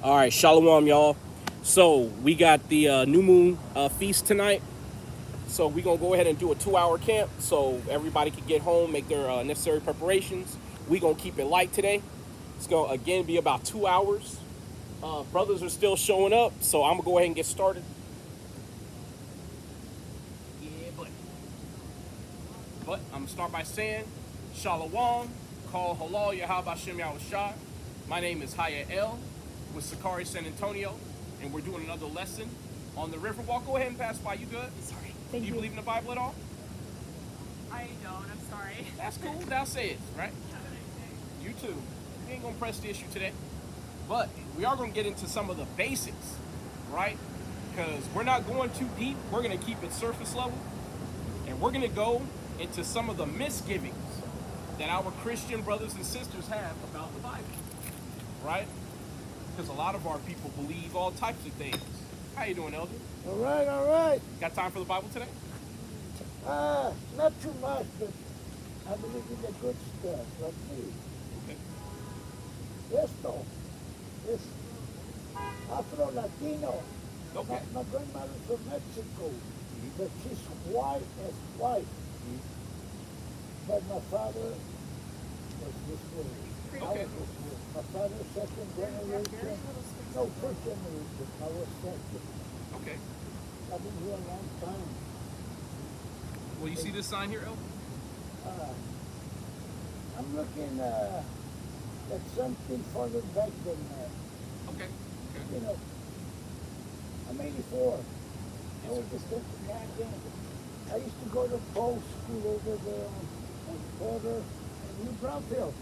All right, shalom, y'all. So we got the new moon feast tonight. So we're gonna go ahead and do a 2-hour camp so everybody can get home, make their necessary preparations. We gonna keep it light today. It's gonna again be about 2 hours. Brothers are still showing up, so I'm gonna go ahead and get started. Yeah, but I'm gonna start by saying shalom, call halal Yahweh Shem Yahushua. My name is Haya El with Sakari San Antonio, and we're doing another lesson on the Riverwalk. Go ahead and pass by. You good? Sorry. Do you believe in the Bible at all? I don't. I'm sorry. That's cool. Thou sayest, right? You too. We ain't gonna press the issue today, but we are gonna get into some of the basics, right? Because we're not going too deep. We're gonna keep it surface level, and we're gonna go into some of the misgivings that our Christian brothers and sisters have about the Bible, right? Because a lot of our people believe all types of things. How you doing, Elder? All right, all right. Got time for the Bible today? Not too much, but I believe in the good stuff, like me. Okay. Yes, though. Yes. Afro-Latino. Okay. My grandmother's from Mexico, but she's white as white. But my father was this way. I Okay. was this way. My father, second generation. No, first generation. I was second. Okay. I've been here a long time. Well, you see this sign here, Elder? Uh, I'm looking at something farther back than that. Okay. You know, I'm 84. I was just thinking, God damn. I used to go to Post School over there on Porter and New Brownfield.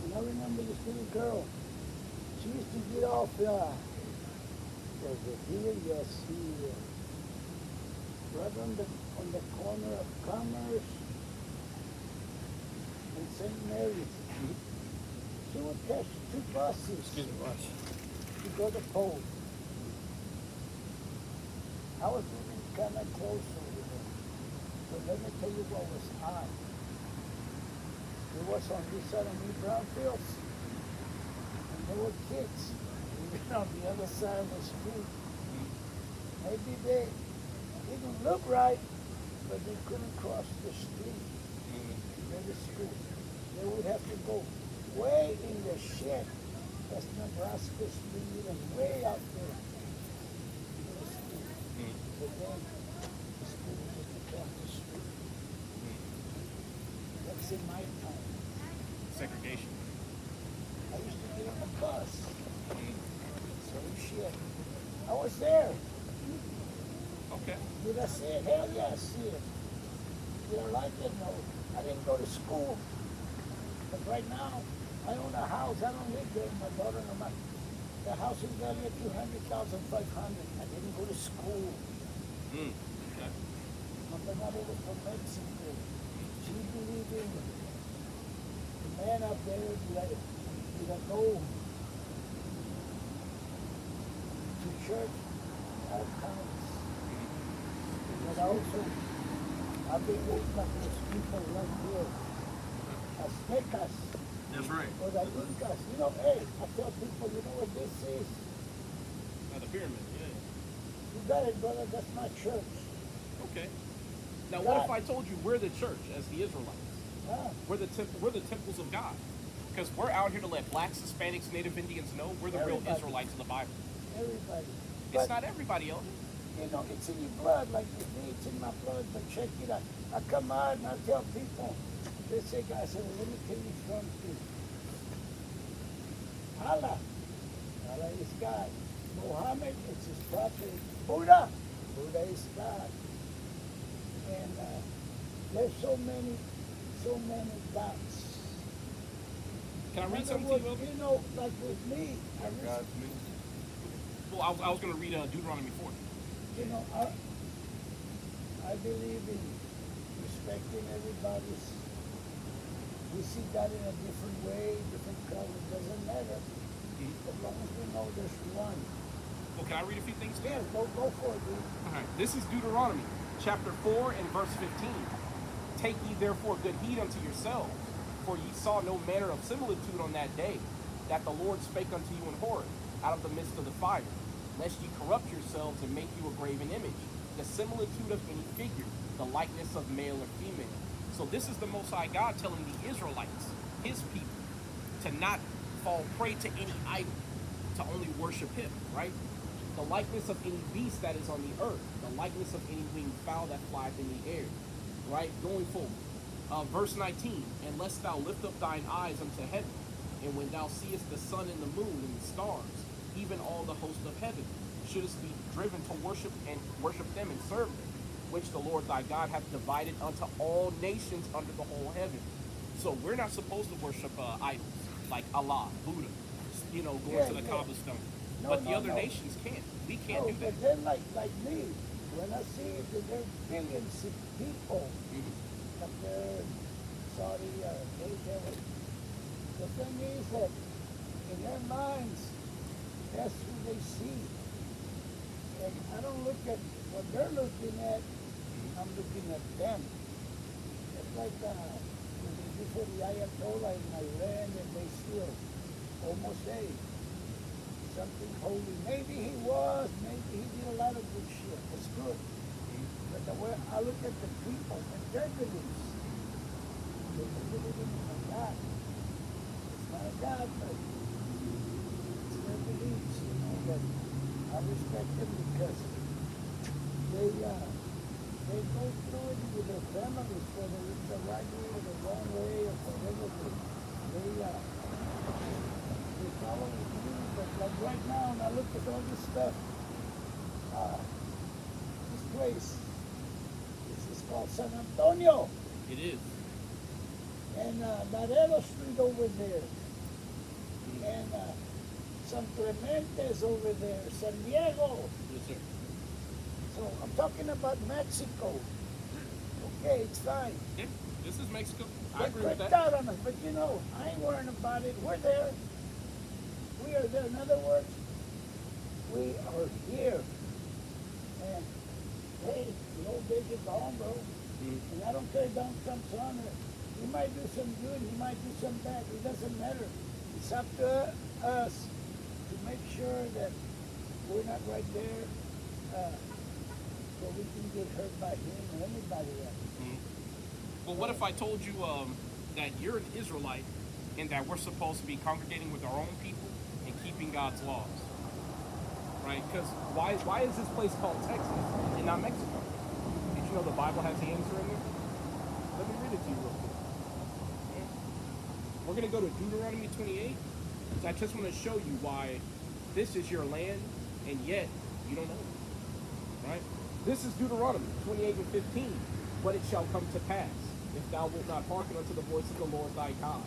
And I remember this little girl. She used to get off, was it here? Yes, here. Right on the corner of Commerce and St. Mary's. She would catch two buses Excuse me, watch. to go to Post. I was living kind of close over there. But let me tell you what was hot. It was on this side of New Brownfields. And there were kids living on the other side of the street. Maybe they didn't look right, but they couldn't cross the street to go to school. They would have to go way in the shit. That's Nebraska Street and way out there. To go to school. But then the school was just across the street. That's in my time. Segregation. I used to get on the bus. Same shit. I was there. Okay. Did I see it? Hell yeah, I see it. Did I like it? No. I didn't go to school. But right now, I own a house. I don't live there with my daughter and my. The house is valued at $200,500. I didn't go to school. Okay. My grandmother was from Mexico. She believed in the man out there with a go to church all times. But also, I've been raised by those people right here. Aztecas, That's right. or the Incas. You know, hey, I tell people, you know what this is? The pyramid, yeah. You got it, brother. That's my church. Okay. Now, what if I told you we're the church as the Israelites? Huh? We're the temples of God. Because we're out here to let blacks, Hispanics, Native Indians know we're the real Everybody. Israelites in the Bible. Everybody. It's But, not everybody else. you know, it's in your blood, like with me, it's in my blood. But check it out. I come out and I tell people, they say, guys, let me tell you something. Allah. Allah is God. Muhammad is his prophet. Buddha. Buddha is God. And there's so many gods. Can I read In other something words, to you, Elder? you know, like with me, Well, I was going to read Deuteronomy 4. you know, I believe in respecting everybody's. We see God in a different way, different color, doesn't matter. As long as we know there's one. Well, can I read a few things to you? Yeah, go for it, dude. All right. This is Deuteronomy, chapter 4 and verse 15. Take ye therefore good heed unto yourselves, for ye saw no manner of similitude on that day, that the Lord spake unto you in Horeb, out of the midst of the fire, lest ye corrupt yourselves and make you a graven image, the similitude of any figure, the likeness of male or female. So this is the Most High God telling the Israelites, his people, to not fall prey to any idol, to only worship him, right? The likeness of any beast that is on the earth, the likeness of any winged fowl that flieth in the air, right? Going forward. Verse 19, and lest thou lift up thine eyes unto heaven, and when thou seest the sun and the moon and the stars, even all the host of heaven, shouldest be driven to worship them and serve them, which the Lord thy God hath divided unto all nations under the whole heaven. So we're not supposed to worship idols like Allah, Buddha, going to the cobblestone. But the other nations can't. We can't do that. But then like me, when I see that there are billions of people up there in Saudi Arabia, the thing is that in their minds, that's who they see. And I don't look at what they're looking at, I'm looking at them. It's like before the Ayatollah in Iran, and they still almost say something holy. Maybe he was, maybe he did a lot of good shit. It's good. But the way I look at the people and their beliefs, they believe in a God. It's not a God, but it's their beliefs, that I respect them because they go through it with their families, whether it's the right way or the wrong way or whatever. They follow the rules. But like right now, and I look at all this stuff, this place, this is called San Antonio. It is. And Laredo Street over there. And San Clemente's over there, San Diego. Yes, sir. So I'm talking about Mexico. Okay, it's fine. Yeah, this is Mexico. I They agree with clicked that. out on us, but I ain't worrying about it. We're there. We are there. In other words, we are here. And hey, the old days are gone, bro. And I don't care if Donald Trump's on it. He might do some good, he might do some bad. It doesn't matter. It's up to us to make sure that we're not right there so we can get hurt by him or anybody else. Well, what if I told you that you're an Israelite and that we're supposed to be congregating with our own people and keeping God's laws? Right? Because why is this place called Texas and not Mexico? Did you know the Bible has the answer in there? Let me read it to you real quick. We're going to go to Deuteronomy 28. I just want to show you why this is your land and yet you don't know it. Right? This is Deuteronomy 28 and 15. But it shall come to pass, if thou wilt not hearken unto the voice of the Lord thy God,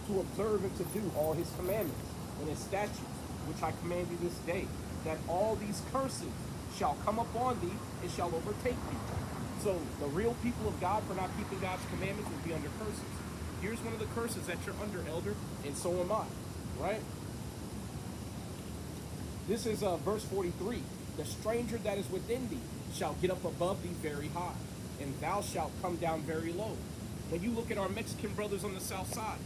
to observe and to do all his commandments and his statutes, which I command you this day, that all these curses shall come upon thee and shall overtake thee. So the real people of God, for not keeping God's commandments, will be under curses. Here's one of the curses that you're under, elder, and so am I, right? This is verse 43. The stranger that is within thee shall get up above thee very high, and thou shalt come down very low. When you look at our Mexican brothers on the south side,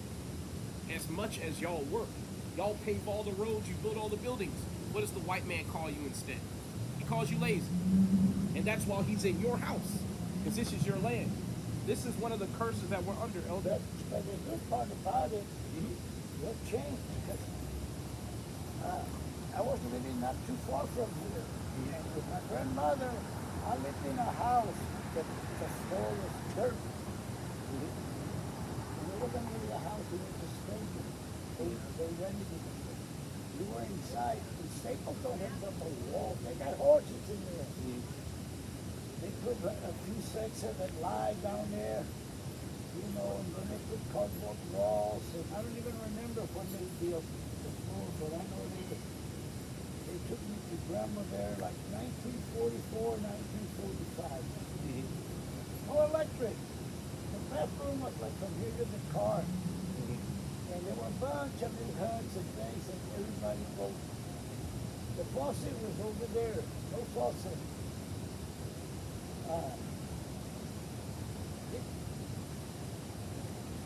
as much as y'all work, y'all pave all the roads, you build all the buildings, what does the white man call you instead? He calls you lazy. And that's while he's in your house, because this is your land. This is one of the curses that we're under, elder. But the good part about it, it changed because I was living not too far from here. And with my grandmother, I lived in a house that the floor was dirt. And it wasn't really a house, it was a stranger. They rented it. We were inside, and Staples don't have up a wall. They got horses in there. They put a few sets of it live down there, and then they put cardboard walls. And I don't even remember when they built the floor, but I know they took me to grandma there like 1944, 1945. No electric. The bathroom was like from here to the car. And there were a bunch of little huts and things, and everybody wrote. The faucet was over there. No faucet.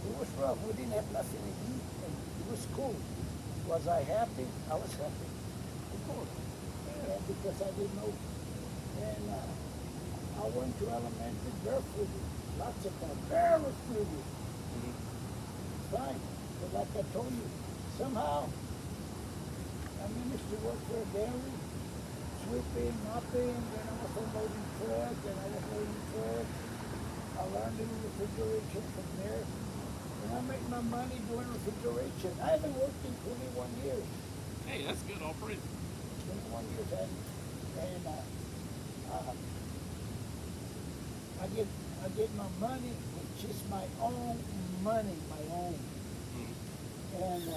It was rough. We didn't have nothing to eat, and it was cool. Was I happy? I was happy. Of course. And because I didn't know. And I went to elementary barefooted. Lots of fun. Barefooted. Mhm. Fine. But like I told you, somehow I managed to work for a dairy, sweeping, mopping, then I was unloading trucks, then I was loading trucks. I learned to do refrigeration from there. And I made my money doing refrigeration. I haven't worked in 21 years. Hey, that's good. All praise. 21 years and I get my money, which is my own money, my own. Mhm. And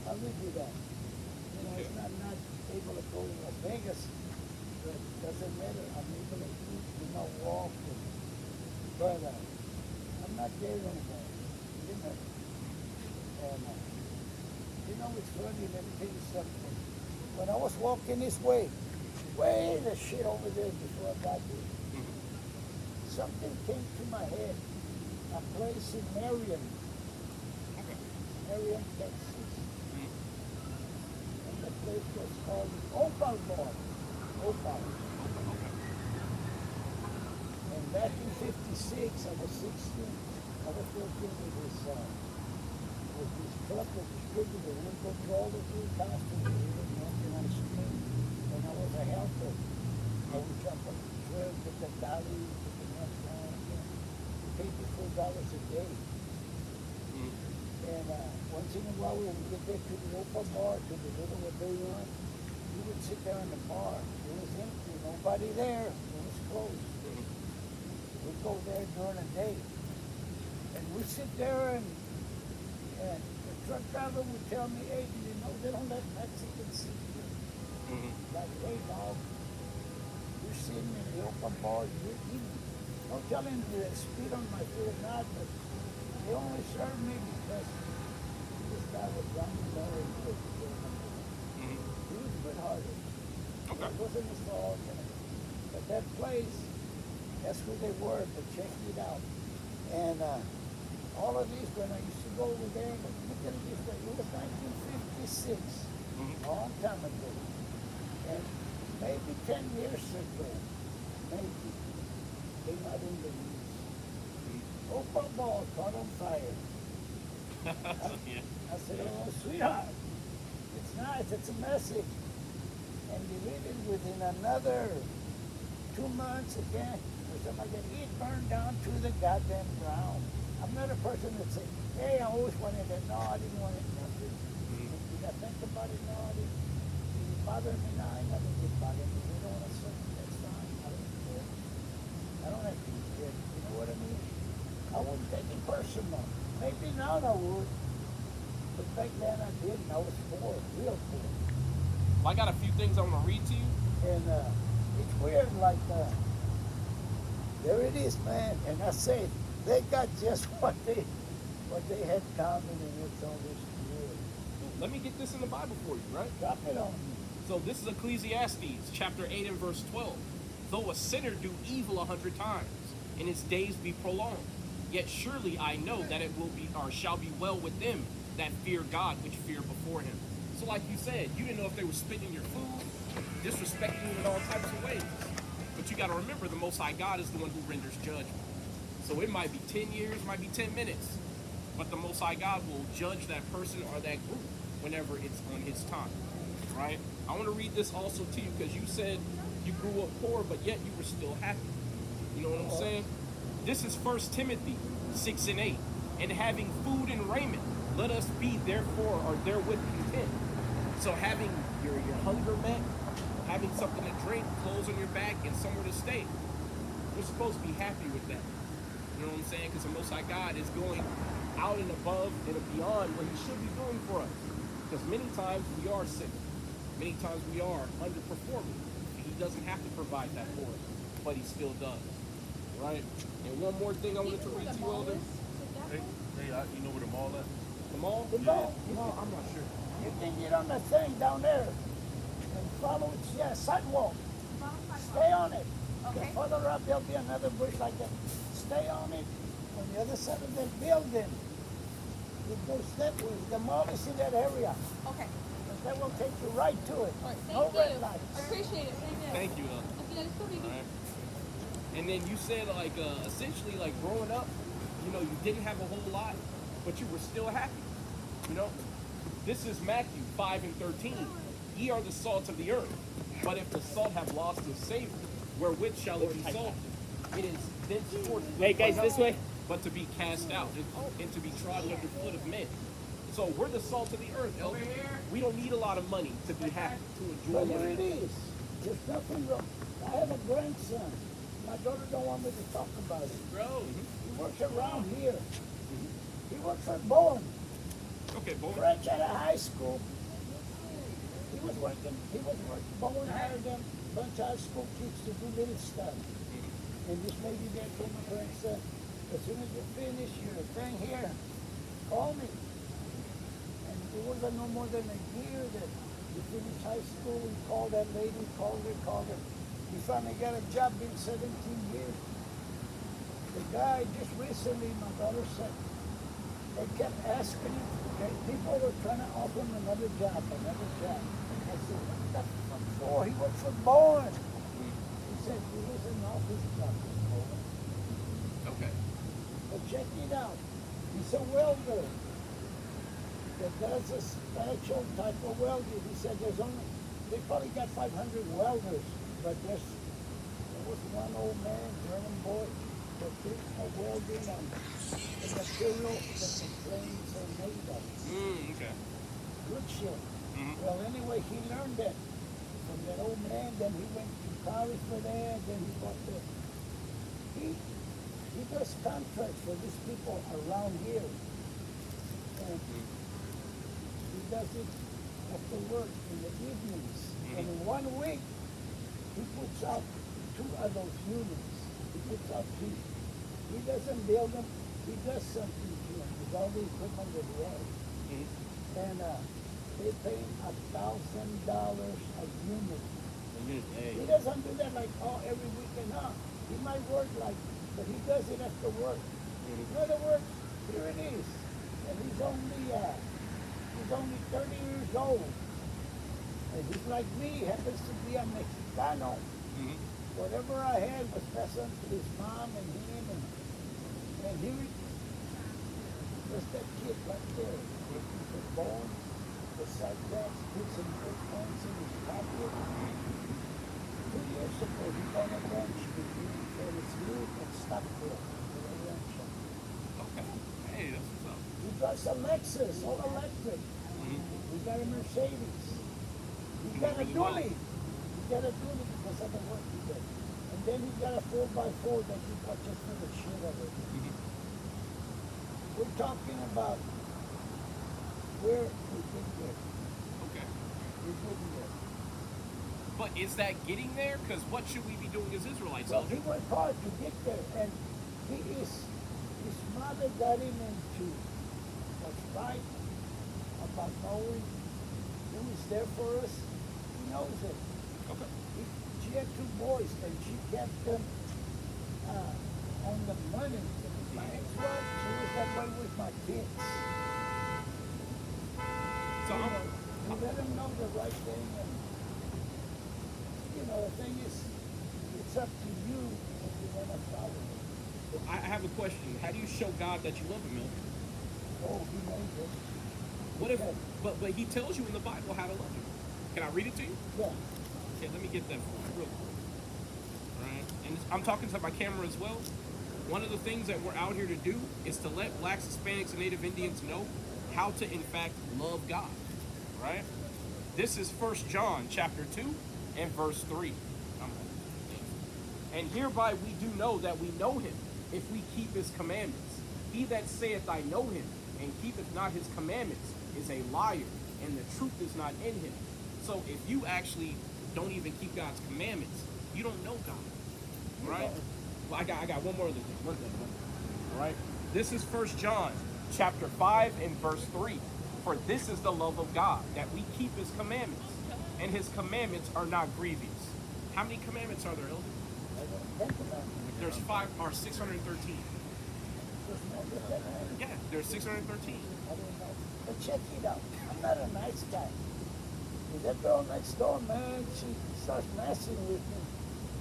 I live with that. You know, it's not able to go to Las Vegas, but it doesn't matter. I'm able to eat, walk. But I'm not there anymore. You know. And it's funny. Let me tell you something. When I was walking this way the shit over there before I got here, Mhm. something came to my head. A place in Marion, Okay. Marion, Texas. Mhm. And the place was called Opal Bar. Opal. Okay. And back in '56, I was 16. I was working with this trucker distributor. We would go to all the three customers. We would working on the street. And I was a helper. I would jump on the truck, get the dolly, get the restaurant. We paid me $4 a day. Mhm. And once in a while, we would get there to the Opal Bar, to the little pavilion. We would sit there in the bar. It was empty. Nobody there. It was closed. Mhm. We'd go there during the day. And we'd sit there and the truck driver would tell me, hey, do you know they don't let Mexicans sit here? Mhm. Like, hey, dog, you're sitting in the open bar, you're eating. Don't tell him to spit on my food or not, but they only served me because this guy was Johnny Murray. Mhm. He was good-hearted. Okay. It wasn't his fault, but that place, that's who they were, but check it out. And all of these, when I used to go over there, look at it this way, it was 1956, Mhm. a long time ago. And maybe 10 years ago, maybe, they not in the news. Opal Ball caught on fire. Yeah. I said, oh, sweetheart, it's nice, it's a message. And believe it, within another 2 months again, or something like that, it burned down to the goddamn ground. I'm not a person that say, hey, I always wanted it. No, I didn't want it. Nothing. Did I think about it? No, I didn't. Did it bother me? No, I never did bother me. You don't want to say that's fine. I don't care. I don't have to be scared. You know what I mean? I wouldn't take it personal. Maybe now I would. But back then I didn't. I was poor, real poor. Well, I got a few things I want to read to you. And it's weird, like, there it is, man. And I say, they got just what they had coming, and it's all this weird. Let me get this in the Bible for you, right? Drop it on me. So this is Ecclesiastes chapter 8 and verse 12. Though a sinner do evil 100 times, and his days be prolonged, yet surely I know that it will be or shall be well with them that fear God, which fear before him. So like you said, you didn't know if they were spitting your food, disrespecting you in all types of ways. But you got to remember, the Most High God is the one who renders judgment. So it might be 10 years, might be 10 minutes, but the Most High God will judge that person or that group whenever it's on his time, right? I want to read this also to you because you said you grew up poor, but yet you were still happy. You know what I'm saying? This is 1 Timothy 6 and 8. And having food and raiment, let us be therefore or therewith content. So having your hunger met, having something to drink, clothes on your back, and somewhere to stay, we're supposed to be happy with that. You know what I'm saying? Because the Most High God is going out and above and beyond what he should be doing for us. Because many times we are sick. Many times we are underperforming. He doesn't have to provide that for us, but he still does. Right? And one more thing I wanted to read to you, Elder. Hey, you know where the mall is? The mall? The mall? No, I'm not sure. You can get on the thing down there and follow it. Yeah, sidewalk. Stay on it. Okay. Further up, there'll be another bush like that. Stay on it on the other side of the building. it goes that way. Demolish in that area. Okay. And that will take you right to it. All right. No Thank red you. lights. I appreciate it. Thank you, Elder. All right. And then you said like essentially like growing up, you know, you didn't have a whole lot, but you were still happy. You know, this is Matthew 5:13. Ye are the salt of the earth, but if the salt have lost its savor, wherewith shall it be salted? It is thenceforth Hey guys, this way. but to be cast out and to be trodden under foot of men. So we're the salt of the earth, Elder. We don't need a lot of money to be happy, to enjoy But here life. it is. There's nothing wrong. I have a grandson. My daughter don't want me to talk about it. Bro. He works around here. He works for Bowen. Okay, boy. Fresh out of high school. Bowen hired them bunch of high school kids to do little stuff. And this lady there came up here and said, as soon as you finish your thing here, call me. And it wasn't no more than a year that we finished high school. We called that lady, called her. He finally got a job, been 17 years. The guy just recently, my daughter said, they kept asking him, okay, people were trying to offer him another job. I said, what the fuck for? He worked for Bowen. He said, he was an office job. Okay. But check it out. He's a welder that does a special type of welding. He said they probably got 500 welders, but there was one old man, German boy, that did a welding on the material that the planes are made of. Okay. Good shit. Mhm. Well, anyway, he learned that from that old man. Then he went to college for that. Then he bought the. He does contracts for these people around here, and he does it after work in the evenings. And in 1 week, he puts out 2 of those units. He puts out 2. He doesn't build them. He does something to them with all the equipment that he has. And they pay him $1,000 a unit. He doesn't do that like every weekend. No, he might work like, but he does it after work. In other words, here it is, and he's only 30 years old, and he's like me. Happens to be a Mexicano. Whatever I had was passed on to his mom and him, and here was that kid right there, working for Bowen. Besides that, put some good points in his pocket. 2 years ago, he bought a ranch between Ferris Loop and Stockville. Okay. Hey, that's what's up. He drives a Lexus, all electric. He got a Mercedes. He got a Really well. dually. He got a dually because of the work he did. And then he got a 4x4 that he bought just for the shit of it. We're talking about where we get there. Okay. We're getting there. But is that getting there? Because what should we be doing as Israelites, Well, Elder? he worked hard to get there, and his mother got him into a fight about knowing who is there for us. He knows it. Okay. She had 2 boys, and she kept them on the money. My ex-wife, she was that way with my kids. So You let them know the right thing, and the thing is, it's up to you if you want to follow it. I have a question. How do you show God that you love Him, Elder? Oh, he made it. What if? But He tells you in the Bible how to love Him. Can I read it to you? Yeah. Okay, let me get that for you real quick. All right, and I'm talking to my camera as well. One of the things that we're out here to do is to let Blacks, Hispanics, and Native Indians know how to, in fact, love God. Right? This is 1 John chapter 2 and verse 3. And hereby we do know that we know Him, if we keep His commandments. He that saith, I know Him, and keepeth not His commandments, is a liar, and the truth is not in him. So if you actually don't even keep God's commandments, you don't know God. Right? Well, I got one more other thing. All right? This is 1 John chapter 5 and verse 3. For this is the love of God, that we keep His commandments, and His commandments are not grievous. How many commandments are there, Elder? There's 613. There's more than that. Yeah, there's 613. I don't know. But check it out. I'm not a nice guy. If that girl next door, man, she starts messing with me,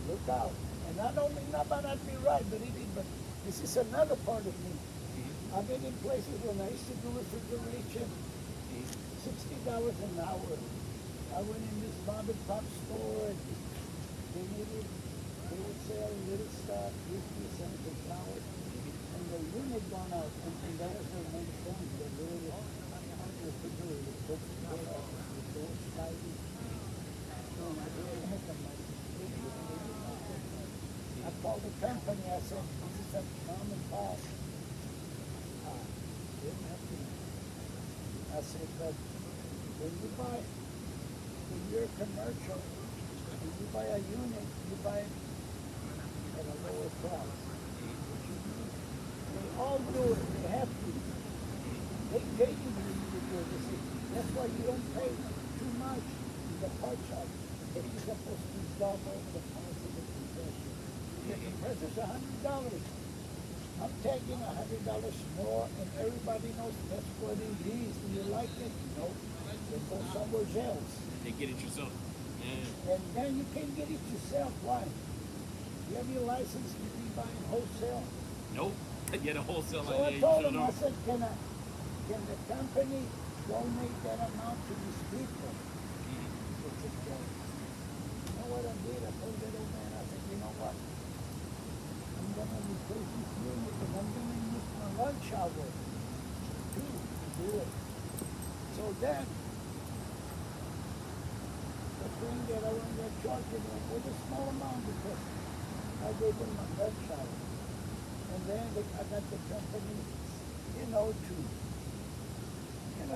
look out. And I don't mean that might not be right, but this is another part of me. I've been in places when I used to do refrigeration, $60 an hour. I went in this mom and pop store and they would sell little stuff, $50 and the unit gone out, and that was their main thing. The little refrigerator, the door sliding. I called the company, I said, this is a mom and pop. Didn't have to. I said, but when you're commercial, when you buy a unit, you buy it at a lower price. They all do it, they have to. They pay you when you do it. That's why you don't pay too much in the part shop. You're supposed to install over the price of the compressor. The compressor's $100. I'm taking $100 more, and everybody knows that's what it is. Do you like it? No. Then go somewhere else. They get it yourself. Yeah. And then you can get it yourself. Why? You have your license to be buying wholesale. Nope. Get a wholesale So like I that. told You him, sure I don't. said, can the company donate that amount to these people? He said, "Okay." You know what I did? I told that old man, I said, you know what? I'm going to replace this unit and I'm going to use my lunch hour too to do it. So then, the thing that I want to charge them with a small amount because I gave them my lunch hour. And then I got the company,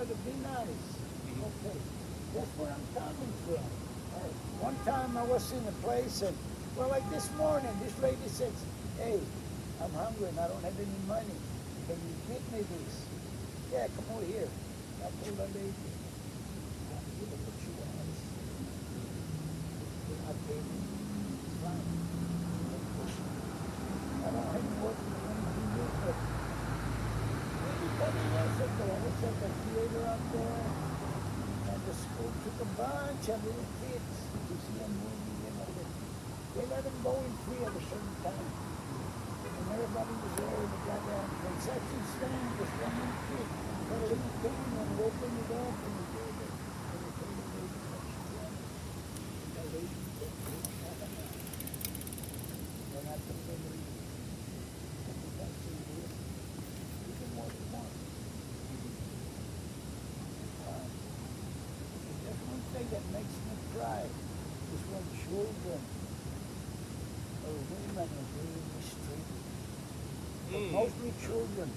to be nice. Okay. That's where I'm coming from. One time I was in a place and, well, like this morning, this lady says, hey, I'm hungry and I don't have any money. Can you get me this? Yeah, come over here. I told the lady, I'll give it what you want. I paid it. It's fine. I don't have more than 22 years, but maybe 20 years ago, I was at the theater out there, and the school took a bunch of little kids to see a movie, they let them go in free at a certain time. And everybody was there in the goddamn concession stand, just one little kid. Got a little thing and opened it up and they gave it. And they told the lady what she wanted. And the lady said, have a night. And I told the lady, I think I see this. You can what you want. There's one thing that makes me cry is when children or women are being mistreated. But mostly children.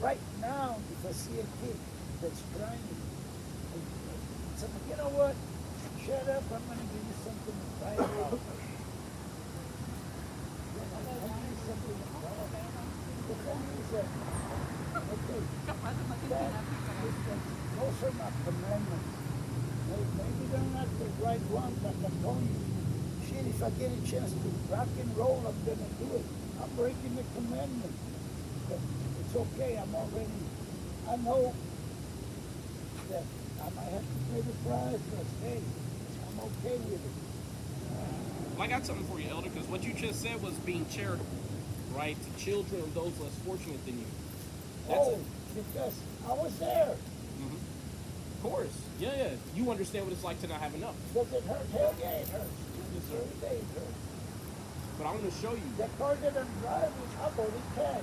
Right now, if I see a kid that's crying, I say, you know what? Shut up, I'm going to give you something to cry about. I'll give you something to cry about. The thing is that, okay, those are not commandments. Maybe they're not the right ones, like I'm telling you. Shit, if I get a chance to rock and roll, I'm going to do it. I'm breaking the commandment. But it's okay, I know that I might have to pay the price, but hey, I'm okay with it. Well, I got something for you, Elder, because what you just said was being charitable, right? To children of those less fortunate than you. That's it. Because I was there. Of course. Yeah. You understand what it's like to not have enough. Does it hurt? Hell yeah, it hurts. Every day it hurts. But I'm going to show you. The car that I'm driving, I bought it cash.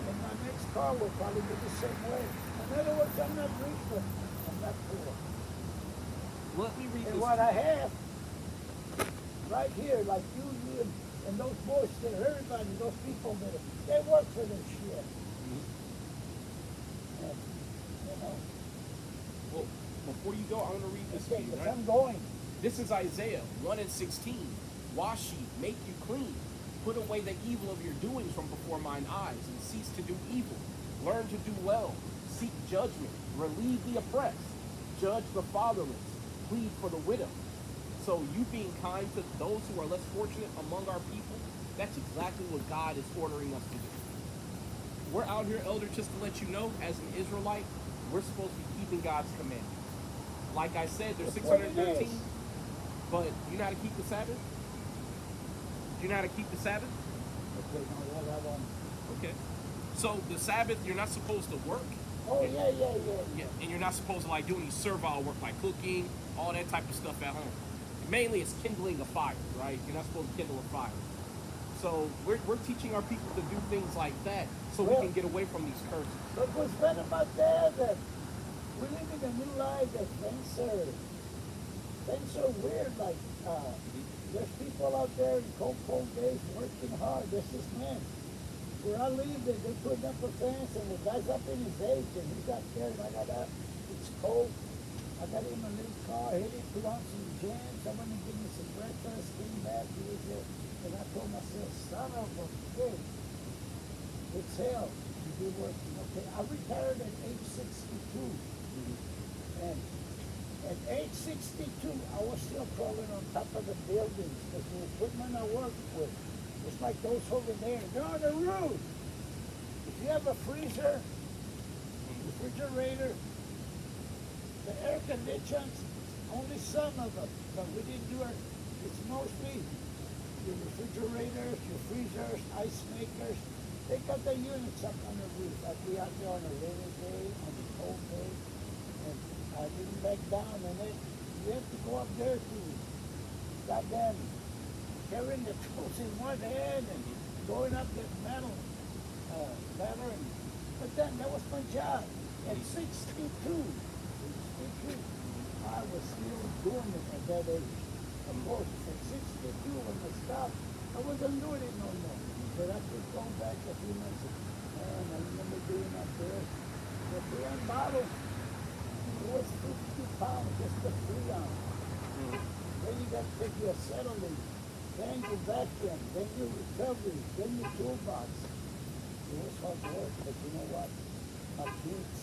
And my next car will probably be the same way. In other words, I'm not rich, but I'm not poor. Let me read And this. what I have, right here, like you and those boys there, everybody, those people there, they work for this shit. And, Well, before you go, I want to read this to okay, you, because right? I'm going. This is Isaiah 1:16. Wash ye, make you clean. Put away the evil of your doings from before mine eyes, and cease to do evil. Learn to do well. Seek judgment. Relieve the oppressed. Judge the fatherless. Plead for the widow. So you being kind to those who are less fortunate among our people, that's exactly what God is ordering us to do. we're out here, Elder, just to let you know, as an Israelite, we're supposed to be keeping God's commandments. Like I said, there's That's what it 613, is. but do you know how to keep the Sabbath? Do you know how to keep the Sabbath? Okay, no, that I don't. Okay. So the Sabbath, you're not supposed to work. Oh, yeah. Yeah, and you're not supposed to like do any servile work like cooking, all that type of stuff at home. Mainly it's kindling a fire, right? You're not supposed to kindle a fire. So we're teaching our people to do things like that so we Well- can get away from these curses. But what's bad about that we live in a new life that things are weird. Like, there's people out there in cold days working hard. This is man. Where I live, they put up a fence, and the guy's up in his age, and he's out there, and I got up. It's cold. I got in my little car, hit it, put on some jams. I went and give me some breakfast, came back, he was there. And I told myself, son of a bitch, it's hell to be working. Okay, I retired at age 62. And at age 62, I was still crawling on top of the buildings because the equipment I worked with, it's like those over there. They're on the roof. If you have a freezer, refrigerator, the air conditions, only some of them, but we didn't do it. It's mostly your refrigerators, your freezers, ice makers. They got the units up on the roof. I'd be out there on a rainy day, on a cold day, and I didn't back down. And then you have to go up there to goddamn carrying the tools in one hand and going up the metal ladder. But then that was my job. At 62, I was still doing it at that age. Of course, at 62 when I stopped, I wasn't doing it no more. But I could go back a few months ago. And I remember being up there. The Freon bottle, it was 50 pounds, just the Freon. Then you got to take your acetylene, then you vacuum, then your recovery, then your toolbox. It was hard work, but you know what? My kids,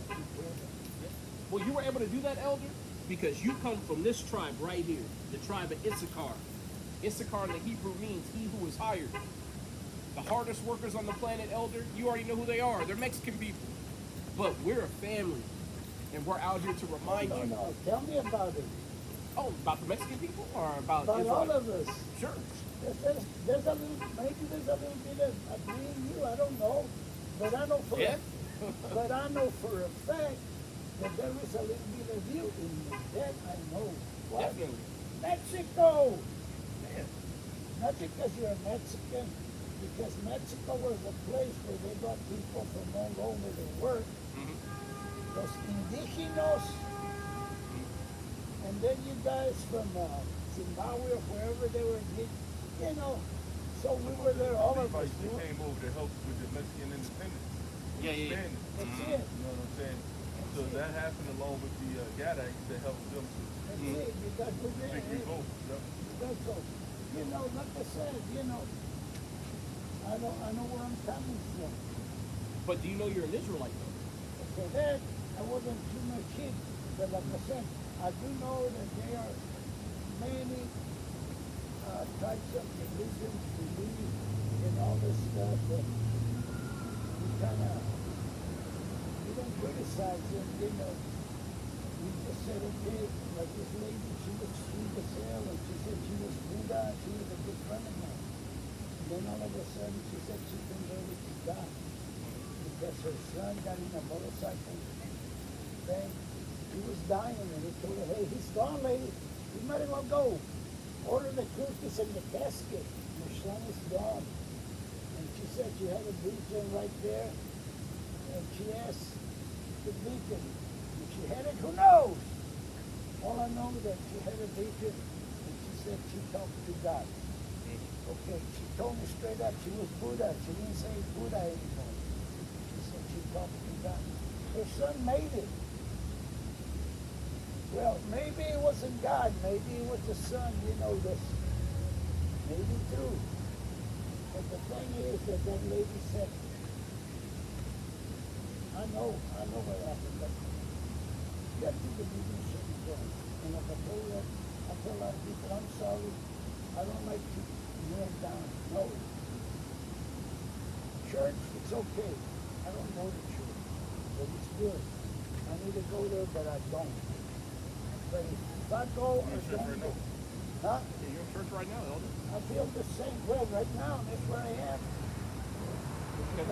I keep working. Well, you were able to do that, Elder, because you come from this tribe right here, the tribe of Issachar. Issachar in the Hebrew means he who is hired. The hardest workers on the planet, Elder, you already know who they are. They're Mexican people. But we're a family, and we're out here to remind you. No, tell me about it. Oh, about the Mexican people or about About Israel? all of us. Sure. There's a little, maybe there's a little bit of me and you, I don't know. But I know for Yeah. but I know for a fact that there is a little bit of you in me. That I know. What? Definitely. Mexico! Man. Not because you're a Mexican, because Mexico was a place where they brought people from all over to work. Mhm. Los indígenas, and then you guys from Zimbabwe or wherever they were, you know. So we were there, all of us. Levites that came over to help with the Mexican independence. Yeah. Spanish. That's Mhm. it. You know what I'm saying? So that happened along with the Gadites that helped them to That's it. You got to big there. revolt. Yep. That's all. You know, like I said, you know, I know where I'm coming from. But do you know you're an Israelite, though? Okay, that I wasn't too much kid, but like I said, I do know that there are many types of religions, belief, and all this stuff that we kind of, we don't criticize them, you know. We just said, okay, like this lady, she was hell, and she said she was Buddha, and she was a good friend of mine. And then all of a sudden, she said she converted to God because her son got in a motorcycle thing. He was dying, and he told her, hey, he's gone, lady. You might as well go. Order the cookies and the casket. Your son is gone. And she said she had a beacon right there. And she asked the beacon, if she had it, who knows? All I know is that she had a beacon, and she said she talked to God. Okay, she told me straight up she was Buddha. She didn't say Buddha anymore. She said she talked to God. Her son made it. Well, maybe it wasn't God, maybe it was the son, you know, this. Maybe too. But the thing is that lady said, I know what happened, but you have to believe in certain things. And like I told her, I tell a lot of people, I'm sorry, I don't like to kneel down. No. church, it's okay. I don't go to church, but it's good. I need to go there, but I don't. But if I go or You're in church don't right go, now. huh? Yeah, you're in church right now, Elder. I feel the same way right now. That's where I am. Because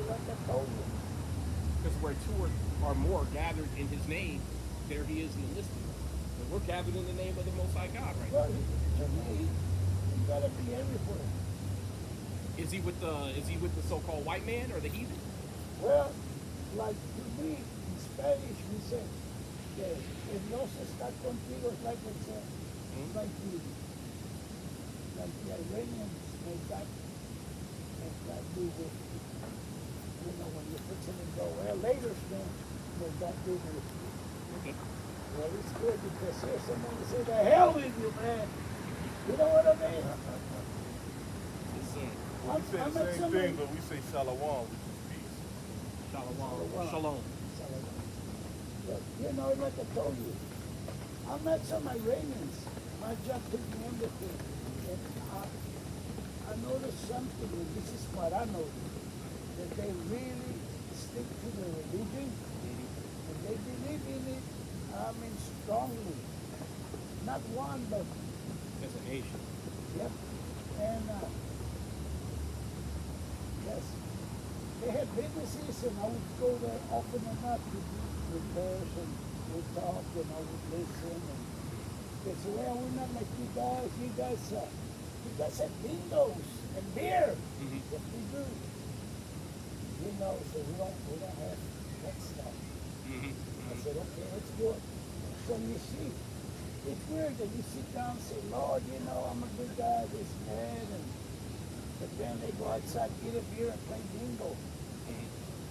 Like I told you. where two or more gathered in His name, there He is in the midst of them. And we're gathered in the name of the Most High God right now. Well, to me, you gotta be everywhere. Is He with the so-called white man or the heathen? Well, like to me, in Spanish, we say, que Dios está contigo, it's like it's like the Iranians, may God be with you. You know, when you're fixing to go, well, later, man, may God be with you. Okay. Well, it's good because here's somebody say, the hell with you, man. You know what I mean? Yes, sir. We say I'm the at same somebody- thing, but we say shalom, which is peace. Shalom. Shalom. But, you know, like I told you, I met some Iranians. My job took me everything. And I noticed something, and this is what I noticed, that they really stick to their religion, and they believe in it, I mean, strongly. Not one, but, As a nation. yep. And, yes, they had businesses, and I would go there often enough to do repairs, and we talk, and I would listen, and they say, well, we're not like you guys have bingoes and beer. Mhm. Yes, we do. You know, so we don't have that stuff. Mm-hmm. I said, okay, let's do it. So you see, it's weird that you sit down and say, Lord, you know, I'm a good guy, this man, and but then they go outside, get a beer, and play bingo.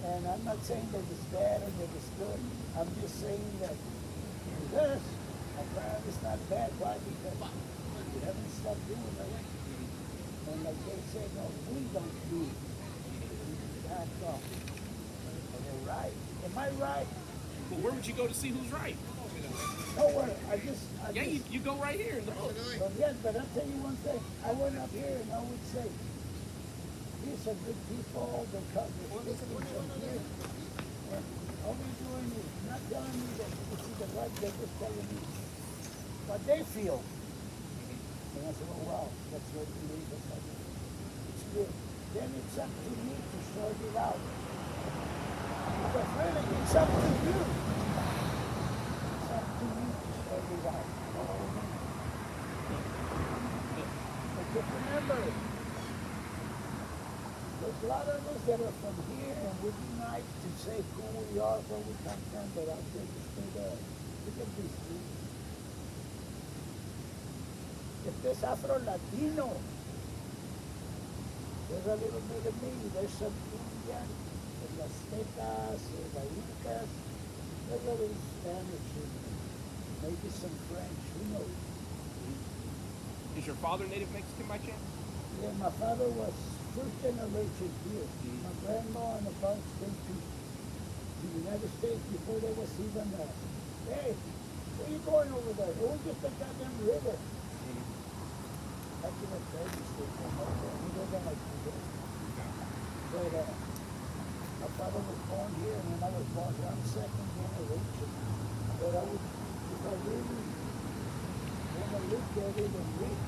And I'm not saying that it's bad or that it's good. I'm just saying that this, apparently it's not bad. Why? Because you haven't stopped doing it. And like they say, no, we don't do it. Back off. And they're right. Am I right? Well, where would you go to see who's right? Nowhere. I just. Yeah, you go right here in the book. But yes, but I'll tell you one thing. I went up here and I would say, these are good people. They're Christians from here. And all they're doing is not telling me that this is the right. They're just telling me what they feel. And I said, oh wow, that's what you need. That's what you need. It's good. Then it's up to me to sort it out. Because really, it's up to you. It's up to you to sort it out. You know what I mean? But just remember, there's a lot of us that are from here, and it would be nice to say who we are, where we come from, but I think it's good. Look at this dude. Este es Afro-Latino. There's a little bit of me. There's some Indian, the Aztecas, the Incas. There's a little Spanish, and maybe some French. Who knows? Is your father native Mexican by chance? Yeah, my father was first generation here. My grandma and the bunch came to the United States before there was even hey, where are you going over there? It was just a goddamn river. Back in the 30s, they came over there. We lived on like two days. But my father was born here, and then I was born here. I'm second generation. But I would, if I really want to look at it and read,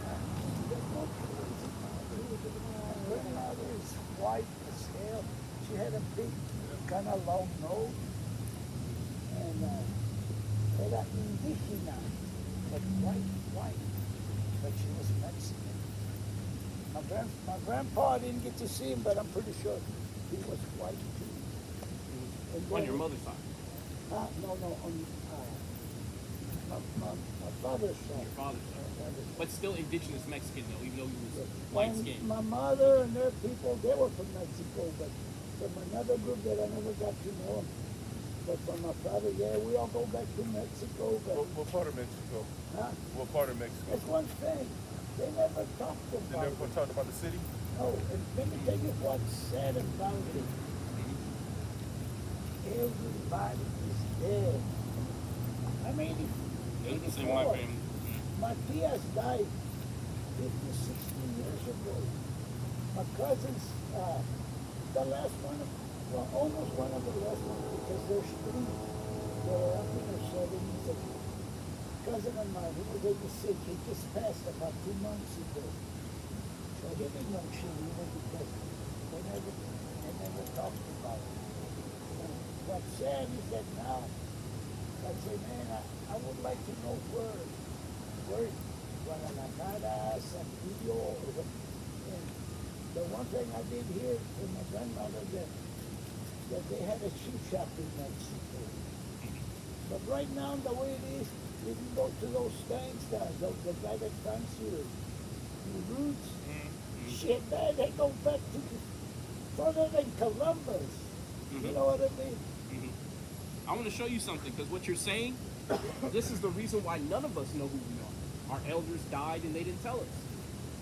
there's no choice. My grandmother is white as hell. She had a big, kind of long nose. And era indígena, but white. But she was Mexican. My grandpa, I didn't get to see him, but I'm pretty sure he was white too. And On then- your mother's side. No, on my father's side. Your father's side. My father's side. But still indigenous Mexican though, even though he was white And skinned. my mother and their people, they were from Mexico, but from another group that I never got to know. But from my father, yeah, we all go back to Mexico, but What part of Mexico? huh? What part of Mexico? That's one thing. They never talked They about never it. talked about the city? No, and let me tell you what's sad about it. Everybody is dead. I'm 84. Same my family. My tias died 50, 60 years ago. My cousins, the last one, well, almost one of the last ones, because there's three that are up in their 70s. A cousin of mine, he was 86, he just passed about 2 months ago. So he didn't mention either because they never talked about it. And what's sad is that now, I say, man, I would like to know where Guadalajara, Saltillo, and the one thing I did hear from my grandmother that they had a shoe shop in Mexico. But right now, the way it is, you can go to those things, the guy that finds your roots. Shit, man, they go back to further than Columbus. You know what I mean? I want to show you something, because what you're saying, this is the reason why none of us know who we are. Our elders died and they didn't tell us.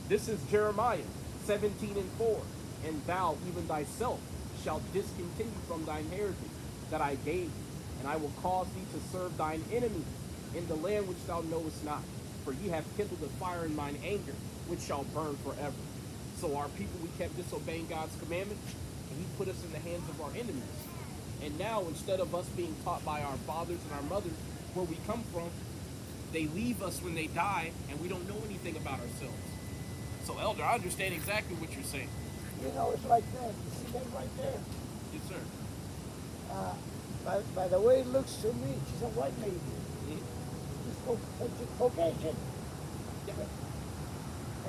This is Jeremiah 17:4. And thou, even thyself, shalt discontinue from thine heritage that I gave thee, and I will cause thee to serve thine enemies in the land which thou knowest not. For ye have kindled a fire in mine anger, which shall burn forever. So our people, we kept disobeying God's commandments, and he put us in the hands of our enemies. And now, instead of us being taught by our fathers and our mothers where we come from, they leave us when they die, and we don't know anything about ourselves. So, Elder, I understand exactly what you're saying. You know, it's like that. You see that right there? Yes, sir. By the way it looks to me, she's a white lady. She's Caucasian. Yeah.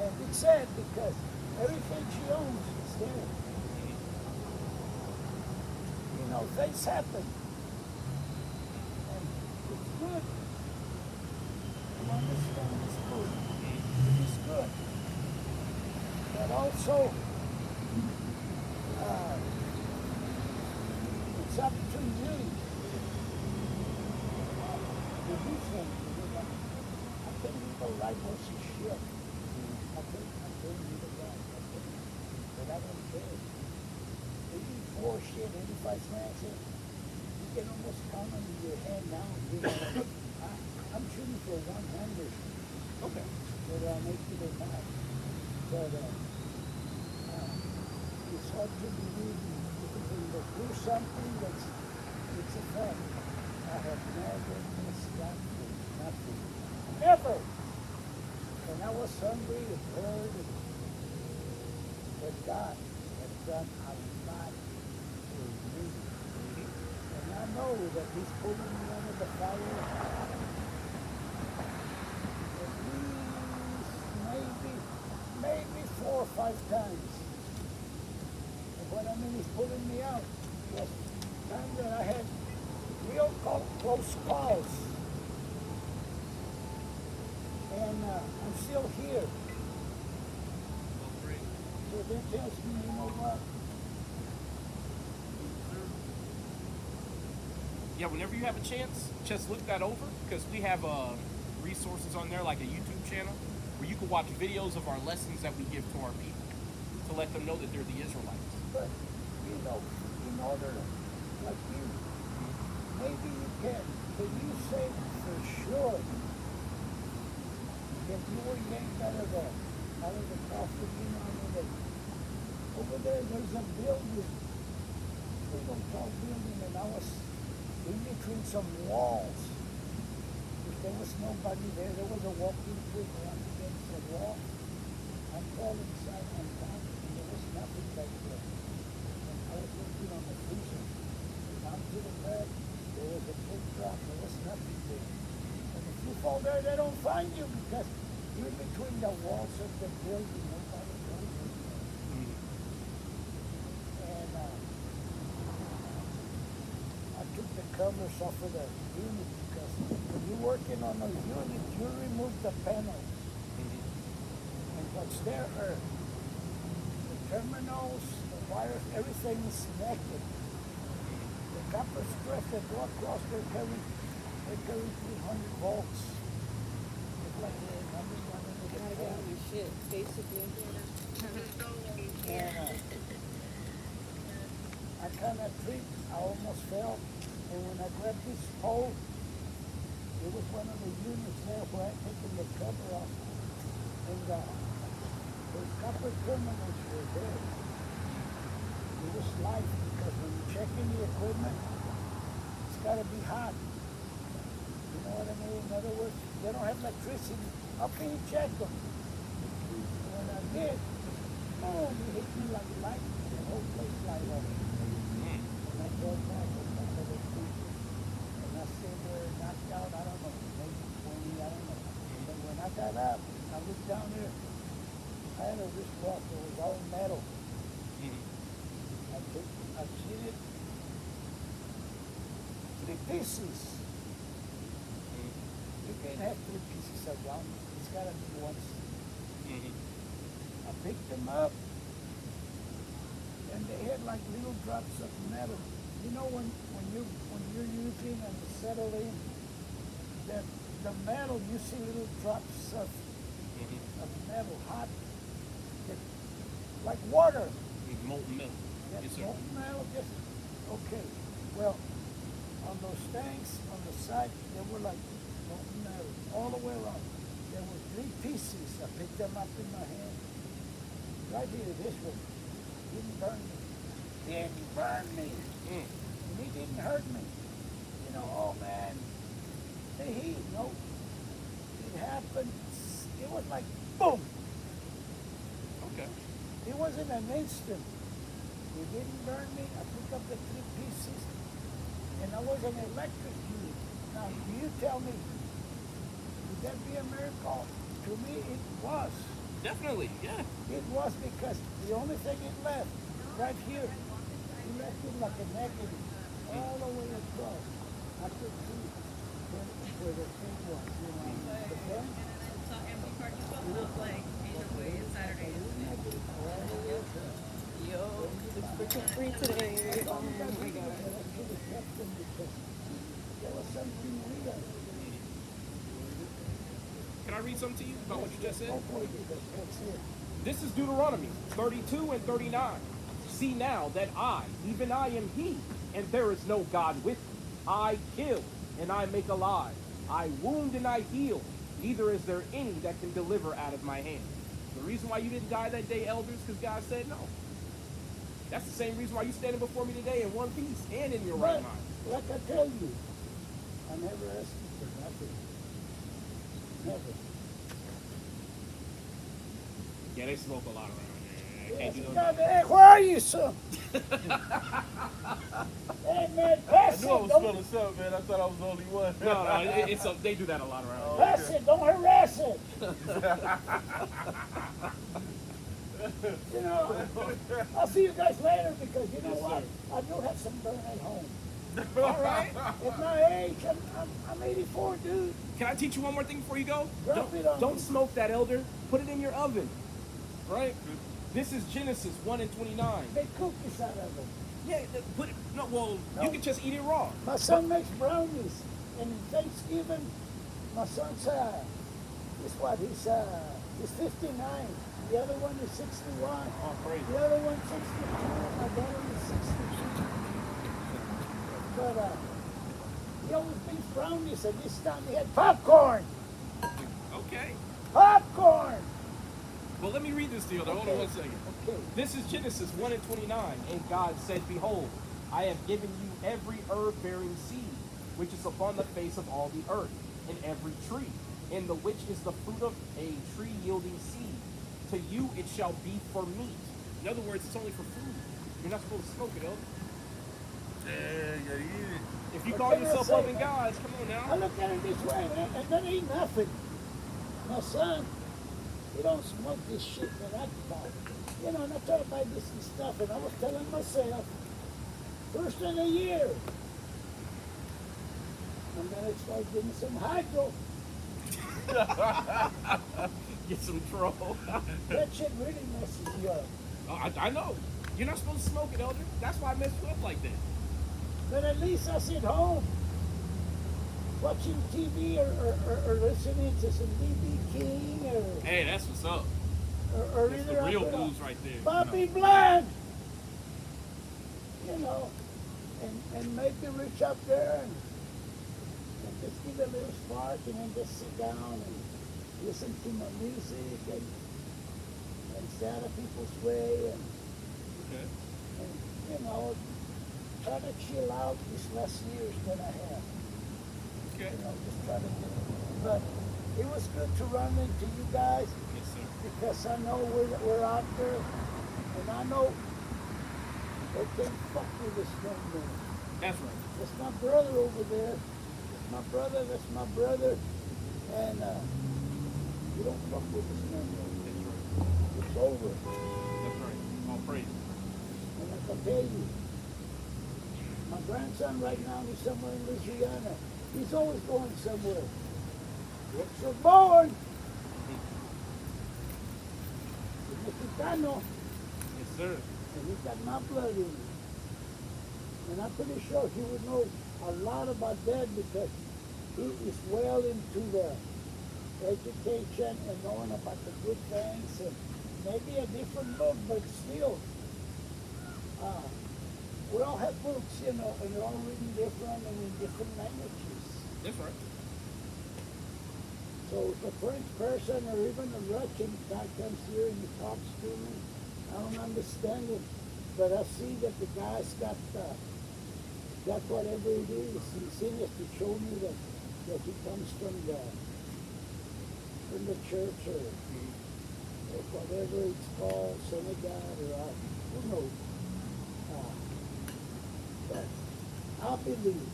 And it's sad because everything she owns is there. You know, things happen. And it's good. You understand, it's good. It's good. But also, it's up to you. To do something. I can't even like what she should. I can't even like it. But I don't care. 84 shit, 85 cents. You can almost count on your hand now. You know, I'm shooting for 100. Okay. Whether I make it or not. But it's hard to believe when you do something it's a fact. I have never missed nothing. Never! When I was hungry and hurt, but God has done a lot for me. And I know that he's pulling me out of the fire at least maybe 4 or 5 times. And what I mean is pulling me out was times that I had real close calls. And I'm still here. So that tells me, you know what? Yeah, whenever you have a chance, just look that over, because we have resources on there, like a YouTube channel, where you can watch videos of our lessons that we give to our people to let them know that they're the Israelites. But, you know, in order, like you, maybe you can you say for sure that you were yanked out of the coffin, you know, I mean, that over there's a building, big old tall building, and I was in between some walls. If there was nobody there was a walking footpath against the wall. I crawled inside and down, and there was nothing back there. And I was looking on the freezer. Down to the bed, there was a big drop, there was nothing there. And if you fall there, they don't find you because you're between the walls of the building, nobody goes in there. And I took the covers off of the unit because when you're working on a unit, you remove the panels. And what's there are the terminals, the wires, everything is connected. The copper strips that go across, they're carrying 300 volts. It's like the numbers running in the phone. Shit, basically. And I kind of tripped. I almost fell. And when I grabbed this pole, it was one of the units there where I taken the cover off. And the copper terminals were there. It is life because when you check in the equipment, it's got to be hot. You know what I mean? In other words, they don't have electricity. How can you check them? When I did, boom, it hit me like light. The whole place light up. And I drove back with my other people. And I stayed there knocked out, I don't know, maybe 20, I don't know. But when I got up, I looked down there. I had a wristwatch that was all metal. I've seen it. 3 pieces. You can't have 3 pieces of gum. It's gotta be once. I picked them up, and they had like little drops of metal. You know when you're using and settle in, that the metal, you see little drops of metal, hot, like water. Molten metal. Yes, Yes, sir. molten metal, just okay. Well, on those tanks on the side, they were like molten metal all the way around. There were 3 pieces. I picked them up in my hand. Right here, this one didn't burn me. Didn't burn me. And he didn't hurt me. You know, oh man, the heat. No, it happened. It was like boom. Okay. It wasn't an instant. It didn't burn me. I picked up the 3 pieces, and I wasn't electrocuted. Now, you tell me, would that be a miracle? To me, it was. Definitely, yeah. It was because the only thing it left, right here, it left it like a negative, all the way across. I could see where the thing was, you know. But then, So empty parking spot will not play either way. It's Saturday. negative all the way across. Yo, it's freaking free today. Oh my god. There was something real. Can I read something to you about what you just said? Hopefully, that's it. This is Deuteronomy 32 and 39. See now that I, even I am he, and there is no God with me. I kill and I make alive. I wound and I heal. Neither is there any that can deliver out of my hand. The reason why you didn't die that day, elders, because God said no. That's the same reason why you're standing before me today in one piece and in your right But, mind. like I tell you, I never asked you for nothing. Never. Yeah, they smoke a lot around here. Yes, Can't do no God, hey, where are you, son? Hey, man, I pass it. knew I was Don't, smelling something, man. I thought I was the only one. No, they do that a lot around here. pass it. Don't harass it. You know, I'll see you guys later because you know what? I do have some burn at home. All right. At my age, I'm 84, dude. Can I teach you one more thing before you go? Drop it on Don't me. smoke that, elder. Put it in your oven. Right? This is Genesis 1 and 29. They cook this out of it. Yeah, put it. No, well, No. you can just eat it raw. My son makes brownies, and Thanksgiving, my son's he's 59. The other one is 61. Oh, crazy. The other one's 62. My daughter is 62. But he always makes brownies, and this time he had popcorn. Okay. Popcorn. Well, let me read this to you. Hold on Okay. 1 second. Okay. This is Genesis 1 and 29. And God said, Behold, I have given you every herb-bearing seed, which is upon the face of all the earth, and every tree, in the which is the fruit of a tree yielding seed. To you it shall be for meat. In other words, it's only for food. You're not supposed to smoke it, elder. Yeah, you gotta eat it. If you What call can I yourself say, loving man? God, come on I now. look at it this way, man, and that ain't nothing. My son, he don't smoke this shit that I buy. You know, and I try to buy this and stuff, and I was telling myself, first of the year, I'm gonna start getting some hydro. Get some troll. That shit really messes you up. I know. You're not supposed to smoke it, elder. That's why I messed you up like that. But at least I sit home watching TV or listening to some B.B. King or Hey, that's what's up. That's either the I real put on blues right there. Bobby Bland, you know, and maybe reach up there and just give a little spark and then just sit down and listen to my music and stay out of people's way Okay. and you know, try to chill out these last years that I have. Okay. You know, just try to get it. But it was good to run into you guys Yes, sir. because I know we're out there, and I know they can't fuck with us no more. That's right. That's my brother over there. That's my brother. That's my brother. And you don't fuck with us no more. That's right. It's over. That's right. All praise. And I can tell you, my grandson right now is somewhere in Louisiana. He's always going somewhere. What's so born? Mexicano. Yes, sir. And he's got my blood in him. And I'm pretty sure he would know a lot about that because he is well into the education and knowing about the good things and maybe a different book, but still, we all have books, you know, and they're all written different and in different languages. That's right. So if a French person or even a Russian guy comes here and he talks to me, I don't understand him, but I see that the guy's got whatever it is. He seems to show me that he comes from the church or whatever it's called, synagogue or who knows. But I believe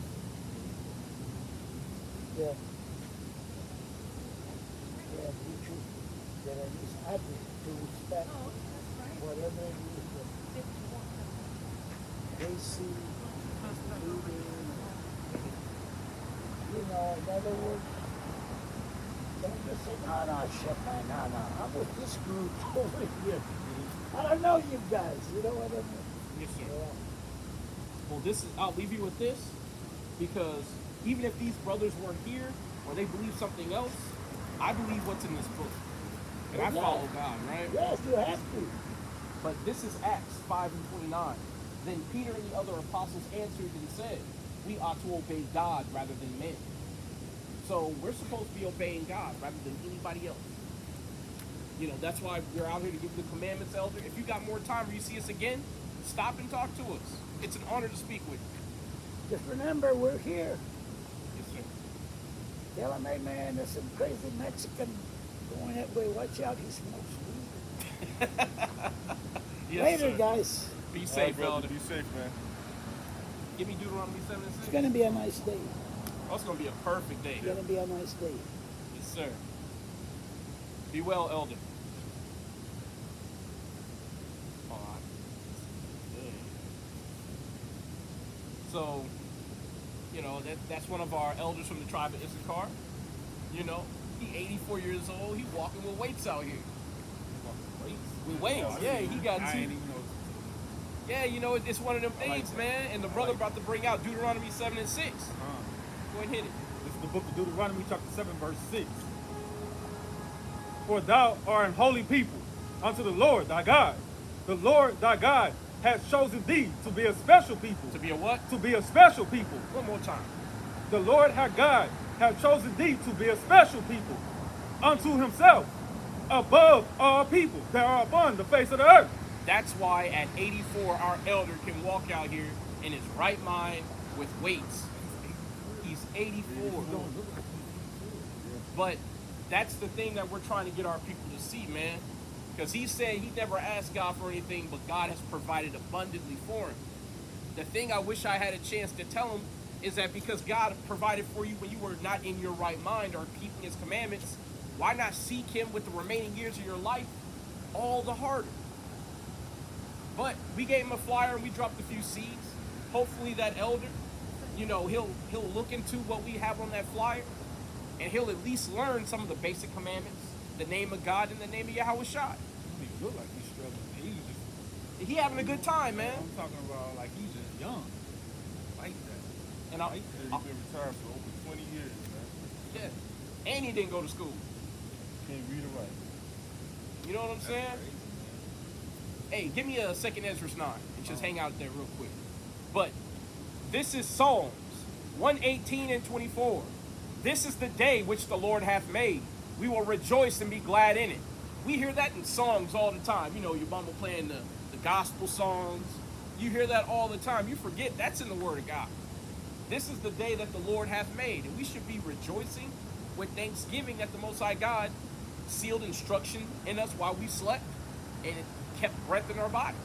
that we should, that at least I do, to respect Oh, that's right. whatever it is that 51. they see, believe in. You know, in other words, don't just say, no, shit, man, no, I'm with this group over here. I don't know you guys, you know what I mean? Yes, sir. Yeah. Well, I'll leave you with this because even if these brothers weren't here or they believe something else, I believe what's in this book. And I Yeah. follow God, right? Yes, you have to. But this is Acts 5:29. Then Peter and the other apostles answered and said, we ought to obey God rather than men. So we're supposed to be obeying God rather than anybody else. You know, that's why we're out here to give you the commandments, Elder. If you got more time or you see us again, stop and talk to us. It's an honor to speak with you. Just remember, we're here. Yes, sir. Tell him, hey man, there's some crazy Mexican going that way. Watch out, he smokes weed. Yes, Later, sir. guys. Be All right, safe, brother. Elder. Be safe, man. Give me Deuteronomy 7 and 6. It's gonna be a nice day. Oh, it's going to be a perfect day. It's gonna be a nice day. Yes, sir. Be well, Elder. All right. Good. So, you know, that's one of our elders from the tribe of Issachar. You know, he 84 years old. He walking with weights out here. With weights, yeah. He got I two. ain't even know. Yeah, you know, it's one of them I like things, that. man. And the I brother like about to bring out Deuteronomy 7 and 6. Go ahead and hit it. This is the book of Deuteronomy, chapter 7, verse 6. For thou art an holy people unto the Lord thy God. The Lord thy God has chosen thee to be a special people. To be a what? To be a special people. One more time. The Lord our God has chosen thee to be a special people unto himself, above all people that are upon the face of the earth. That's why at 84, our elder can walk out here in his right mind with weights. He's 84. But that's the thing that we're trying to get our people to see, man. Because he said he never asked God for anything, but God has provided abundantly for him. The thing I wish I had a chance to tell him is that because God provided for you when you were not in your right mind or keeping his commandments, why not seek him with the remaining years of your life all the harder? But we gave him a flyer and we dropped a few seeds. Hopefully that elder, you know, he'll look into what we have on that flyer and he'll at least learn some of the basic commandments, the name of God and the name of Yahweh Shai. He look like he's struggling. He's just, He having a good time, man. I'm talking about like he's just young. Like that. And I, Yeah, you've been retired for over 20 years, man. yeah. And he didn't go to school. Can't read or write. You know what I'm saying? Crazy, man. Hey, give me a second Ezra 9 and just hang out there real quick. But this is Psalms 118 and 24. This is the day which the Lord hath made. We will rejoice and be glad in it. We hear that in songs all the time. You know, your mama playing the gospel songs, You hear that all the time. You forget that's in the Word of God. This is the day that the Lord hath made, and we should be rejoicing with thanksgiving that the Most High God sealed instruction in us while we slept, and it kept breath in our bodies.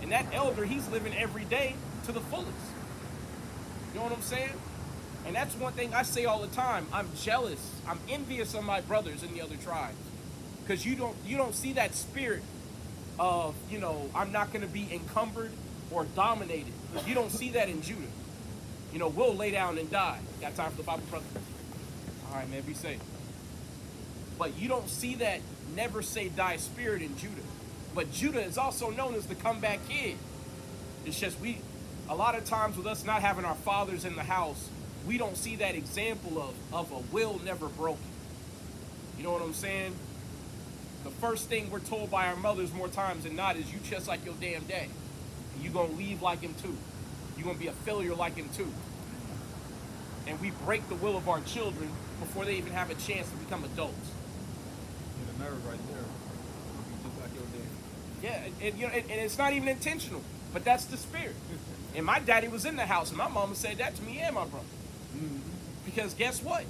And that elder, he's living every day to the fullest. You know what I'm saying? And that's one thing I say all the time. I'm jealous. I'm envious of my brothers in the other tribes, because you don't see that spirit of, you know, I'm not going to be encumbered or dominated. You don't see that in Judah. You know, we'll lay down and die. Got time for the Bible, brother? All right, man, be safe. But you don't see that never say die spirit in Judah. But Judah is also known as the comeback kid. It's just a lot of times with us not having our fathers in the house, we don't see that example of a will never broken. You know what I'm saying? The first thing we're told by our mothers more times than not is you just like your damn dad. And you're going to leave like him too. You're going to be a failure like him too. And we break the will of our children before they even have a chance to become adults. The nerve right there. Just like your dad. Yeah, and, you know, and it's not even intentional, but that's the spirit. And my daddy was in the house, and my mama said that to me and my brother. Because guess what?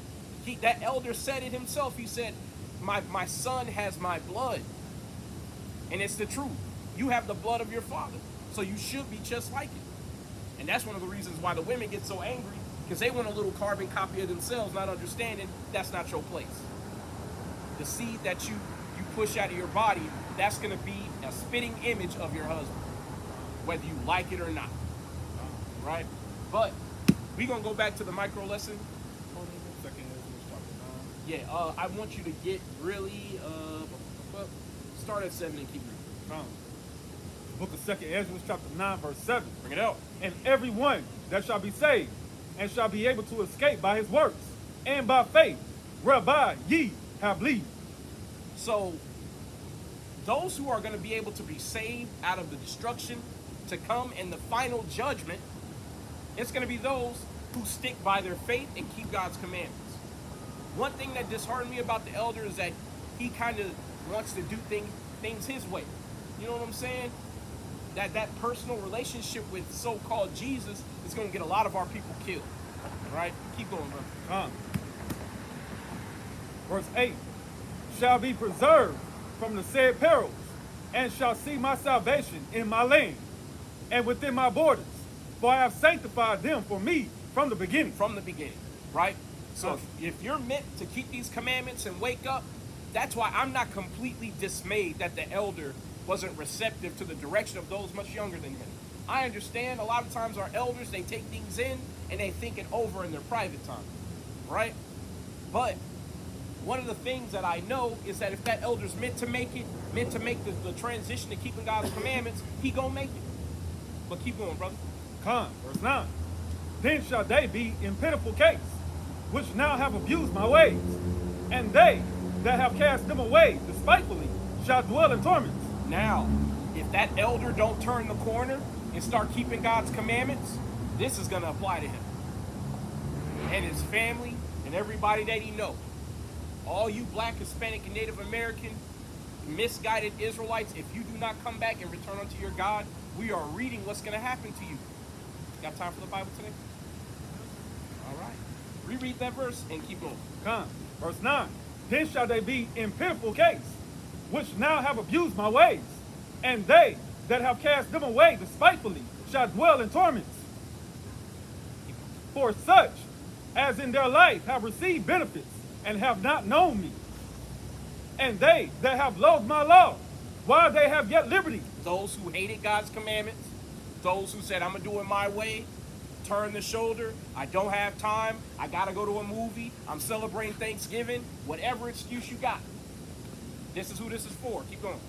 That elder said it himself. He said, my son has my blood. And it's the truth. You have the blood of your father. So you should be just like it. And that's one of the reasons why the women get so angry, because they want a little carbon copy of themselves, not understanding that's not your place. The seed that you push out of your body, that's going to be a spitting image of your husband, whether you like it or not. Right? But we're going to go back to the micro lesson. Second Ezra chapter 9. Yeah, I want you to get really, start at 7 and keep reading. The book of Second Ezra chapter 9 verse 7. Bring it out. And every one that shall be saved, and shall be able to escape by his works, and by faith, whereby ye have believed. So, those who are going to be able to be saved out of the destruction to come in the final judgment, it's going to be those who stick by their faith and keep God's commandments. One thing that disheartened me about the elder is that he kind of wants to do things his way. You know what I'm saying? That personal relationship with so-called Jesus is going to get a lot of our people killed. Right? Keep going, bro. Verse 8. Shall be preserved from the said perils, and shall see my salvation in my land, and within my borders. For I have sanctified them for me from the beginning. From the beginning, right? So if you're meant to keep these commandments and wake up, that's why I'm not completely dismayed that the elder wasn't receptive to the direction of those much younger than him. I understand a lot of times our elders, they take things in and they think it over in their private time, right? But one of the things that I know is that if that elder's meant to make the transition to keeping God's commandments, he gonna make it. But keep going, brother. Verse 9. Then shall they be in pitiful case, which now have abused my ways, and they that have cast them away despitefully shall dwell in torments. Now, if that elder don't turn the corner and start keeping God's commandments, this is going to apply to him and his family and everybody that he know. All you black, Hispanic, and Native American misguided Israelites, if you do not come back and return unto your God, we are reading what's going to happen to you. Got time for the Bible today? All right. Reread that verse and keep going. Verse 9. Then shall they be in pitiful case, which now have abused my ways, and they that have cast them away despitefully shall dwell in torments. For such as in their life have received benefits and have not known me, and they that have loathed my law, while they have yet liberty. Those who hated God's commandments, those who said, I'm going to do it my way, turn the shoulder, I don't have time, I got to go to a movie, I'm celebrating Thanksgiving, whatever excuse you got. This is who this is for. Keep going.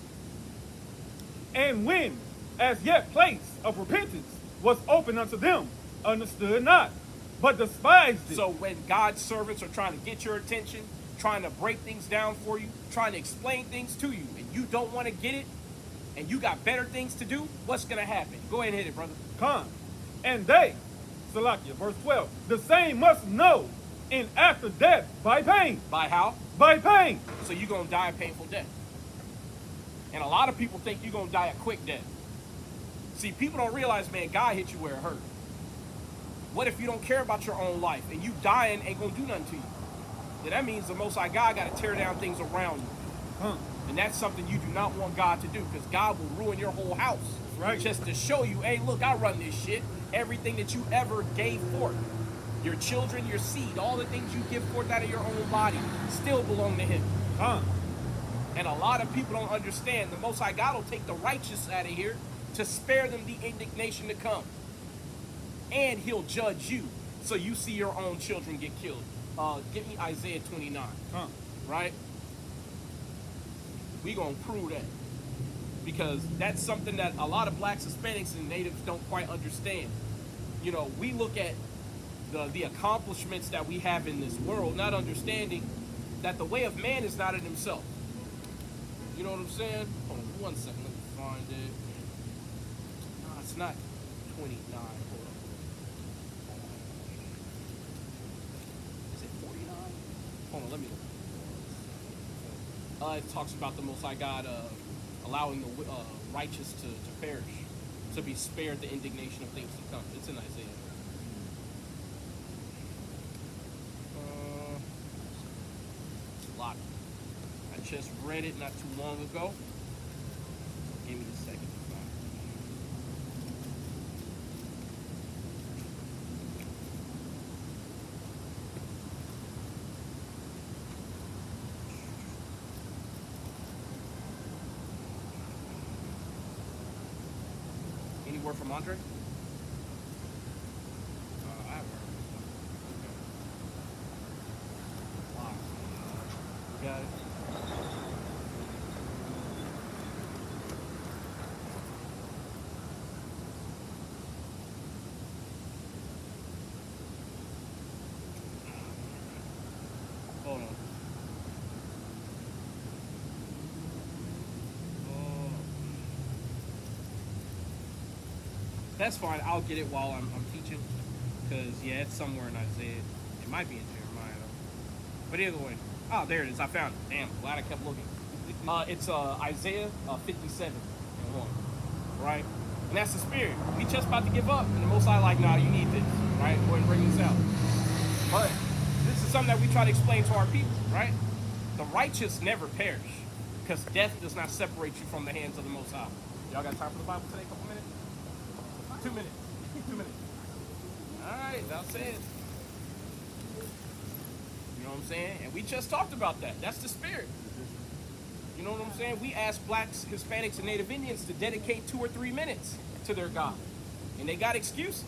And when as yet place of repentance was open unto them, understood not, but despised it. So when God's servants are trying to get your attention, trying to break things down for you, trying to explain things to you, and you don't want to get it, and you got better things to do, what's going to happen? Go ahead and hit it, brother. And they, Salakia, verse 12, the same must know in after death by pain. By how? By pain. So you're going to die a painful death. And a lot of people think you're going to die a quick death. See, people don't realize, man, God hit you where it hurt. What if you don't care about your own life and you dying ain't gonna do nothing to you? Then that means the Most High God got to tear down things around you. Huh. And that's something you do not want God to do, because God will ruin your whole house. Right. Just to show you, hey, look, I run this shit. Everything that you ever gave forth, your children, your seed, all the things you give forth out of your own body still belong to Him. Huh. And a lot of people don't understand. The Most High God will take the righteous out of here to spare them the indignation to come. And He'll judge you, so you see your own children get killed. Give me Isaiah 29. Huh. Right? We gonna prove that, because that's something that a lot of blacks, Hispanics, and natives don't quite understand. You know, we look at the accomplishments that we have in this world, not understanding that the way of man is not in himself. You know what I'm saying? Hold on 1 second, let me find it. No, it's not 29. Hold on. Is it 49? Hold on, let me look. It talks about the Most High God allowing the righteous to perish, to be spared the indignation of things to come. It's in Isaiah. It's a lot. I just read it not too long ago. Give me a second to find it. Any word from Andre? I haven't heard. Okay. Wow. You got it. Hold on. That's fine. I'll get it while I'm teaching, because yeah, it's somewhere in Isaiah. It might be in Jeremiah though. But either way, oh, there it is. I found it. Damn, glad I kept looking. It's Isaiah 57 and 1, right? And that's the spirit. We just about to give up, and the Most High like, nah, you need this, right? Go ahead and bring this out. But this is something that we try to explain to our people, right? The righteous never perish, because death does not separate you from the hands of the Most High. Y'all got time for the Bible today? A couple minutes? 2 minutes. 2 minutes. All right, that's it. You know what I'm saying? And we just talked about that. That's the spirit. You know what I'm saying? We asked blacks, Hispanics, and Native Indians to dedicate 2 or 3 minutes to their God. And they got excuses.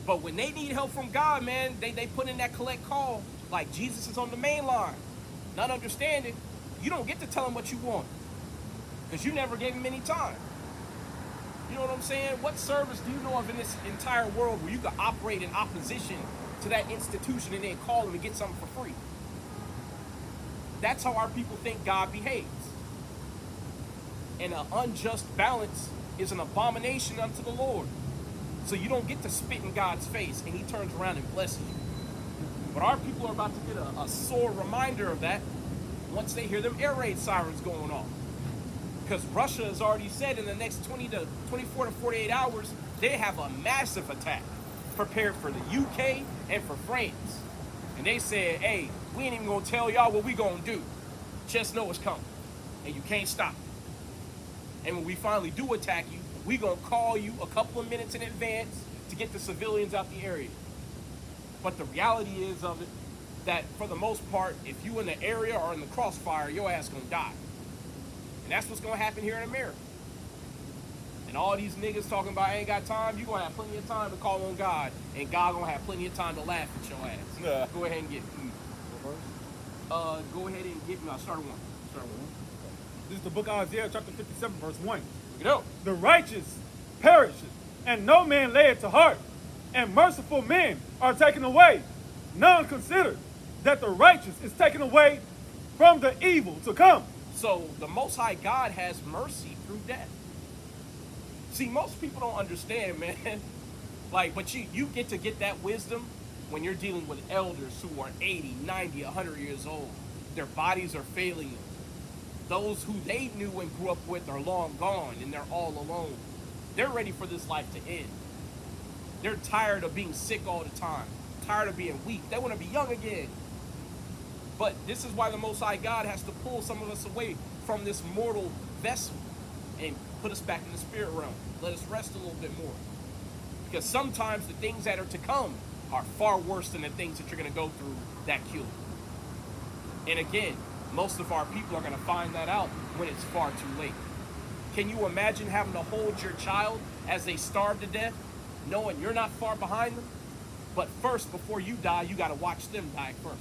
But when they need help from God, man, they put in that collect call like Jesus is on the main line. Not understanding, you don't get to tell him what you want, because you never gave him any time. You know what I'm saying? What service do you know of in this entire world where you can operate in opposition to that institution and then call them and get something for free? That's how our people think God behaves. And an unjust balance is an abomination unto the Lord. So you don't get to spit in God's face and he turns around and blesses you. But our people are about to get a sore reminder of that once they hear them air raid sirens going off. Because Russia has already said in the next 24 to 48 hours, they have a massive attack prepared for the UK and for France. And they said, hey, we ain't even gonna tell y'all what we gonna do. Just know it's coming, and you can't stop it. And when we finally do attack you, we gonna call you a couple of minutes in advance to get the civilians out the area. But the reality is of it, that for the most part, if you in the area or in the crossfire, your ass gonna die. And that's what's gonna happen here in America. And all these niggas talking about I ain't got time, you gonna have plenty of time to call on God, and God gonna have plenty of time to laugh at your ass. Nah. Go ahead and get me. Go ahead and get me. I'll start one. This is the book of Isaiah, chapter 57, verse 1. Look it up. The righteous perishes, and no man lay it to heart, and merciful men are taken away. None consider that the righteous is taken away from the evil to come. So the Most High God has mercy through death. See, most people don't understand, man. Like, but you get to get that wisdom when you're dealing with elders who are 80, 90, 100 years old. Their bodies are failing them. Those who they knew and grew up with are long gone, and they're all alone. They're ready for this life to end. They're tired of being sick all the time, tired of being weak. They want to be young again. But this is why the Most High God has to pull some of us away from this mortal vessel and put us back in the spirit realm. Let us rest a little bit more. Because sometimes the things that are to come are far worse than the things that you're going to go through that kill you. And again, most of our people are going to find that out when it's far too late. Can you imagine having to hold your child as they starve to death, knowing you're not far behind them? But first, before you die, you got to watch them die first.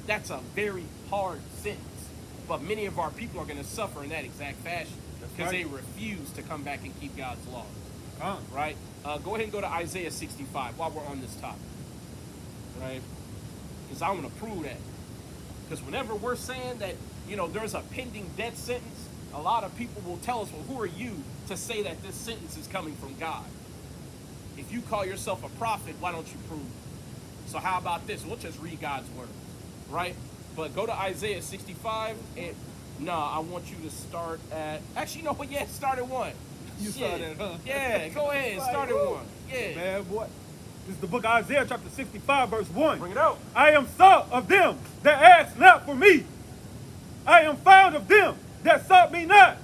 That's a very hard sentence. But many of our people are going to suffer in that exact fashion because they refuse to come back and keep God's law. Right? Go ahead and go to Isaiah 65 while we're on this topic. Right? Because I want to prove that. Because whenever we're saying that, there's a pending death sentence, a lot of people will tell us, well, who are you to say that this sentence is coming from God? If you call yourself a prophet, why don't you prove it? So how about this? We'll just read God's word. Right? But go to Isaiah 65 and I want you to start at, actually, no, but yeah, start at 1. You saw that, huh? Yeah, go ahead, start at 1. Yeah. Bad boy. This is the book of Isaiah, chapter 65, verse 1. Bring it out. I am sought of them that ask not for me. I am found of them that sought me not.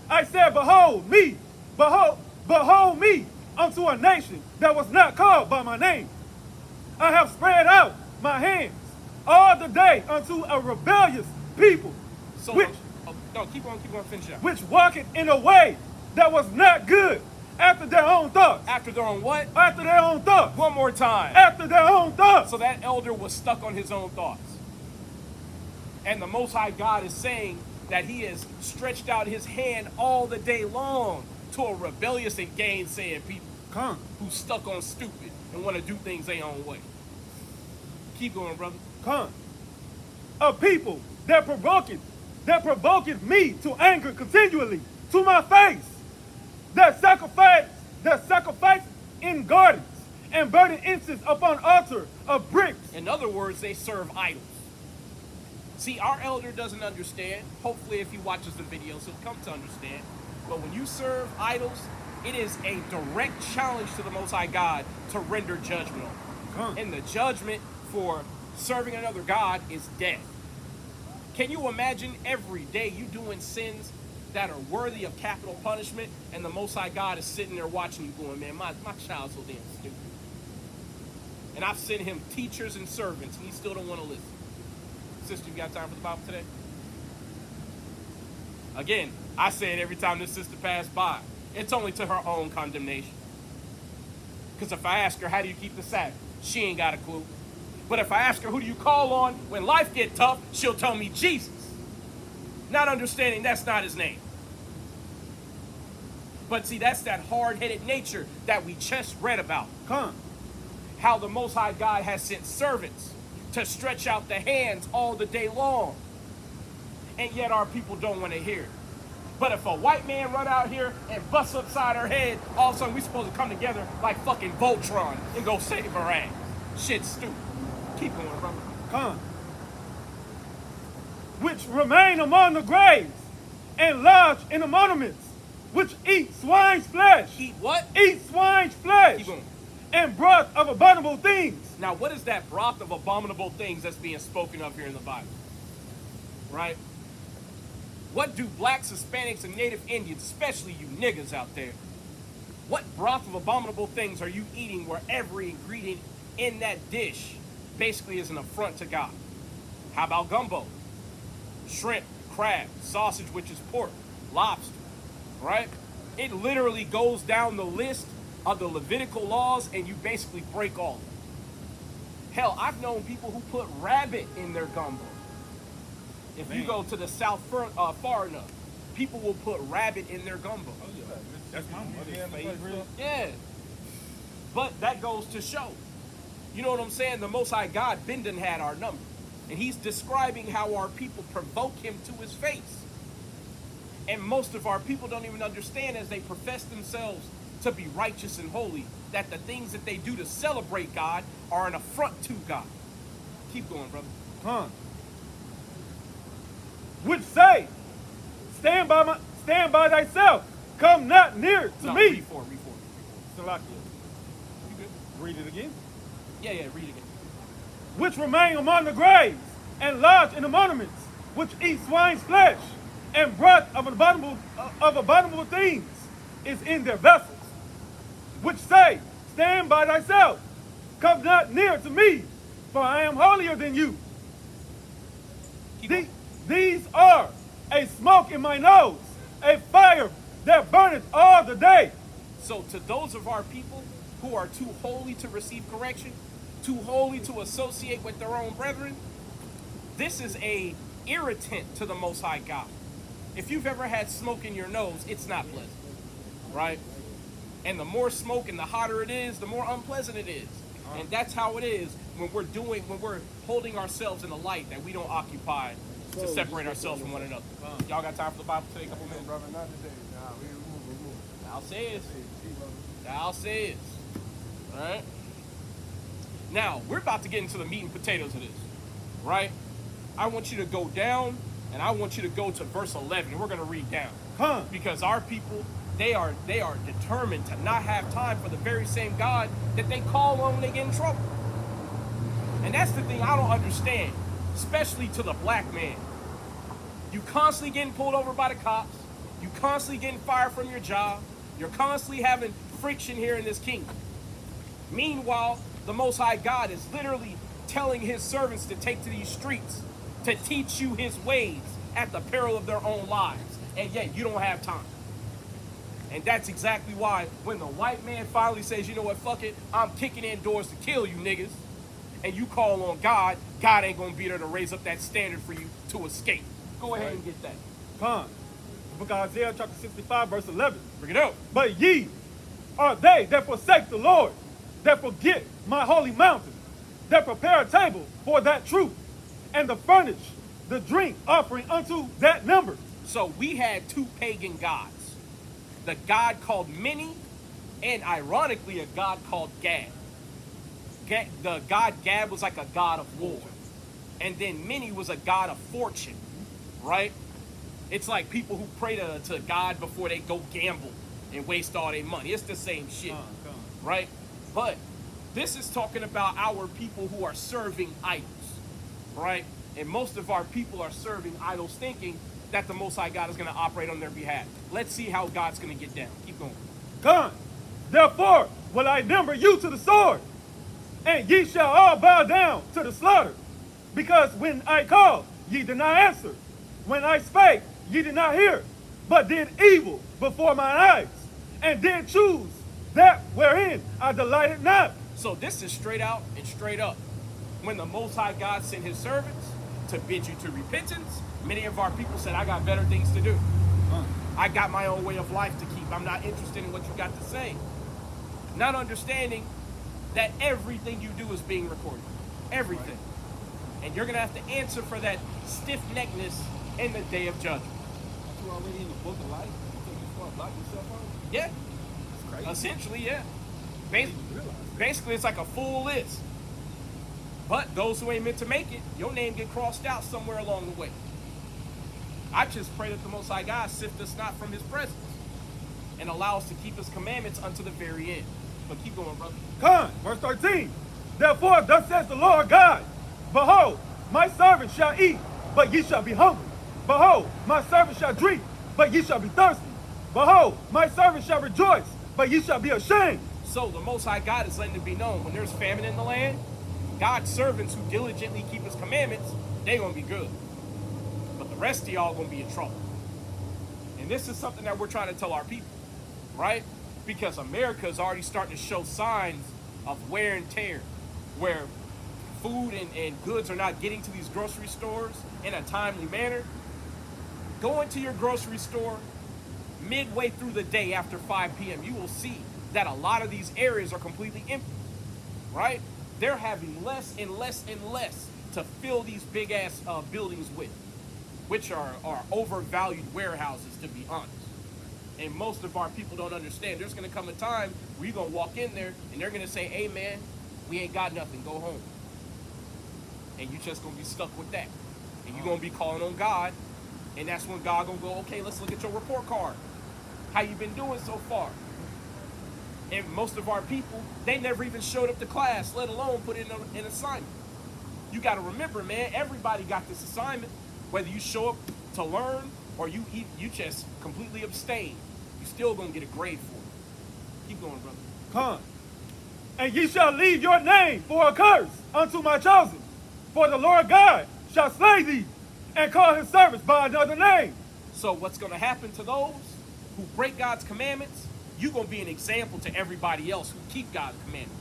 I said, behold me, behold me unto a nation that was not called by my name. I have spread out my hands all the day unto a rebellious people, So, keep on, finish up. which walketh in a way that was not good, after their own thoughts. After their own what? After their own thoughts. One more time. After their own thoughts. So that elder was stuck on his own thoughts. And the Most High God is saying that he has stretched out his hand all the day long to a rebellious and gainsaying people Come. who's stuck on stupid and want to do things their own way. Keep going, brother. Come. A people that provoketh me to anger continually to my face, that sacrifice in gardens and burning incense upon altar of bricks. In other words, they serve idols. See, our elder doesn't understand. Hopefully, if he watches the videos, he'll come to understand. But when you serve idols, it is a direct challenge to the Most High God to render judgment on. And the judgment for serving another God is death. Can you imagine every day you doing sins that are worthy of capital punishment, and the Most High God is sitting there watching you going, man, my child's so damn stupid. And I've sent him teachers and servants, and he still don't want to listen. Sister, you got time for the Bible today? Again, I say it every time this sister passed by. It's only to her own condemnation. Because if I ask her, how do you keep the Sabbath? She ain't got a clue. But if I ask her, who do you call on when life get tough? She'll tell me Jesus. Not understanding that's not his name. But see, that's that hard-headed nature that we just read about. Come. How the Most High God has sent servants to stretch out the hands all the day long. And yet our people don't want to hear it. But if a white man run out here and bust upside her head, all of a sudden we supposed to come together like fucking Voltron and go save her ass. Shit's stupid. Keep going, brother. Come. Which remain among the graves and lodge in the monuments, which eat swine's flesh. Eat what? Eat swine's flesh. Keep going. And broth of abominable things. Now, what is that broth of abominable things that's being spoken of here in the Bible? Right? What do blacks, Hispanics, and Native Indians, especially you niggas out there, what broth of abominable things are you eating where every ingredient in that dish basically is an affront to God? How about gumbo? Shrimp, crab, sausage, which is pork, lobster, right? It literally goes down the list of the Levitical laws, and you basically break all of them. Hell, I've known people who put rabbit in their gumbo. If you go to the south far enough, people will put rabbit in their gumbo. Oh, yeah. That's my mother's favorite. Yeah. But that goes to show. You know what I'm saying? The Most High God, Benden had our number. And he's describing how our people provoke him to his face. And most of our people don't even understand, as they profess themselves to be righteous and holy, that the things that they do to celebrate God are an affront to God. Keep going, brother. Huh. Which say, stand by thyself, come not near to No, me. read four. Salakia. You good? Read it again. Yeah, read again. Which remain among the graves, and lodge in the monuments, which eat swine's flesh, and breath of abominable things is in their vessels, which say, stand by thyself, come not near to me, for I am holier than you. Keep going. These are a smoke in my nose, a fire that burneth all the day. So to those of our people who are too holy to receive correction, too holy to associate with their own brethren, this is a irritant to the Most High God. If you've ever had smoke in your nose, it's not pleasant, right? And the more smoke and the hotter it is, the more unpleasant it is. And that's how it is when we're holding ourselves in the light that we don't occupy to separate ourselves from one another. Y'all got time for the Bible today? A couple minutes, brother. Not today. Nah, we remove. Thou sayest. Thou sayest. All right? Now, we're about to get into the meat and potatoes of this, right? I want you to go down, and I want you to go to verse 11, and we're going to read down. Because our people, they are determined to not have time for the very same God that they call on when they get in trouble. And that's the thing I don't understand, especially to the black man. You constantly getting pulled over by the cops. You constantly getting fired from your job. You're constantly having friction here in this kingdom. Meanwhile, the Most High God is literally telling his servants to take to these streets to teach you his ways at the peril of their own lives. And yet you don't have time. And that's exactly why when the white man finally says, you know what, fuck it, I'm kicking in doors to kill you niggas, and you call on God, God ain't gonna be there to raise up that standard for you to escape. Go ahead and get that. The book of Isaiah chapter 65 verse 11. Bring it out. But ye are they that forsake the Lord, that forget my holy mountain, that prepare a table for that truth, and to furnish the drink offering unto that number. So we had two pagan gods. The god called Mini, and ironically a god called Gad. The god Gad was like a god of war. And then Mini was a god of fortune, right? It's like people who pray to God before they go gamble and waste all their money. It's the same shit, right? But this is talking about our people who are serving idols, right? And most of our people are serving idols thinking that the Most High God is going to operate on their behalf. Let's see how God's going to get down. Keep going. Gone. Therefore will I number you to the sword, and ye shall all bow down to the slaughter. Because when I called, ye did not answer. When I spake, ye did not hear, but did evil before mine eyes, and did choose that wherein I delighted not. So this is straight out and straight up. When the Most High God sent his servants to bid you to repentance, many of our people said, I got better things to do. I got my own way of life to keep. I'm not interested in what you got to say. Not understanding that everything you do is being recorded. Everything. And you're going to have to answer for that stiff-neckedness in the day of judgment. You already in the book of life. So you just want to block yourself out? Yeah. That's crazy. Essentially, yeah. Basically, it's like a full list. But those who ain't meant to make it, your name get crossed out somewhere along the way. I just pray that the Most High God sift us not from his presence and allow us to keep his commandments unto the very end. But keep going, brother. Come, verse 13. Therefore, thus says the Lord God, behold, my servant shall eat, but ye shall be hungry. Behold, my servant shall drink, but ye shall be thirsty. Behold, my servant shall rejoice, but ye shall be ashamed. So the Most High God is letting it be known, when there's famine in the land, God's servants who diligently keep his commandments, they're going to be good. But the rest of y'all going to be in trouble. And this is something that we're trying to tell our people, right? Because America is already starting to show signs of wear and tear, where food and goods are not getting to these grocery stores in a timely manner. Go into your grocery store midway through the day after 5 p.m. You will see that a lot of these areas are completely empty, right? They're having less and less and less to fill these big ass buildings with, which are overvalued warehouses, to be honest. And most of our people don't understand. There's going to come a time where you're going to walk in there and they're going to say, hey man, we ain't got nothing, go home. And you're just going to be stuck with that. And you're going to be calling on God. And that's when God going to go, okay, let's look at your report card. How you been doing so far? And most of our people, they never even showed up to class, let alone put in an assignment. You got to remember, man, everybody got this assignment. Whether you show up to learn or you just completely abstain, you still gonna get a grade for it. Keep going, brother. Con. And ye shall leave your name for a curse unto my chosen. For the Lord God shall slay thee and call his servants by another name. So what's gonna happen to those who break God's commandments? You're gonna be an example to everybody else who keep God's commandments.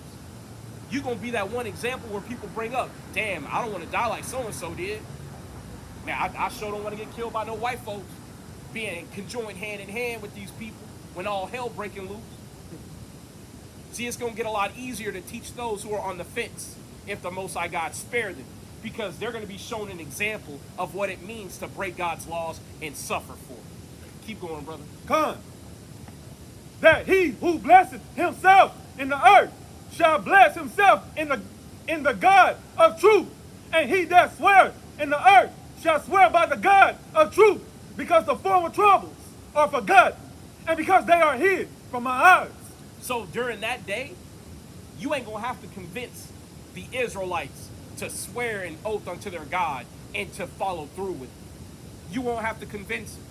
You're gonna be that one example where people bring up, damn, I don't want to die like so-and-so did. Man, I sure don't want to get killed by no white folks. Being conjoined hand in hand with these people when all hell breaking loose. See, it's gonna get a lot easier to teach those who are on the fence if the Most High God spared them, because they're gonna be shown an example of what it means to break God's laws and suffer for it. Keep going, brother. Con. That he who blesseth himself in the earth shall bless himself in the God of truth. And he that sweareth in the earth shall swear by the God of truth, because the former troubles are forgotten, and because they are hid from my eyes. So during that day, you ain't gonna have to convince the Israelites to swear an oath unto their God and to follow through with it. You won't have to convince them,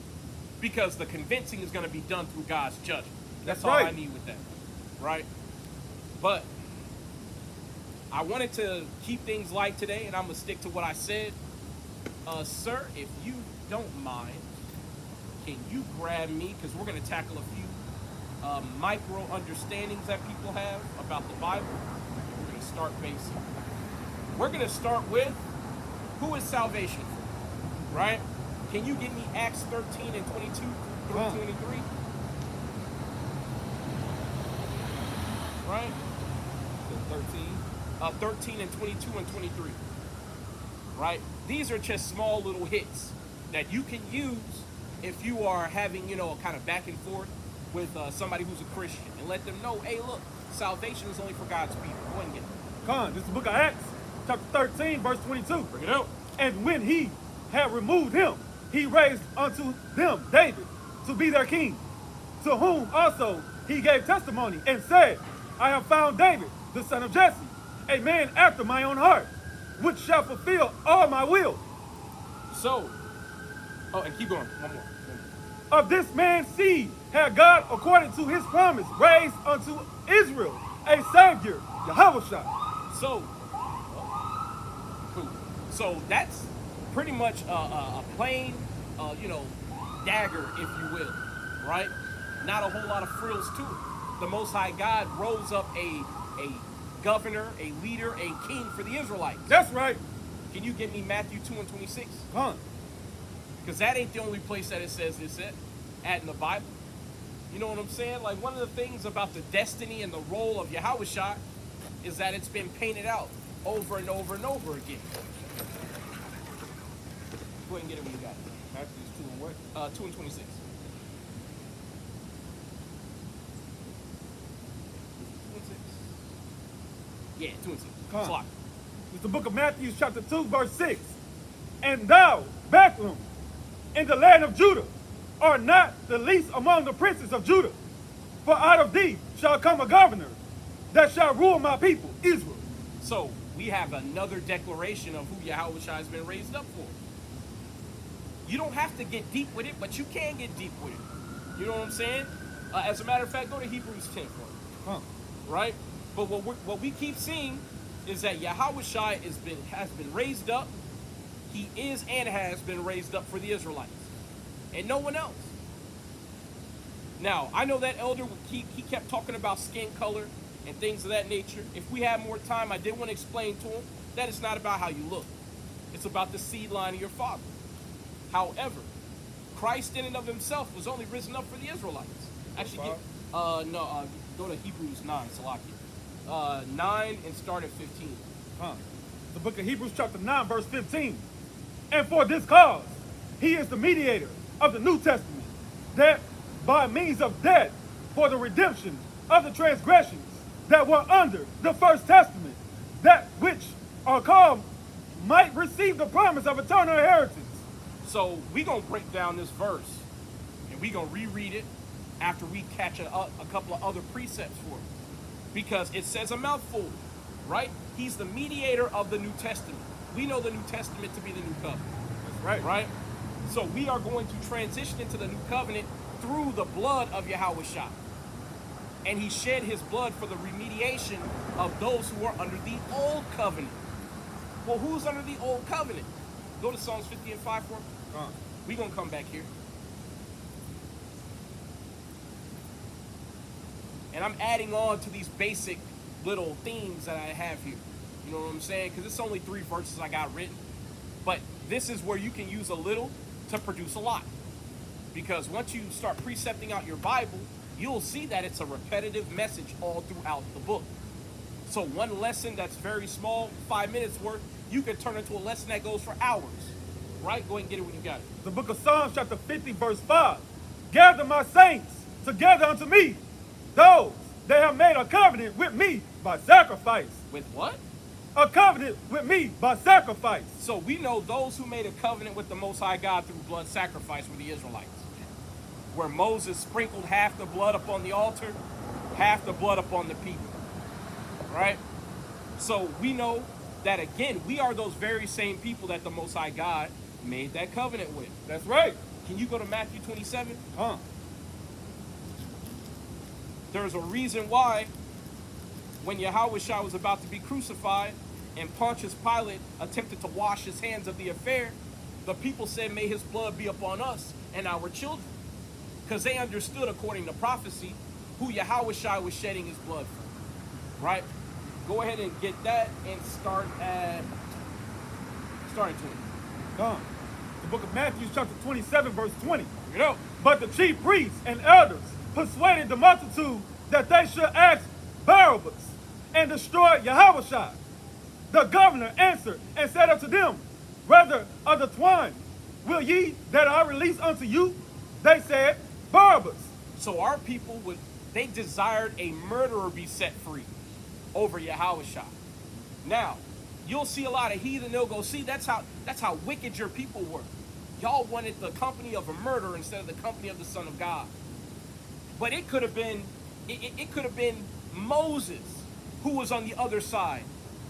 because the convincing is gonna be done through God's judgment. That's all right. I need with that, right? But I wanted to keep things light today, and I'm gonna stick to what I said. Sir, if you don't mind, can you grab me, because we're gonna tackle a few micro understandings that people have about the Bible. We're going to start basic. We're going to start with, who is salvation for, right? Can you give me Acts 13 and 22 through 23? Right? 13 and 22 and 23. Right? These are just small little hits that you can use if you are having, a kind of back and forth with somebody who's a Christian, and let them know, hey, look, salvation is only for God's people. Go ahead and get it. Con, this is the book of Acts, chapter 13, verse 22. Bring it out. And when he had removed him, he raised unto them David to be their king, to whom also he gave testimony and said, I have found David, the son of Jesse, a man after my own heart, which shall fulfill all my will. So, and keep going. One more. Of this man's seed had God, according to his promise, raised unto Israel a Savior, Yahushua. So, cool. So that's pretty much a plain, dagger, if you will, right? Not a whole lot of frills to it. The Most High God rose up a governor, a leader, a king for the Israelites. That's right. Can you give me Matthew 2 and 26? Con. Because that ain't the only place that it says this at in the Bible. You know what I'm saying? Like, one of the things about the destiny and the role of Yahushua is that it's been painted out over and over and over again. Go ahead and get it when you got it. Matthew's 2 and what? 2 and 26. 26. Yeah, 2 and 6. Come on. Slot. It's the book of Matthew, chapter 2, verse 6. And thou, Bethlehem, in the land of Judah, art not the least among the princes of Judah. For out of thee shall come a governor that shall rule my people, Israel. So, we have another declaration of who Yahushua has been raised up for. You don't have to get deep with it, but you can get deep with it. You know what I'm saying? As a matter of fact, go to Hebrews 10 for me. Right? But what we keep seeing is that Yahushua has been raised up. He is and has been raised up for the Israelites. And no one else. Now, I know that elder, he kept talking about skin color and things of that nature. If we had more time, I did want to explain to him that it's not about how you look. It's about the seed line of your father. However, Christ in and of himself was only risen up for the Israelites. Actually, go to Hebrews 9, Salakia. 9 and start at 15. The book of Hebrews, chapter 9, verse 15. And for this cause, he is the mediator of the New Testament, that by means of death for the redemption of the transgressions that were under the first testament, that which are called might receive the promise of eternal inheritance. So we're going to break down this verse, and we're going to reread it after we catch a couple of other precepts for it. Because it says a mouthful, right? He's the mediator of the New Testament. We know the New Testament to be the New Covenant. That's right. Right? So we are going to transition into the New Covenant through the blood of Yahushua. And he shed his blood for the remediation of those who are under the Old Covenant. Well, who's under the Old Covenant? Go to Psalms 50 and 5 for me. We're going to come back here. And I'm adding on to these basic little themes that I have here. You know what I'm saying? Because it's only 3 verses I got written. But this is where you can use a little to produce a lot. Because once you start precepting out your Bible, you'll see that it's a repetitive message all throughout the book. So one lesson that's very small, 5 minutes worth, you can turn into a lesson that goes for hours. Right? Go ahead and get it when you got it. The book of Psalms chapter 50 verse 5. Gather my saints together unto me. Those they have made a covenant with me by sacrifice. With what? A covenant with me by sacrifice. So we know those who made a covenant with the Most High God through blood sacrifice were the Israelites. Where Moses sprinkled half the blood upon the altar, half the blood upon the people. Right? So we know that, again, we are those very same people that the Most High God made that covenant with. That's right. Can you go to Matthew 27? Huh. There's a reason why when Yahushua was about to be crucified and Pontius Pilate attempted to wash his hands of the affair, the people said, may his blood be upon us and our children. Because they understood, according to prophecy, who Yahushua was shedding his blood for. Right? Go ahead and get that and start at 20. Huh. The book of Matthew chapter 27 verse 20. You know. But the chief priests and elders persuaded the multitude that they should ask Barabbas and destroy Yahushua. The governor answered and said unto them, Rather of the twine will ye that I release unto you? They said, Barabbas. So our people they desired a murderer be set free over Yahushua. Now, you'll see a lot of heathen, they'll go, see, that's how wicked your people were. Y'all wanted the company of a murderer instead of the company of the Son of God. But it could have been, it could have been Moses who was on the other side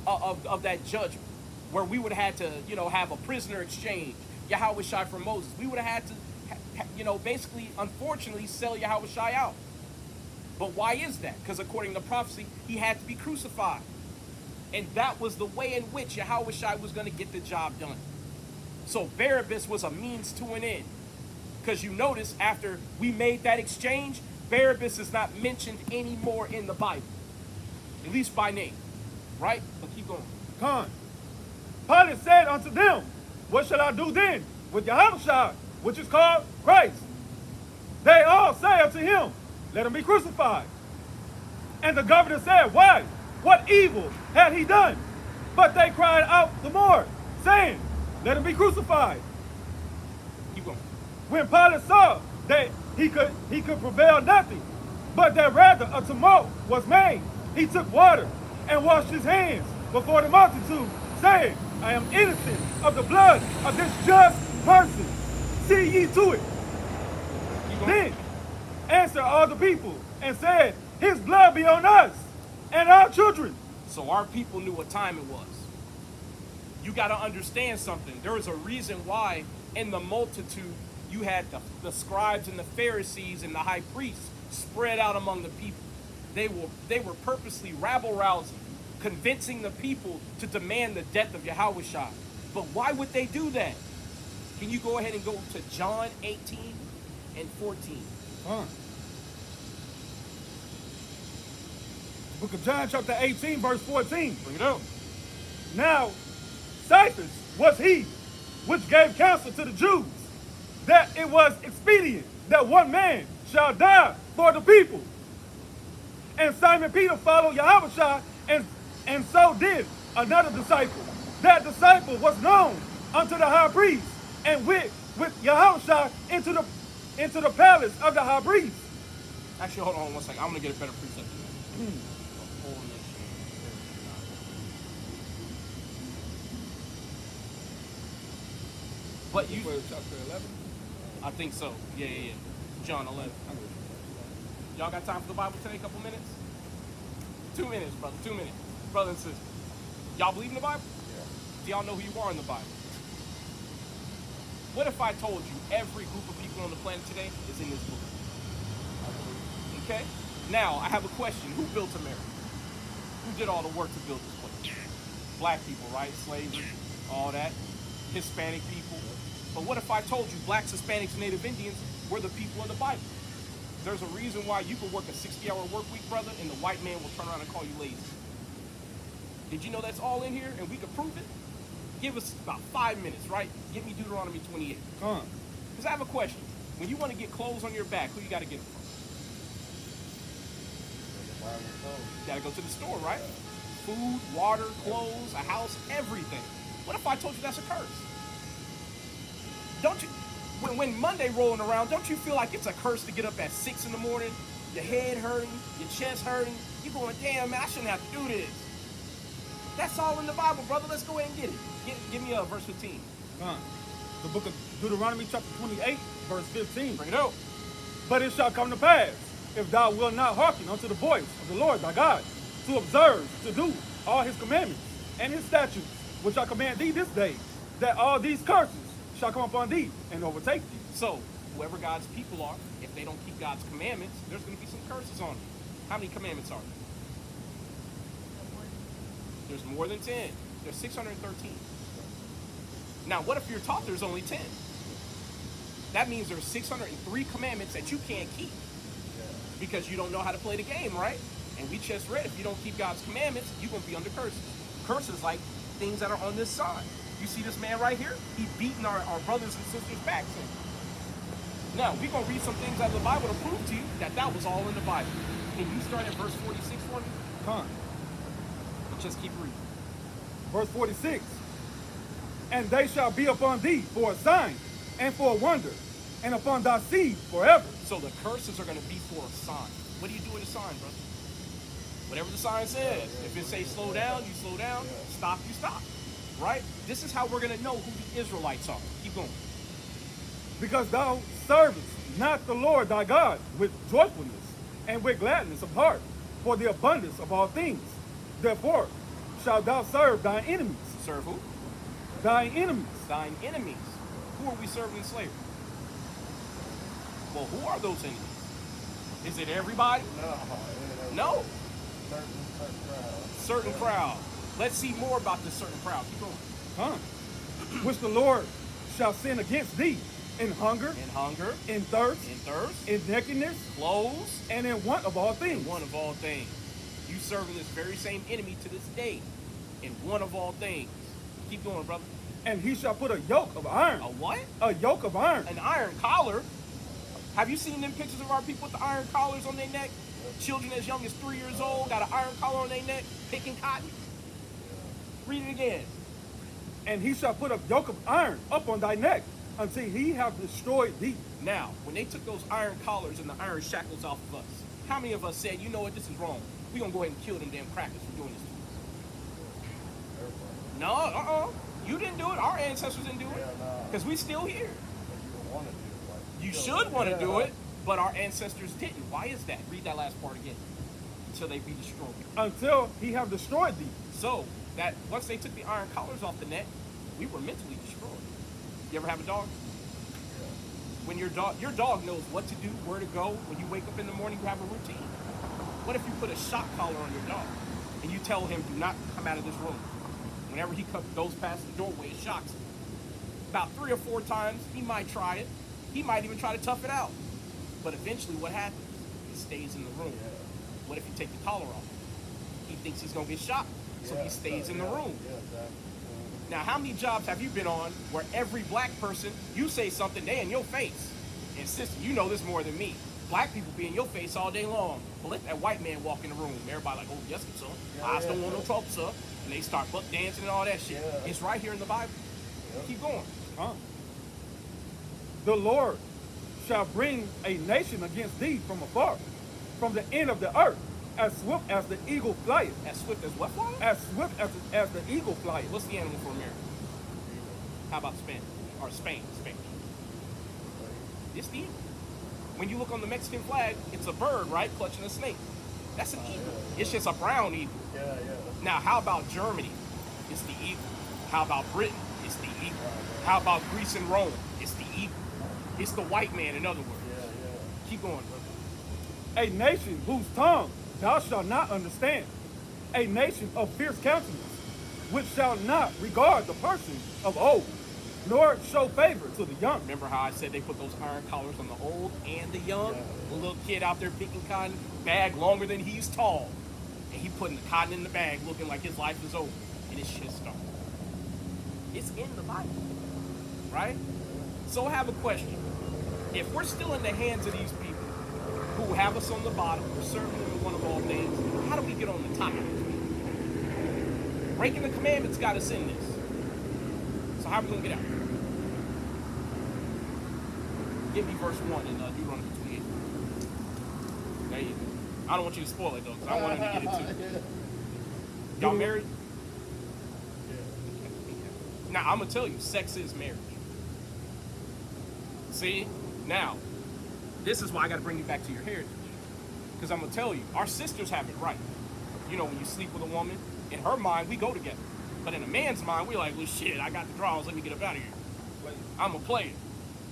of that judgment, where we would have had to, have a prisoner exchange, Yahushua for Moses. We would have had to, basically, unfortunately, sell Yahushua out. But why is that? Because according to prophecy, he had to be crucified. And that was the way in which Yahushua was going to get the job done. So Barabbas was a means to an end. Because you notice, after we made that exchange, Barabbas is not mentioned anymore in the Bible. At least by name. Right? But keep going. Con. Pilate said unto them, What shall I do then with Yahushua, which is called Christ? They all say unto him, Let him be crucified. And the governor said, Why? What evil had he done? But they cried out the more, saying, Let him be crucified. Keep going. When Pilate saw that he could prevail nothing, but that rather a tumult was made, he took water and washed his hands before the multitude, saying, I am innocent of the blood of this just person. See ye to it. Then answered all the people and said, His blood be on us and our children. So our people knew what time it was. You got to understand something. There was a reason why in the multitude you had the scribes and the Pharisees and the high priests spread out among the people. They were purposely rabble-rousing, convincing the people to demand the death of Yahushua. But why would they do that? Can you go ahead and go to John 18 and 14? Book of John chapter 18 verse 14. Bring it up. Now, Cephas was he which gave counsel to the Jews that it was expedient that one man shall die for the people. And Simon Peter followed Yahushua, and so did another disciple. That disciple was known unto the high priest, and went with Yahushua into the palace of the high priest. Actually, hold on one second. I'm going to get a better precept than that. But you, Chapter 11. I think so. Yeah. John 11. Y'all got time for the Bible today? A couple minutes? 2 minutes, brother. 2 minutes. Brother and sister. Y'all believe in the Bible? Yeah. Do y'all know who you are in the Bible? What if I told you every group of people on the planet today is in this book? Okay? Now, I have a question. Who built America? Who did all the work to build this place? Black people, right? Slavery, all that. Hispanic people. But what if I told you blacks, Hispanics, Native Indians were the people of the Bible? There's a reason why you can work a 60-hour work week, brother, and the white man will turn around and call you lazy. Did you know that's all in here and we could prove it? Give us about 5 minutes, right? Give me Deuteronomy 28. Because I have a question. When you want to get clothes on your back, who you got to get them from? You got to go to the store, right? Food, water, clothes, a house, everything. What if I told you that's a curse? Don't you, when Monday rolling around, don't you feel like it's a curse to get up at 6 in the morning, your head hurting, your chest hurting, you're going, damn, man, I shouldn't have to do this. That's all in the Bible, brother. Let's go ahead and get it. Give me verse 15. The book of Deuteronomy chapter 28, verse 15. Bring it out. But it shall come to pass, if thou wilt not hearken unto the voice of the Lord thy God, to observe, to do all his commandments and his statutes, which I command thee this day, that all these curses shall come upon thee and overtake thee. So, whoever God's people are, if they don't keep God's commandments, there's going to be some curses on them. How many commandments are there? There's more than 10. There's 613. Now, what if you're taught there's only 10? That means there's 603 commandments that you can't keep because you don't know how to play the game, right? And we just read, if you don't keep God's commandments, you're going to be under curses. Curses like things that are on this side. You see this man right here? He's beating our brothers and sisters' backs in. Now, we're going to read some things out of the Bible to prove to you that that was all in the Bible. Can you start at verse 46 for me? Just keep reading. Verse 46. And they shall be upon thee for a sign and for a wonder, and upon thy seed forever. So the curses are going to be for a sign. What do you do with a sign, brother? Whatever the sign says. If it says slow down, you slow down. Stop, you stop. Right? This is how we're going to know who the Israelites are. Keep going. Because thou servest not the Lord thy God with joyfulness and with gladness of heart, for the abundance of all things. Therefore shalt thou serve thine enemies. Serve who? Thine enemies. Thine enemies. Who are we serving in slavery? Well, who are those enemies? Is it everybody? No. Certain crowd. Let's see more about this certain crowd. Keep going. Which the Lord shall send against thee in hunger, In hunger, in thirst, in thirst, in nakedness, clothes, and in want of all things. one of all things. You serving this very same enemy to this day in one of all things. Keep going, brother. And he shall put a yoke of iron. A what? A yoke of iron. An iron collar. Have you seen them pictures of our people with the iron collars on their neck? Children as young as 3 years old got an iron collar on their neck, picking cotton. Read it again. And he shall put a yoke of iron up on thy neck until he have destroyed thee. Now, when they took those iron collars and the iron shackles off of us, how many of us said, you know what, this is wrong? We're going to go ahead and kill them damn crackers for doing this to us. No, you didn't do it. Our ancestors didn't do it. Because we still here. You should want to do it, but our ancestors didn't. Why is that? Read that last part again. Until they be destroyed. Until he have destroyed thee. So, that once they took the iron collars off the neck, we were mentally destroyed. You ever have a dog? When your dog knows what to do, where to go. When you wake up in the morning, you have a routine. What if you put a shock collar on your dog and you tell him, do not come out of this room? Whenever he goes past the doorway, it shocks him. About 3 or 4 times, he might try it. He might even try to tough it out. But eventually what happens? He stays in the room. What if you take the collar off? He thinks he's going to get shot, so he stays in the room. Now, how many jobs have you been on where every black person, you say something, they in your face? And sister, you know this more than me. Black people be in your face all day long. But let that white man walk in the room. Everybody like, oh, yes, sir. I just don't want no trouble, sir. And they start buck dancing and all that shit. It's right here in the Bible. Keep going. The Lord shall bring a nation against thee from afar, from the end of the earth, as swift as the eagle flieth. As swift as what flying? As swift as the eagle flieth. What's the animal for America? How about Spain? Or Spain? Spain. It's the eagle. When you look on the Mexican flag, it's a bird, right, clutching a snake. That's an eagle. It's just a brown eagle. Yeah. Now, how about Germany? It's the eagle. How about Britain? It's the eagle. How about Greece and Rome? It's the eagle. It's the white man, in other words. Keep going, brother. A nation whose tongue thou shalt not understand. A nation of fierce countenance, which shall not regard the person of old, nor show favor to the young. Remember how I said they put those iron collars on the old and the young? The little kid out there picking cotton, bag longer than he's tall. And he putting the cotton in the bag looking like his life is over. And it's shit started. It's in the Bible. Right? So I have a question. If we're still in the hands of these people who have us on the bottom, we're serving them in one of all things, how do we get on the top? Breaking the commandments got us in this. So how are we going to get out? Give me verse 1 in Deuteronomy 28. There you go. I don't want you to spoil it, though, because I want him to get it, too. Y'all married? Now, I'm going to tell you, sex is marriage. See? Now, this is why I got to bring you back to your heritage. Because I'm going to tell you, our sisters have it right. You know, when you sleep with a woman, in her mind, we go together. But in a man's mind, we're like, well, shit, I got the draws, let me get up out of here. I'm a player.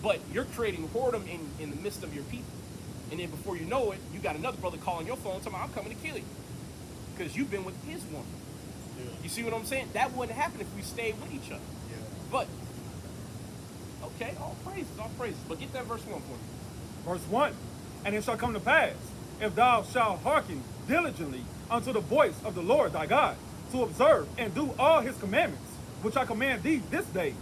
But you're creating whoredom in the midst of your people. And then before you know it, you got another brother calling your phone talking about, I'm coming to kill you. Because you've been with his woman. You see what I'm saying? That wouldn't happen if we stayed with each other. But, okay, all praises. But get that verse 1 for me. Verse 1, and it shall come to pass, if thou shalt hearken diligently unto the voice of the Lord thy God, to observe and do all his commandments, which I command thee this day,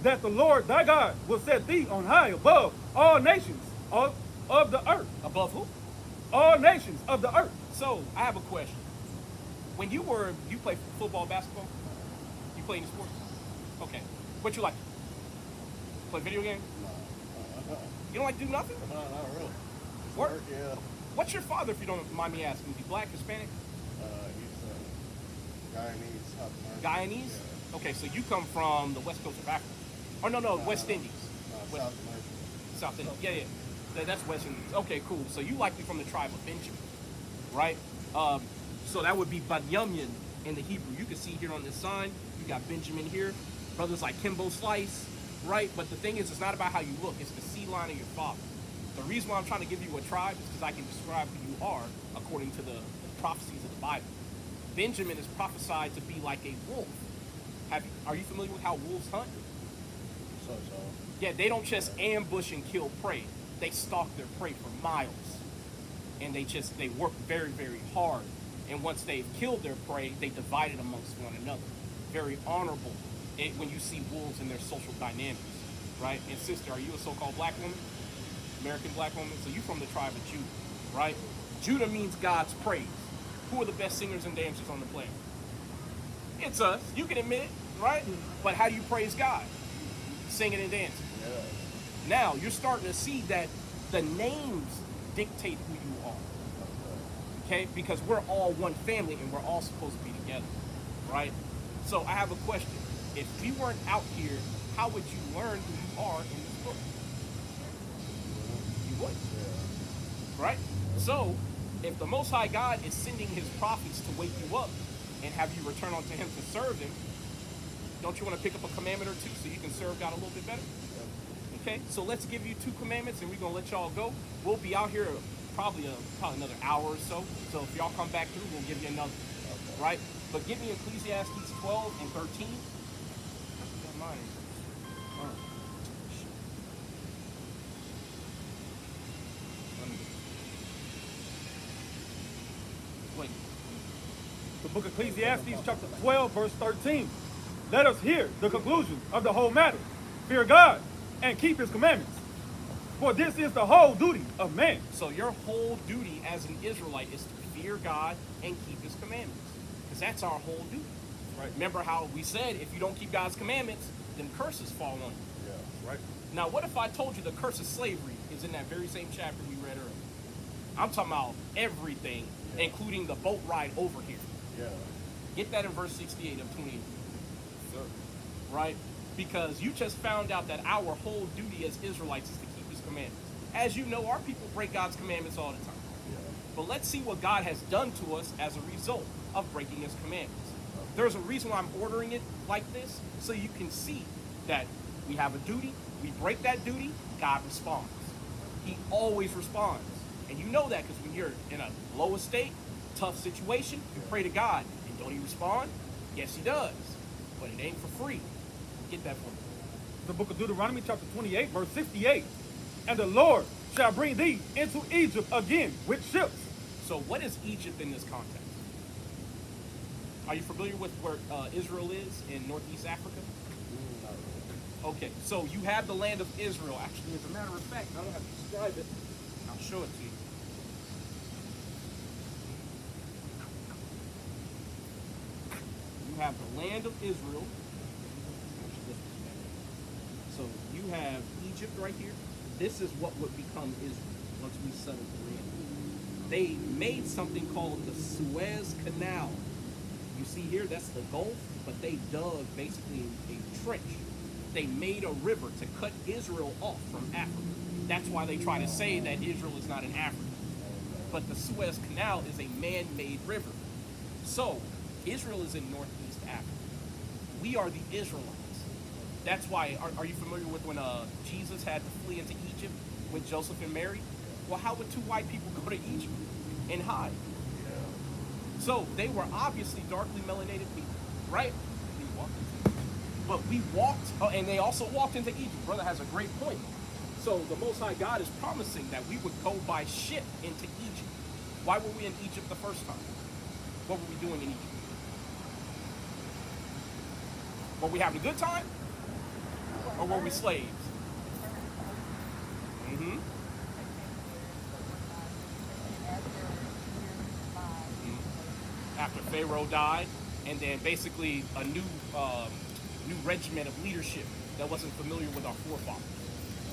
that the Lord thy God will set thee on high above all nations of the earth. Above who? All nations of the earth. So, I have a question. When you play football, basketball? You play any sports? Okay. What you like? Play video games? You don't like to do nothing? No, not really. Work? Yeah. What's your father, if you don't mind me asking? Is he black, Hispanic? He's Guyanese, South American. Guyanese? Yeah. Okay, so you come from the west coast of Africa. Oh, no, West Indies. West, South American. South Indies. Yeah. That's West Indies. Okay, cool. So you likely from the tribe of Benjamin, right? So that would be Banyamin in the Hebrew. You can see here on this sign, you got Benjamin here. Brothers like Kimbo Slice, right? But the thing is, it's not about how you look. It's the seed line of your father. The reason why I'm trying to give you a tribe is because I can describe who you are according to the prophecies of the Bible. Benjamin is prophesied to be like a wolf. Are you familiar with how wolves hunt? So. Yeah, they don't just ambush and kill prey. They stalk their prey for miles. And they work very, very hard. And once they've killed their prey, they divide it amongst one another. Very honorable when you see wolves in their social dynamics, right? And sister, are you a so-called black woman? American black woman? So you from the tribe of Judah, right? Judah means God's praise. Who are the best singers and dancers on the planet? It's us. You can admit it, right? But how do you praise God? Singing and dancing. Yeah. Now, you're starting to see that the names dictate who you are. Okay? Because we're all one family and we're all supposed to be together, right? So I have a question. If we weren't out here, how would you learn who you are in this book? You would. Right? So, if the Most High God is sending his prophets to wake you up and have you return unto him to serve him, don't you want to pick up a commandment or two so you can serve God a little bit better? Okay, so let's give you 2 commandments and we're going to let y'all go. We'll be out here probably another hour or so. So if y'all come back through, we'll give you another. Right? But give me Ecclesiastes 12 and 13. Wait. The book of Ecclesiastes, chapter 12, verse 13. Let us hear the conclusion of the whole matter. Fear God and keep his commandments. For this is the whole duty of man. So your whole duty as an Israelite is to fear God and keep his commandments. Because that's our whole duty. Right? Remember how we said if you don't keep God's commandments, then curses fall on you. Yeah. Right? Now, what if I told you the curse of slavery is in that very same chapter we read earlier? I'm talking about everything, including the boat ride over here. Yeah. Get that in verse 68 of 28. Right? Because you just found out that our whole duty as Israelites is to keep his commandments. As you know, our people break God's commandments all the time. But let's see what God has done to us as a result of breaking his commandments. There's a reason why I'm ordering it like this, so you can see that we have a duty, we break that duty, God responds. He always responds. And you know that because when you're in a low estate, tough situation, you pray to God, and don't he respond? Yes, he does. But it ain't for free. Get that for me. The book of Deuteronomy chapter 28, verse 68. And the Lord shall bring thee into Egypt again with ships. So what is Egypt in this context? Are you familiar with where Israel is in Northeast Africa? Okay, so you have the land of Israel. Actually, as a matter of fact, I don't have to describe it. I'll show it to you. You have the land of Israel. So you have Egypt right here. This is what would become Israel once we settle the land. They made something called the Suez Canal. You see here, that's the Gulf, but they dug basically a trench. They made a river to cut Israel off from Africa. That's why they try to say that Israel is not in Africa. But the Suez Canal is a man-made river. So, Israel is in Northeast Africa. We are the Israelites. That's why, are you familiar with when Jesus had to flee into Egypt with Joseph and Mary? Well, how would two white people go to Egypt and hide? So, they were obviously darkly melanated people, right? But we walked, and they also walked into Egypt. Brother has a great point. So the Most High God is promising that we would go by ship into Egypt. Why were we in Egypt the first time? What were we doing in Egypt? Were we having a good time? Or were we slaves? Mm-hmm. After Pharaoh died, and then basically a new regiment of leadership that wasn't familiar with our forefathers.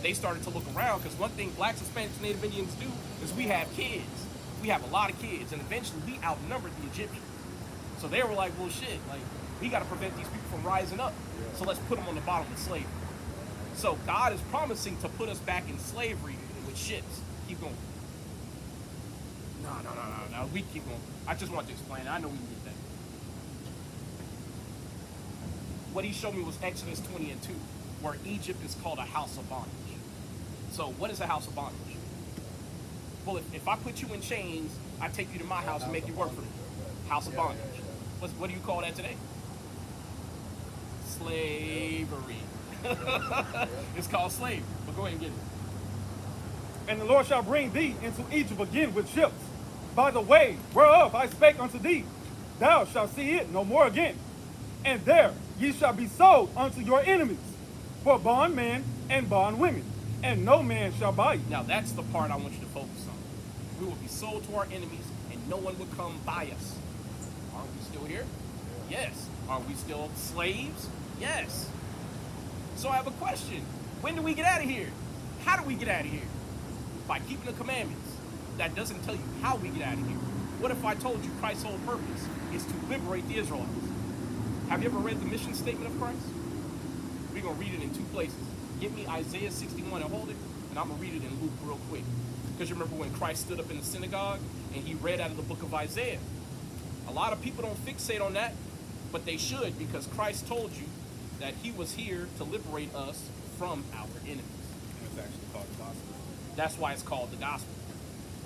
They started to look around because one thing blacks, Hispanics, Native Indians do is we have kids. We have a lot of kids, and eventually we outnumbered the Egyptians. So they were like, well, shit, like, we got to prevent these people from rising up. So let's put them on the bottom of slavery. So God is promising to put us back in slavery with ships. Keep going. No. We keep going. I just want to explain it. I know we can get that. What he showed me was Exodus 20 and 2, where Egypt is called a house of bondage. So what is a house of bondage? Well, if I put you in chains, I take you to my house and make you work for me. House of bondage. What do you call that today? Slavery. It's called slavery. But go ahead and get it. And the Lord shall bring thee into Egypt again with ships, by the way whereof I spake unto thee. Thou shalt see it no more again. And there ye shall be sold unto your enemies, for bondmen and bondwomen, and no man shall buy you. Now that's the part I want you to focus on. We will be sold to our enemies, and no one will come buy us. Aren't we still here? Yes. Are we still slaves? Yes. So I have a question. When do we get out of here? How do we get out of here? By keeping the commandments. That doesn't tell you how we get out of here. What if I told you Christ's whole purpose is to liberate the Israelites? Have you ever read the mission statement of Christ? We're going to read it in two places. Give me Isaiah 61 and hold it, and I'm going to read it in Luke real quick. Because you remember when Christ stood up in the synagogue and he read out of the book of Isaiah. A lot of people don't fixate on that, but they should, because Christ told you that he was here to liberate us from our enemies. And it's actually called the gospel. That's why it's called the gospel,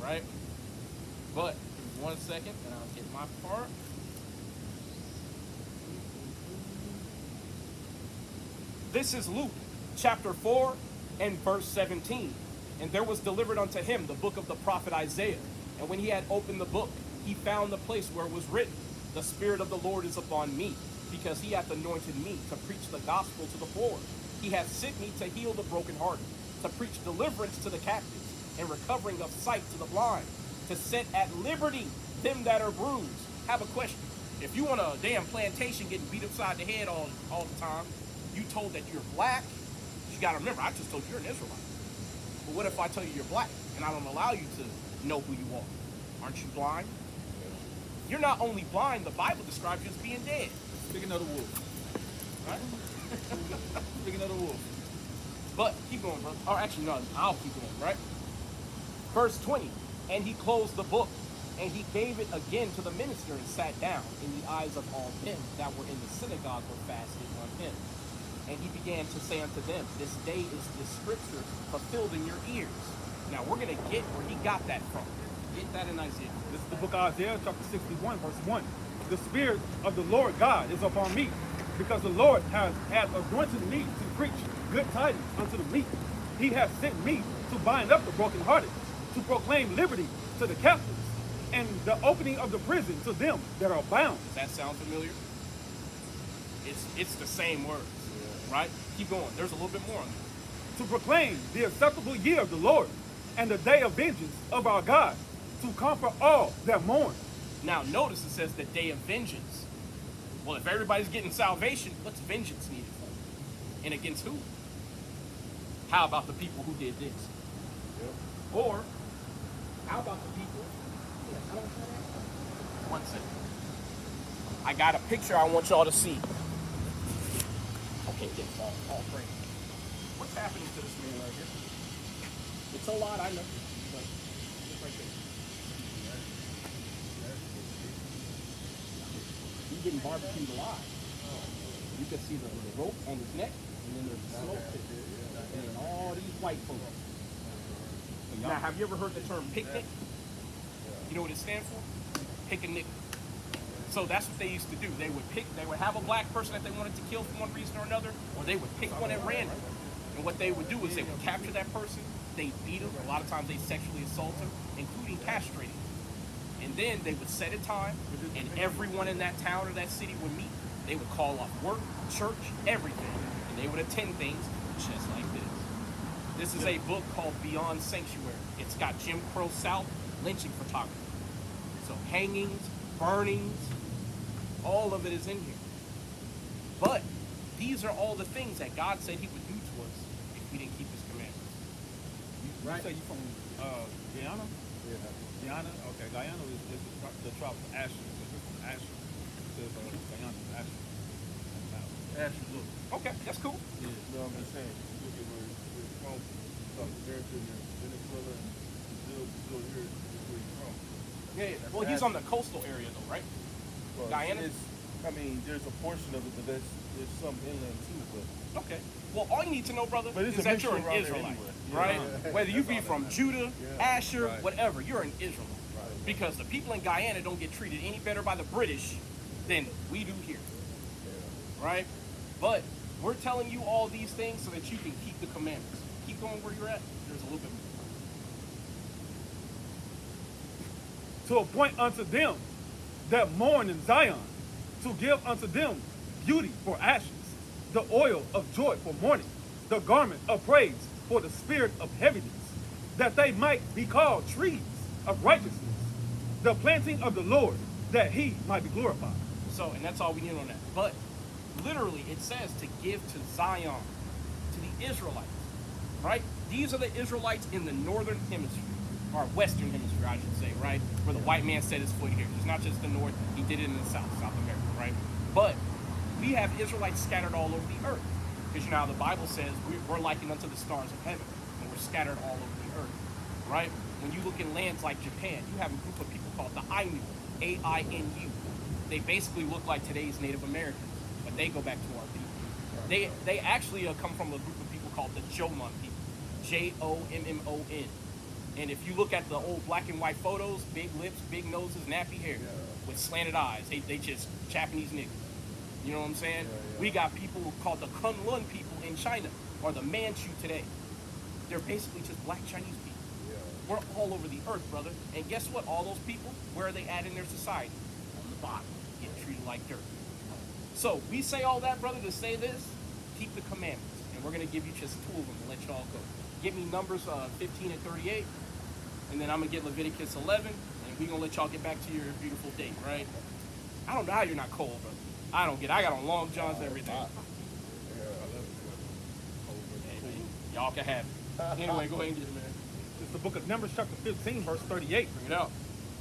right? But, give me 1 second, and I'll get my part. This is Luke chapter 4 and verse 17. And there was delivered unto him the book of the prophet Isaiah. And when he had opened the book, he found the place where it was written, the Spirit of the Lord is upon me, because he hath anointed me to preach the gospel to the poor. He hath sent me to heal the brokenhearted, to preach deliverance to the captives, and recovering of sight to the blind, to set at liberty them that are bruised. Have a question. If you on a damn plantation getting beat upside the head all the time, you told that you're black, you gotta remember, I just told you you're an Israelite. But what if I tell you you're black, and I don't allow you to know who you are? Aren't you blind? You're not only blind, the Bible describes you as being dead. Speaking of the wolf. Right? Speaking of the wolf. But keep going, brother. Or actually, no, I'll keep going, right? Verse 20. And he closed the book, and he gave it again to the minister and sat down. In the eyes of all them that were in the synagogue were fasting on him. And he began to say unto them, This day is this scripture fulfilled in your ears. Now we're going to get where he got that from. Get that in Isaiah. This is the book of Isaiah, chapter 61, verse 1. The Spirit of the Lord God is upon me, because the Lord has anointed me to preach good tidings unto the meek. He has sent me to bind up the brokenhearted, to proclaim liberty to the captives, and the opening of the prison to them that are bound. Does that sound familiar? It's the same words, right? Keep going. There's a little bit more on this. To proclaim the acceptable year of the Lord, and the day of vengeance of our God, to comfort all that mourn. Now notice it says the day of vengeance. Well, if everybody's getting salvation, what's vengeance needed for? And against who? How about the people who did this? Or how about the people? One second. I got a picture I want y'all to see. Okay, get all praise. What's happening to this man right here? It's a lot, I know, but it's right there. He's getting barbecued alive. You can see the rope on his neck, and then there's the smoke pit, and then all these white folks. Now, have you ever heard the term picnic? You know what it stands for? Pick a nickel. So that's what they used to do. They would have a black person that they wanted to kill for one reason or another, or they would pick one at random. And what they would do is they would capture that person, they beat them, a lot of times they sexually assault them, including castrating. And then they would set a time, and everyone in that town or that city would meet. They would call off work, church, everything, and they would attend things just like this. This is a book called Beyond Sanctuary. It's got Jim Crow South lynching photography. So hangings, burnings, all of it is in here. But these are all the things that God said he would do to us if we didn't keep his commandments. You say you from Guyana? Guyana? Okay, Guyana is the tribe of Asher. So you're from Asher. It says Guyana is Asher. Asher, look. Okay, that's cool. Yeah. No, I'm just saying. Look at where it's from. South America and Venezuela and Brazil here is where he's from. Yeah. Well, he's on the coastal area though, right? Well, Guyana? There's a portion of it, but there's some inland too. But Okay. Well, all you need to know, brother, But it's is a that you're mixture an around there Israelite, anyway. right? Yeah. Whether you be from Judah, Asher, Right. whatever, you're an Israelite. Because the people in Guyana don't get treated any better by the British than we do here, right? But we're telling you all these things so that you can keep the commandments. Keep going where you're at. There's a little bit more. To appoint unto them that mourn in Zion, to give unto them beauty for ashes, the oil of joy for mourning, the garment of praise for the spirit of heaviness, that they might be called trees of righteousness, the planting of the Lord, that he might be glorified. So, and that's all we need on that. But literally, it says to give to Zion, to the Israelites, right? These are the Israelites in the northern hemisphere, or western hemisphere, I should say, right? Where the white man set his foot here. It's not just the north, he did it in the south, South America, right? But we have Israelites scattered all over the earth. Because you know how the Bible says we're likened unto the stars of heaven, and we're scattered all over the earth, right? When you look in lands like Japan, you have a group of people called the Ainu, A-I-N-U. They basically look like today's Native Americans, but they go back to our people. They actually come from a group of people called the Jomon people, J-O-M-M-O-N. And if you look at the old black and white photos, big lips, big noses, nappy hair, with slanted eyes, they just Japanese niggas. You know what I'm saying? We got people called the Kunlun people in China, or the Manchu today. They're basically just black Chinese people. We're all over the earth, brother. And guess what? All those people, where are they at in their society? On the bottom, getting treated like dirt. So we say all that, brother, to say this: keep the commandments. And we're gonna give you just two of them to let y'all go. Give me Numbers 15 and 38, and then I'm gonna get Leviticus 11, and we're gonna let y'all get back to your beautiful date, right? I don't know how you're not cold, brother. I got on long johns and everything. Hey, man, y'all can have it. Anyway, go ahead and get it, man. It's the book of Numbers chapter 15, verse 38. Bring it out.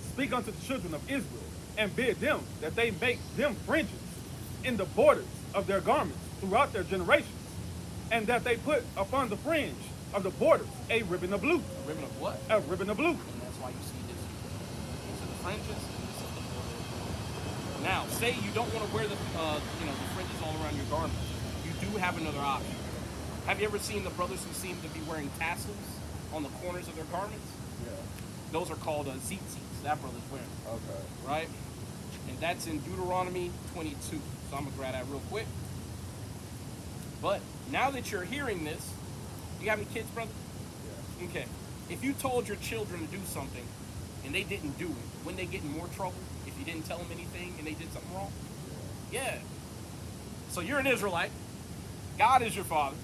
Speak unto the children of Israel, and bid them that they make them fringes in the borders of their garments throughout their generations, and that they put upon the fringe of the borders a ribbon of blue. A ribbon of what? A ribbon of blue. And that's why you see this. These are the fringes. And this is the border. Now, say you don't want to wear the the fringes all around your garment. You do have another option. Have you ever seen the brothers who seem to be wearing tassels on the corners of their garments? Yeah. Those are called tzitzits. That brother's wearing, Okay. right? And that's in Deuteronomy 22. So I'm gonna grab that real quick. But now that you're hearing this, you got any kids, brother? Yeah. Okay. If you told your children to do something and they didn't do it, wouldn't they get in more trouble if you didn't tell them anything and they did something wrong? Yeah. So you're an Israelite. God is your father,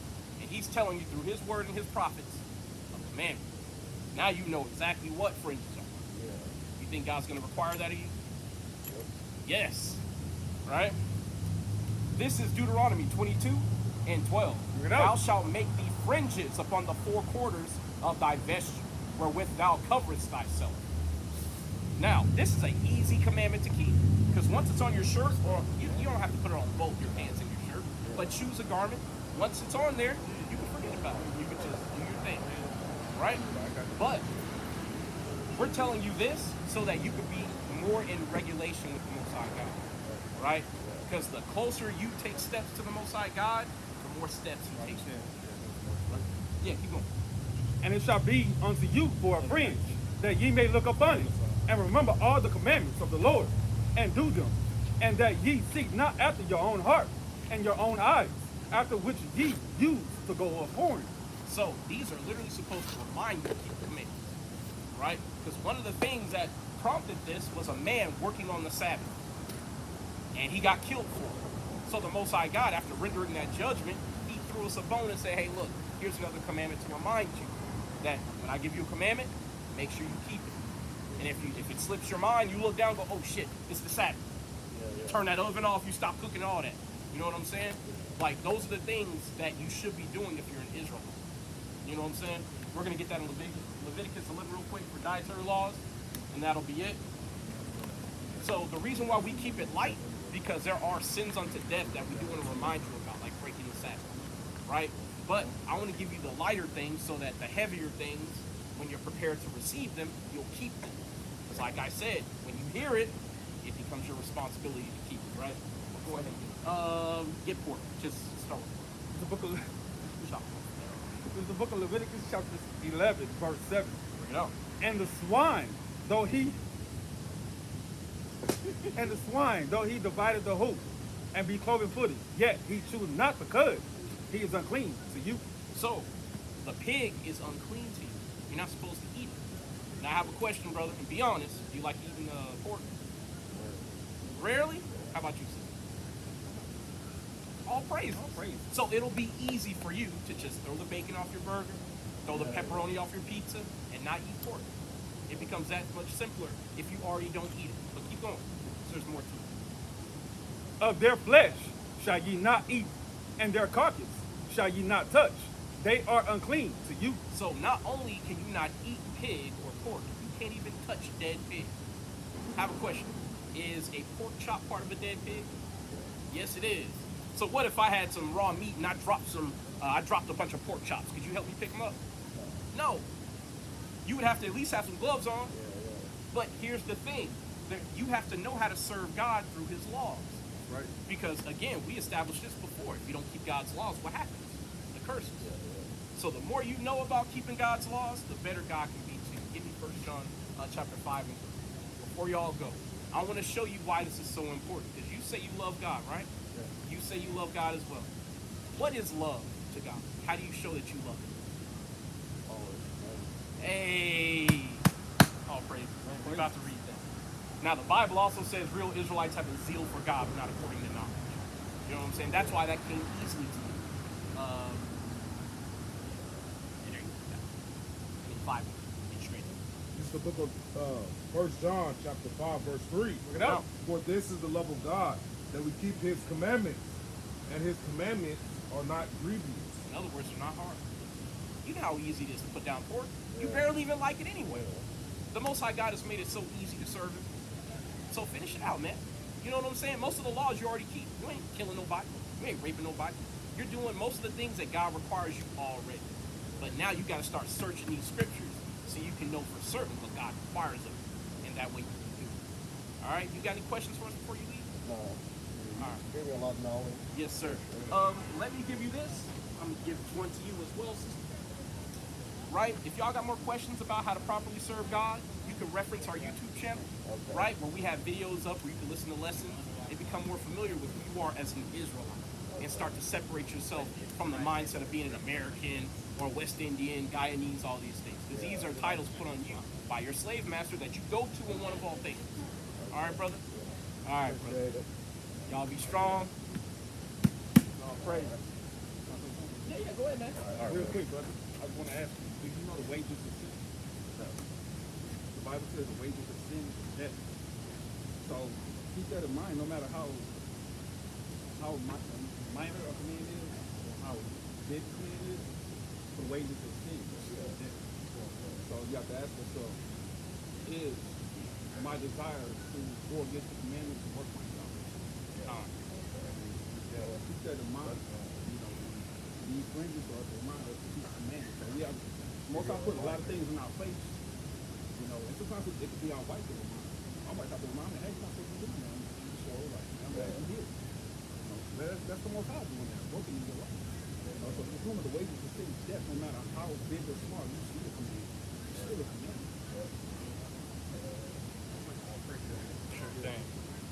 and he's telling you through his word and his prophets a commandment. Now you know exactly what fringes are. Yeah. You think God's going to require that of you? Yep. Yes. Right? This is Deuteronomy 22 and 12. Bring it out. Thou shalt make thee fringes upon the four quarters of thy vesture, wherewith thou coverest thyself. Now, this is an easy commandment to keep, because once it's on your shirt, or you don't have to put it on both your hands and your shirt, but choose a garment. Once it's on there, you can forget about it. You can just do your thing, right? But we're telling you this so that you could be more in regulation with the Most High God, right? Because the closer you take steps to the Most High God, the more steps He takes. Yeah, keep going. And it shall be unto you for a fringe, that ye may look upon it, and remember all the commandments of the Lord, and do them, and that ye seek not after your own heart and your own eyes, after which ye used to go a-whoring. So these are literally supposed to remind you to keep the commandments, right? Because one of the things that prompted this was a man working on the Sabbath, and he got killed for it. So the Most High God, after rendering that judgment, he threw us a bone and said, hey, look, here's another commandment to remind you that when I give you a commandment, make sure you keep it. And if it slips your mind, you look down and go, oh shit, it's the Sabbath. Turn that oven off, you stop cooking all that. You know what I'm saying? Like, those are the things that you should be doing if you're an Israelite. You know what I'm saying? We're going to get that in Leviticus 11 real quick for dietary laws, and that'll be it. So the reason why we keep it light, because there are sins unto death that we do want to remind you about, like breaking the Sabbath, right? But I want to give you the lighter things so that the heavier things, when you're prepared to receive them, you'll keep them. Because like I said, when you hear it, it becomes your responsibility to keep it, right? Go ahead. Get pork. Just start with pork. The book of Chop. It's the book of Leviticus chapter 11, verse 7. Bring it out. And the swine, though he divided the hoof and be cloven footed, yet he chew not the cud. He is unclean to you. So, the pig is unclean to you. You're not supposed to eat it. Now, I have a question, brother, and be honest. Do you like eating pork? Rarely? How about you, sister? All praise. So, it'll be easy for you to just throw the bacon off your burger, throw the pepperoni off your pizza, and not eat pork. It becomes that much simpler if you already don't eat it. But keep going, 'cause there's more to it. Of their flesh shall ye not eat, and their carcass shall ye not touch. They are unclean to you. So not only can you not eat pig or pork, you can't even touch dead pig. I have a question. Is a pork chop part of a dead pig? Yes, it is. So what if I had some raw meat and I dropped a bunch of pork chops? Could you help me pick them up? No. You would have to at least have some gloves on. But here's the thing. You have to know how to serve God through his laws. Right. Because again, we established this before. If you don't keep God's laws, what happens? The curses. So the more you know about keeping God's laws, the better God can be to you. Give me 1 John chapter 5 and 3. Before y'all go, I want to show you why this is so important. Because you say you love God, right? You say you love God as well. What is love to God? How do you show that you love him? Hey! All praise. We're about to read that. Now, the Bible also says real Israelites have a zeal for God, but not according to knowledge. You know what I'm saying? That's why that came easily to you. There you go. I need 5 minutes. Get straight. It's the book of 1 John chapter 5 verse 3. Bring it out. For this is the love of God, that we keep his commandments, and his commandments are not grievous. In other words, they're not hard. You know how easy it is to put down pork. You barely even like it anyway. The Most High God has made it so easy to serve him. So finish it out, man. You know what I'm saying? Most of the laws you already keep. You ain't killing nobody. You ain't raping nobody. You're doing most of the things that God requires you already. But now you got to start searching these scriptures so you can know for certain what God requires of you. And that way you can do it. All right? You got any questions for us before you leave? No. All right. Give me a lot of knowledge. Yes, sir. Let me give you this. I'm going to give one to you as well, sister. Right? If y'all got more questions about how to properly serve God, you can reference our YouTube channel, right? Where we have videos up where you can listen to lessons and become more familiar with who you are as an Israelite and start to separate yourself from the mindset of being an American or West Indian, Guyanese, all these things. Because these are titles put on you by your slave master that you go to in one of all things. All right, brother? All right, brother. Y'all be strong. Praise. Yeah, go ahead, man. Real quick, brother. I just want to ask you, do you know the wages of sin? The Bible says the wages of sin is death. So keep that in mind, no matter how minor a man is, or how big a man is, the wages of sin is death. So you have to ask yourself, is my desire to go against the commandments and work my salvation? Keep that in mind. You know, these fringes are to remind us to keep the commandments. So we have, most I put a lot of things in our face, you know, and sometimes it could be our wife that reminds us. My wife have to remind me, hey, you're not supposed to do that. I'm just so like, I'm here. You know, that's the most high doing that, working in your life. You know, so remember the wages of sin is death, no matter how big or small you see the command. It's still a commandment. Sure thing.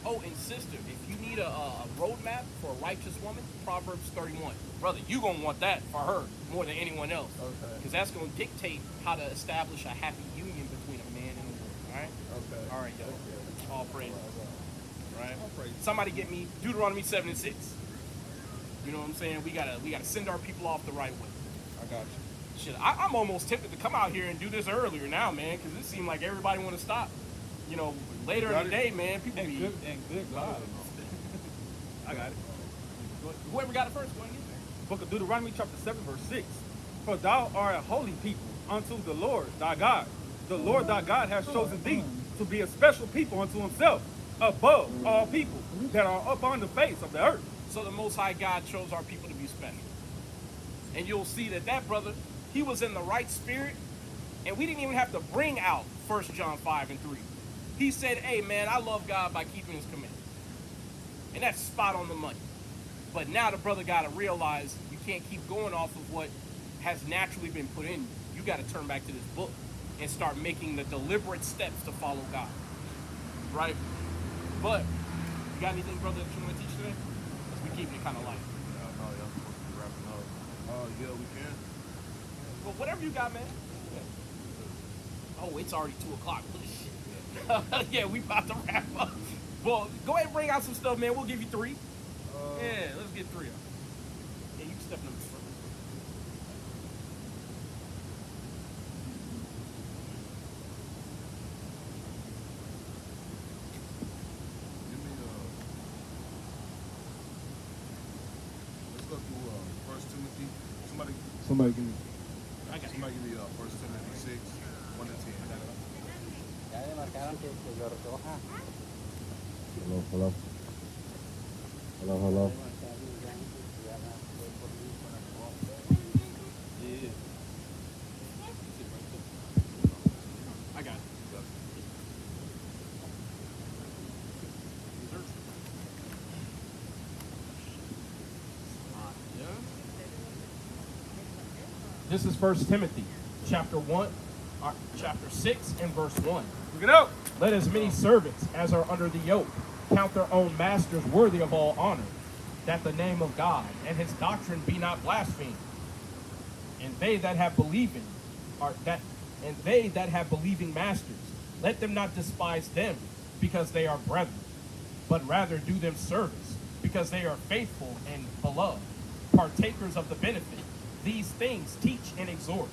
Oh, and sister, if you need a roadmap for a righteous woman, Proverbs 31. Brother, you going to want that for her more than anyone else. Okay. Because that's going to dictate how to establish a happy union between a man and a woman. All right? Okay. All right, y'all. All praise. Right? Somebody get me Deuteronomy 7 and 6. You know what I'm saying? We gotta send our people off the right way. I got you. Shit, I'm almost tempted to come out here and do this earlier now, man, because it seemed like everybody want to stop. You know, later in the day, man, people And be... good God. I got it. Whoever got it first, go ahead and get there. Book of Deuteronomy chapter 7 verse 6. For thou art a holy people unto the Lord thy God. The Lord thy God has chosen thee to be a special people unto himself, above all people that are upon the face of the earth. So the Most High God chose our people to be special. And you'll see that brother, he was in the right spirit, and we didn't even have to bring out 1 John 5 and 3. He said, hey man, I love God by keeping his commandments. And that's spot on the money. But now the brother got to realize you can't keep going off of what has naturally been put in you. You got to turn back to this book and start making the deliberate steps to follow God. Right? But, you got anything, brother, that you want to teach today? Because we keep it kind of light. No, y'all supposed to be wrapping up. Yeah, we can. Well, whatever you got, man. Oh, it's already 2 o'clock. Yeah, we about to wrap up. Well, go ahead and bring out some stuff, man. We'll give you 3. Yeah, let's get 3 of them. Yeah, you can step number 3. Give me let's go through 1 Timothy. Somebody give me. I got you. Somebody give me 1 Timothy 6, 1 to 10. Ya le marcaron que lo recoja. Hello. Hello. Yeah. I got it. This is 1 Timothy, chapter 6 and verse 1. Look it up. Let as many servants as are under the yoke count their own masters worthy of all honor, that the name of God and his doctrine be not blasphemed. And they that have believing masters, let them not despise them, because they are brethren, but rather do them service, because they are faithful and beloved, partakers of the benefit. These things teach and exhort.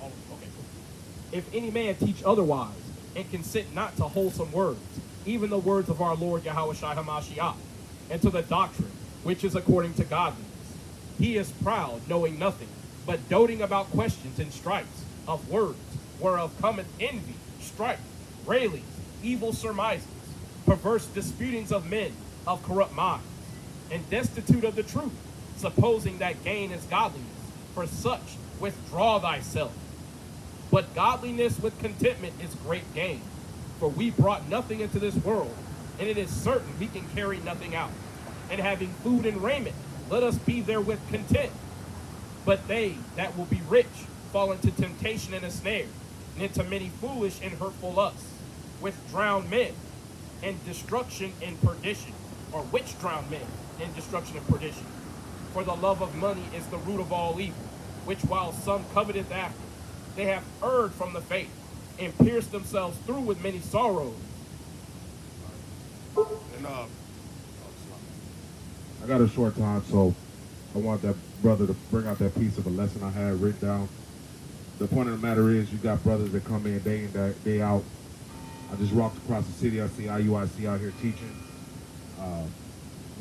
Okay. If any man teach otherwise, and consent not to wholesome words, even the words of our Lord Yahushua HaMashiach, and to the doctrine which is according to godliness, he is proud, knowing nothing, but doting about questions and strifes of words, whereof cometh envy, strife, railings, evil surmises, perverse disputings of men of corrupt minds, and destitute of the truth, supposing that gain is godliness. For such withdraw thyself. But godliness with contentment is great gain. For we brought nothing into this world, and it is certain we can carry nothing out. And having food and raiment, let us be therewith content. But they that will be rich fall into temptation and a snare, and into many foolish and hurtful lusts, which drown men in destruction and perdition, or which drown men in destruction and perdition. For the love of money is the root of all evil, which while some coveteth after, they have erred from the faith, and pierced themselves through with many sorrows. And I got a short time, so I want that brother to bring out that piece of a lesson I had written down. The point of the matter is, you got brothers that come in day day out. I just walked across the city. I see IUIC out here teaching.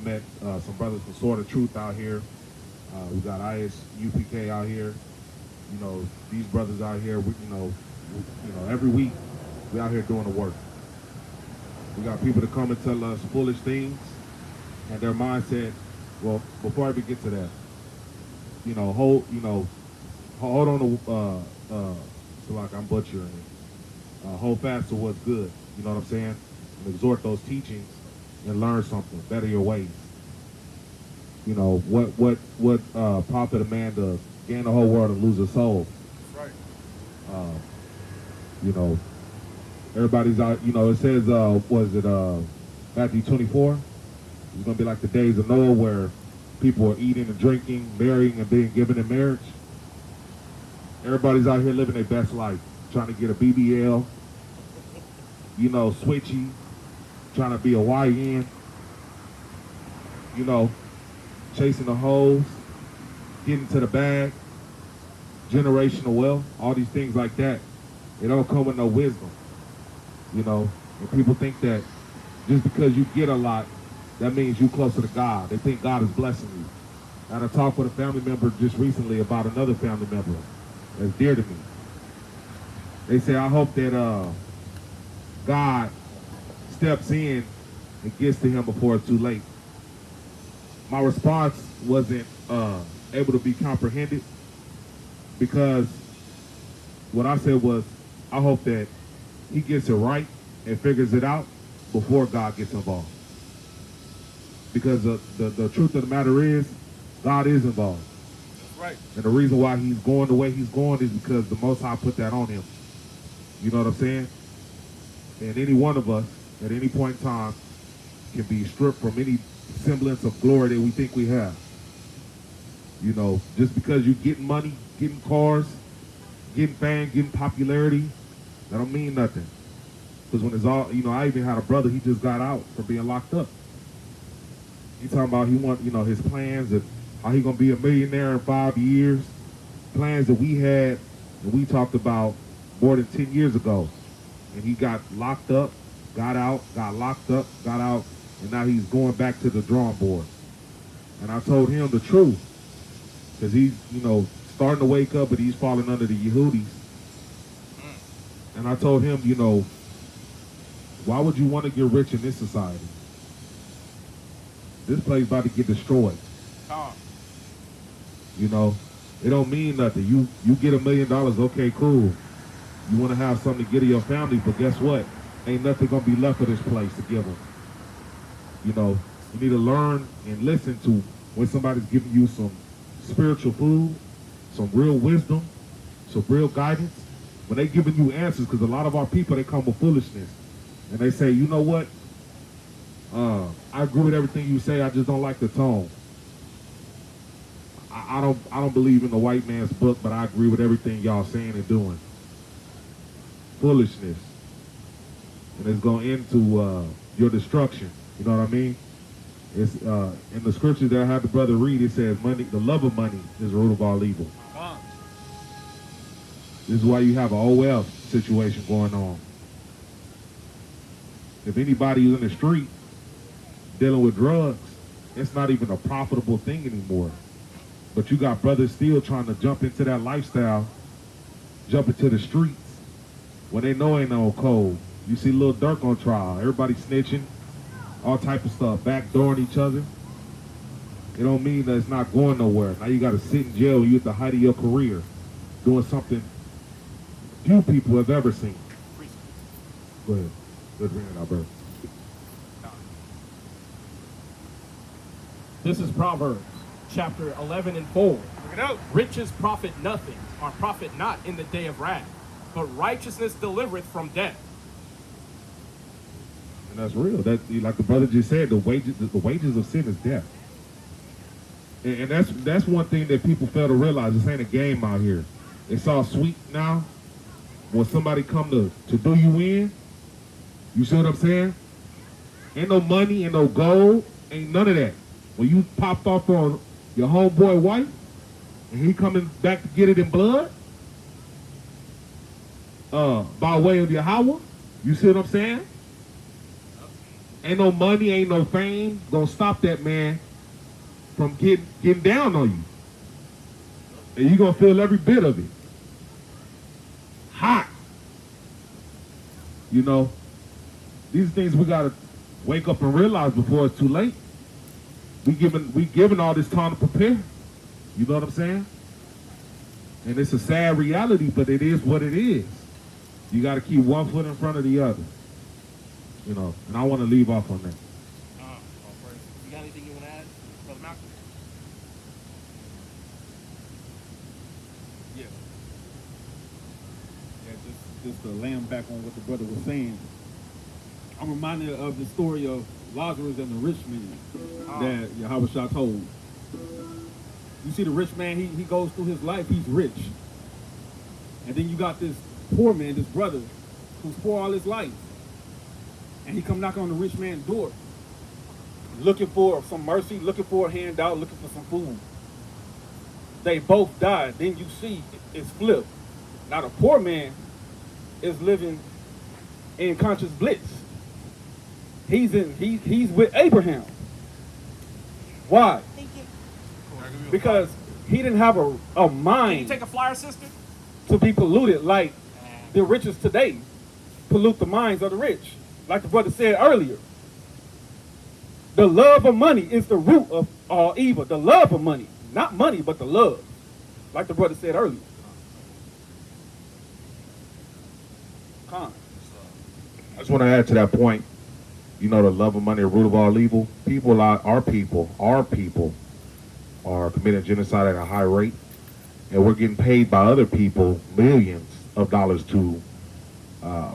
Met some brothers from Sword of Truth out here. We got ISUPK out here. You know, these brothers out here. Every week we out here doing the work. We got people that come and tell us foolish things, and their mindset. Well, before I even get to that, hold on to so like I'm butchering it. Hold fast to what's good. You know what I'm saying? And exhort those teachings and learn something. Better your ways. You know what profit a man to gain the whole world and lose his soul. That's right. Everybody's out. It says Matthew 24. It's gonna be like the days of Noah, where people are eating and drinking, marrying and being given in marriage. Everybody's out here living their best life, trying to get a BBL, switchy, trying to be a YN, chasing the hoes, getting to the bag, generational wealth, all these things like that. It don't come with no wisdom, and people think that just because you get a lot, that means you closer to God. They think God is blessing you. And I talked with a family member just recently about another family member that's dear to me. They say, I hope that God steps in and gets to him before it's too late. My response wasn't able to be comprehended, because what I said was, I hope that he gets it right and figures it out before God gets involved. Because the truth of the matter is, God is involved. That's right. And the reason why he's going the way he's going is because the Most High put that on him. You know what I'm saying? And any one of us, at any point in time, can be stripped from any semblance of glory that we think we have. Just because you're getting money, getting cars, getting fame, getting popularity, that don't mean nothing. Because when it's all, I even had a brother, he just got out for being locked up. He talking about he want, his plans and how he gonna be a millionaire in 5 years. Plans that we had and we talked about more than 10 years ago. And he got locked up, got out, got locked up, got out, and now he's going back to the drawing board. And I told him the truth, because he's, starting to wake up, but he's falling under the Yehudis. And I told him, why would you want to get rich in this society? This place about to get destroyed. It don't mean nothing. You get $1 million, okay, cool. You want to have something to give to your family, but guess what? Ain't nothing gonna be left of this place to give them. You need to learn and listen to when somebody's giving you some spiritual food, some real wisdom, some real guidance. When they giving you answers, because a lot of our people, they come with foolishness. And they say, you know what? I agree with everything you say, I just don't like the tone. I don't believe in the white man's book, but I agree with everything y'all saying and doing. Foolishness. And it's going into your destruction. You know what I mean? It's in the scripture that I had the brother read, it says, money, the love of money is the root of all evil. This is why you have an OL situation going on. If anybody's in the street dealing with drugs, it's not even a profitable thing anymore. But you got brothers still trying to jump into that lifestyle, jump into the streets, when they know ain't no code. You see Lil Durk on trial, everybody snitching, all type of stuff, backdooring each other. it don't mean that it's not going nowhere. Now you got to sit in jail. You at the height of your career, doing something few people have ever seen. Go ahead. Let's bring it out, bro. This is Proverbs, chapter 11 and 4. Look it out. Riches profit nothing, or profit not in the day of wrath, but righteousness delivereth from death. And that's real. That, like the brother just said, the wages of sin is death. And that's one thing that people fail to realize. This ain't a game out here. It's all sweet now. When somebody come to do you in, you see what I'm saying? Ain't no money, ain't no gold, ain't none of that. When you popped off on your homeboy wife, and he coming back to get it in blood, by way of Yahweh, you see what I'm saying? Ain't no money, ain't no fame gonna stop that man from getting down on you. And you gonna feel every bit of it. Hot. You know, these things we gotta wake up and realize before it's too late. We given all this time to prepare. You know what I'm saying? And it's a sad reality, but it is what it is. You got to keep one foot in front of the other. You know, and I want to leave off on that. You got anything you want to add, Brother Malcolm? Yeah. Just to land back on what the brother was saying. I'm reminded of the story of Lazarus and the rich man that Yahweh told. You see the rich man, he goes through his life, he's rich. And then you got this poor man, this brother, who's poor all his life. And he come knocking on the rich man's door, looking for some mercy, looking for a handout, looking for some food. They both died. Then you see it's flipped. Now the poor man is living in conscious bliss. He's with Abraham. Why? Because he didn't have a Can you mind take a flyer, sister? to be polluted like the riches today pollute the minds of the rich. Like the brother said earlier, the love of money is the root of all evil. The love of money, not money, but the love. Like the brother said earlier. Con. I just want to add to that point. You know, the love of money, the root of all evil. Our people are committing genocide at a high rate, and we're getting paid by other people millions of dollars to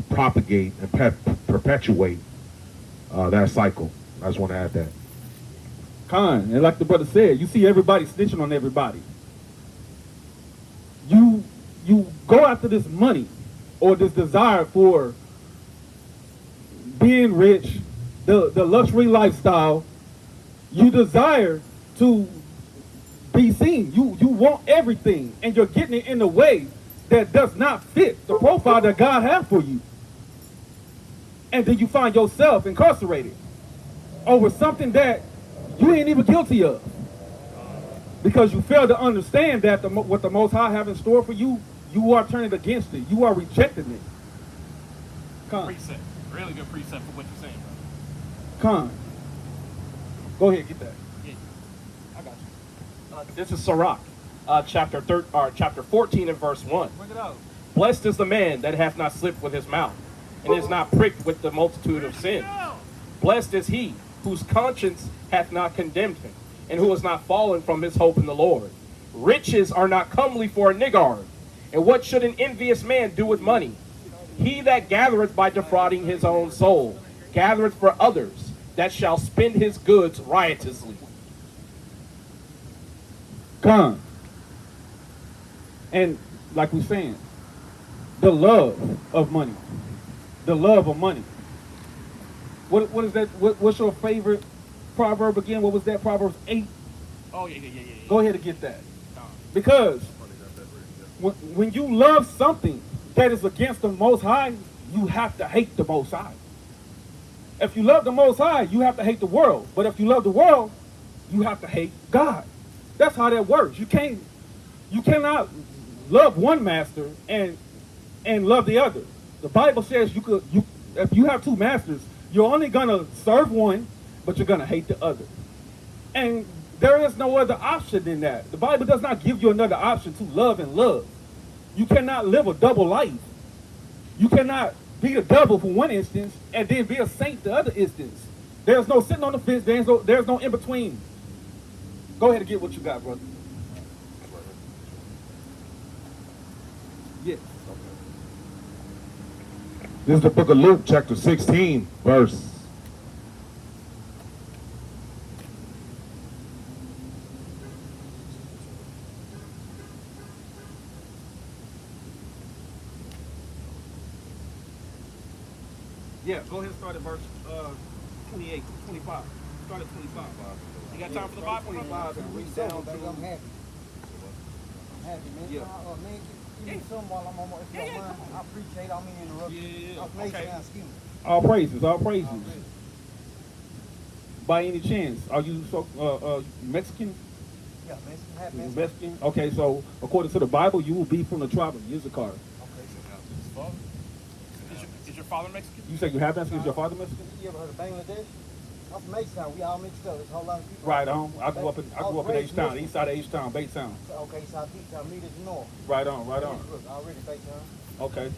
propagate and perpetuate that cycle. I just want to add that. Con, and like the brother said, you see everybody snitching on everybody. You go after this money or this desire for being rich, the luxury lifestyle. You desire to be seen. You want everything, and you're getting it in a way that does not fit the profile that God has for you. And then you find yourself incarcerated over something that you ain't even guilty of, because you fail to understand that what the Most High have in store for you, you are turning against it. You are rejecting it. Con. Precept. Really good precept for what you're saying, brother. Con. Go ahead, get that. Yeah, I got you. This is Sirach, chapter 14 and verse 1. Bring it out. Blessed is the man that hath not slipped with his mouth, and is not pricked with the multitude of sin. Blessed is he whose conscience hath not condemned him, and who has not fallen from his hope in the Lord. Riches are not comely for a niggard, and what should an envious man do with money? He that gathereth by defrauding his own soul, gathereth for others, that shall spend his goods riotously. Con. And like we're saying, the love of money. The love of money. What is that? What's your favorite proverb again? What was that? Proverbs 8? Oh, yeah. Go ahead and get that. Because when you love something that is against the Most High, you have to hate the Most High. If you love the Most High, you have to hate the world. But if you love the world, you have to hate God. That's how that works. You cannot love one master and love the other. The Bible says if you have two masters, you're only gonna serve one, but you're gonna hate the other. And There is no other option than that. The Bible does not give you another option to love and love. You cannot live a double life. You cannot be the devil for one instance and then be a saint the other instance. There's no sitting on the fence. There's no in between. Go ahead and get what you got, brother. Yes. This is the book of Luke, chapter 16, verse. Yeah, go ahead and start at verse 28, 25. Start at 25. You got time for the Bible? 25 and read So, down baby, I'm to... happy. I'm happy, man. Yeah. Man, give me some while I'm on my, if you don't mind. I appreciate it. I don't mean to interrupt you. Yeah, I'm amazing okay. now, excuse me. All praises, all praises. All praises. By any chance, are you Mexican? Yeah, man. I'm happy, man. Mexican? Okay, so according to the Bible, you will be from the tribe of Issachar. Okay. Is your father Mexican? You say you have Mexican? Is your father Mexican? You ever heard of Bangladesh? I'm from H-Town. We all mixed up. There's a whole lot of people. Right on. I grew up in H-Town, east side of H-Town, Baytown. Okay, South H-Town. Meet us north. Right on, right on. Look, already Baytown. Okay.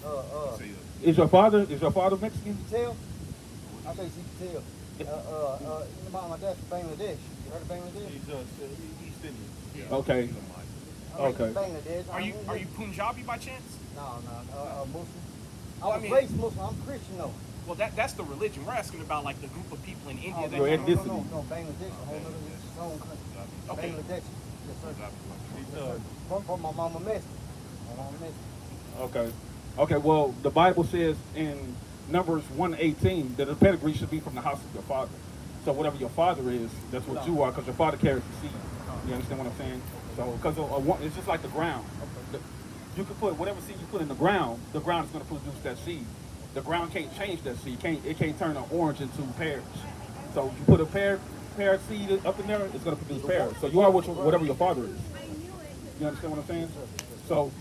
You Is your father Mexican? tell? I think you can tell. My dad's from Bangladesh. You heard of Bangladesh? He's East Indian. Okay. I raised in Okay. Bangladesh. Are you Punjabi by chance? No, Muslim. Well, I I was mean- raised Muslim. I'm Christian though. Well, that's the religion. We're asking about like the group of people in India that Your you ethnicity. No, Bangladesh, a whole other it's its own country. Okay. Bangladesh. Yes, sir. He's Yes, sir. From my mama Mexican. My mama Mexican. Okay. Okay, well, the Bible says in Numbers 1:18 that the pedigree should be from the house of your father. So whatever your father is, that's what you are, because your father carries the seed. You understand what I'm saying? So, because it's just like the ground. You can put whatever seed you put in the ground is going to produce that seed. The ground can't change that seed. It can't turn an orange into pears. So you put a pear seed up in there, it's going to produce pears. So you are whatever your father is. You understand what I'm saying? So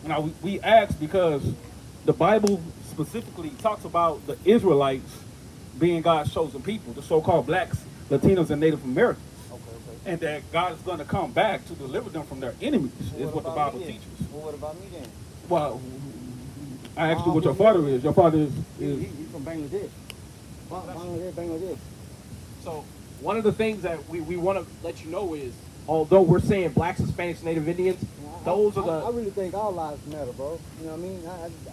now we ask because the Bible specifically talks about the Israelites being God's chosen people, the so-called blacks, Latinos, and Native Americans. And that God is going to come back to deliver them from their enemies, is what the Bible teaches. Well, what about me then? Well, I asked you what your father is. Your father is He's from Bangladesh. Bangladesh. So one of the things that we want to let you know is, although we're saying blacks, Hispanics, Native Indians, those are I the. really think all lives matter, bro. You know what I mean?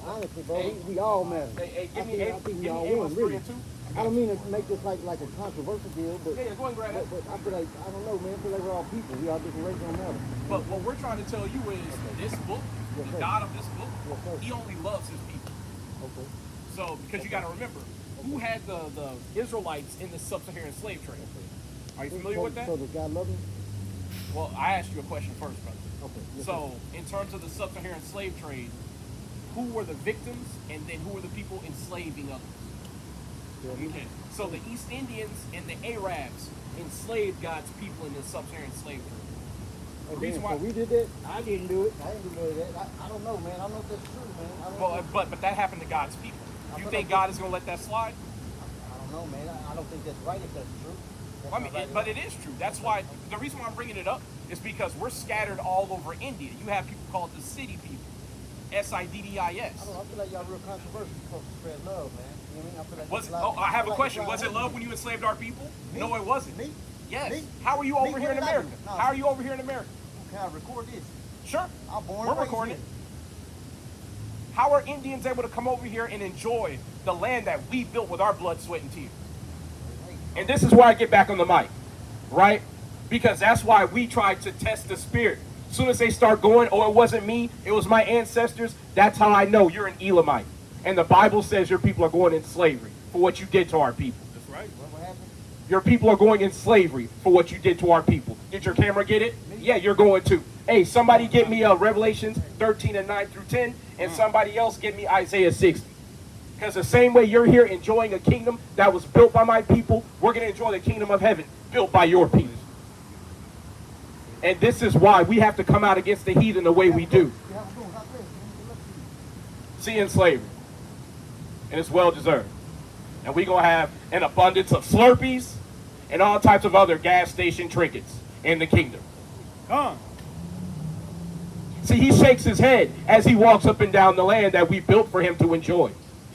Honestly, bro, we all matter. Hey, I think we all Amos win, 3 really. and 2. I don't mean to make this like a controversial deal, but Yeah, go and grab it. but I feel like I don't know, man. I feel like we're all people. We all different races, don't matter. But what we're trying to tell you is this book, Yes, the sir. God of this book, Yes, sir. he only loves his people. Okay. So, because you got to remember, who had the Israelites in the sub-Saharan slave trade? Are you familiar with that? So does God love me? Well, I asked you a question first, brother. Okay. Yes, So, in terms of the sub-Saharan slave trade, who were the victims and then who were the people enslaving others? sir. Okay. So the East Indians and the Arabs enslaved God's people in the sub-Saharan slave trade. And reason then, why- so we did that. I didn't do it. I didn't do that. I don't know, man. I don't know if that's true, man. I don't know. But that happened to God's people. You think God is going to let that slide? I don't know, man. I don't think that's right if that's true. That's I mean, not right but at it is true. That's why the reason why I'm bringing it up is because we're scattered all over India. You have people called the city people, SIDDIS. all. I feel like y'all real controversial. You're supposed to spread love, man. You know what I mean? I feel like Was there's a lot- I have a feel like question. there's Was a it lot of love when you enslaved our people? Me? No, it wasn't. Me? Yes. Me? How are you Me? over here What in did I do? America? No. How are you over here in America? Can I record this? Sure. I'm born We're and raised recording. here. How are Indians able to come over here and enjoy the land that we built with our blood, sweat, and tears? And this is where I get back on the mic, right? Because that's why we tried to test the spirit. As soon as they start going, oh, it wasn't me, it was my ancestors, that's how I know you're an Elamite. And the Bible says your people are going in slavery for what you did to our people. That's right. What happened? Your people are going in slavery for what you did to our people. Did your camera get it? Yeah, you're going to. Hey, somebody get me Revelations 13 and 9 through 10, and somebody else get me Isaiah 60. Because the same way you're here enjoying a kingdom that was built by my people, we're going to enjoy the kingdom of heaven built by your people. And this is why we have to come out against the heathen the way we do. Yeah, I'm doing not this. See in slavery. And it's well deserved. And we're going to have an abundance of Slurpees, and all types of other gas station trinkets in the kingdom. Come. See, he shakes his head as he walks up and down the land that we built for him to enjoy.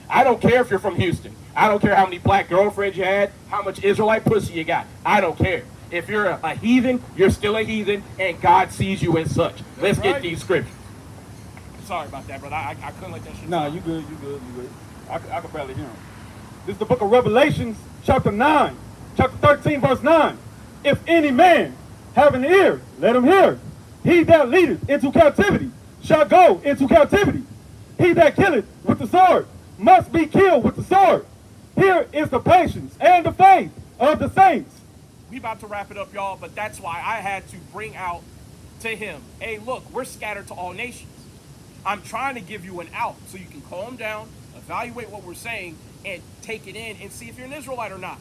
I don't care if you're from Houston. I don't care how many black girlfriends you had, how much Israelite pussy you got. I don't care. If you're a heathen, you're still a heathen, and God sees you as such. Let's get these scriptures. Sorry about that, brother. I couldn't let that shit. Nah, you good, you good, you good. I can barely hear him. This is the book of Revelations, chapter 9, chapter 13, verse 9. If any man have an ear, let him hear. He that leadeth into captivity shall go into captivity. He that killeth with the sword must be killed with the sword. Here is the patience and the faith of the saints. We about to wrap it up, y'all, but that's why I had to bring out to him, hey, look, we're scattered to all nations. I'm trying to give you an out so you can calm down, evaluate what we're saying, and take it in and see if you're an Israelite or not.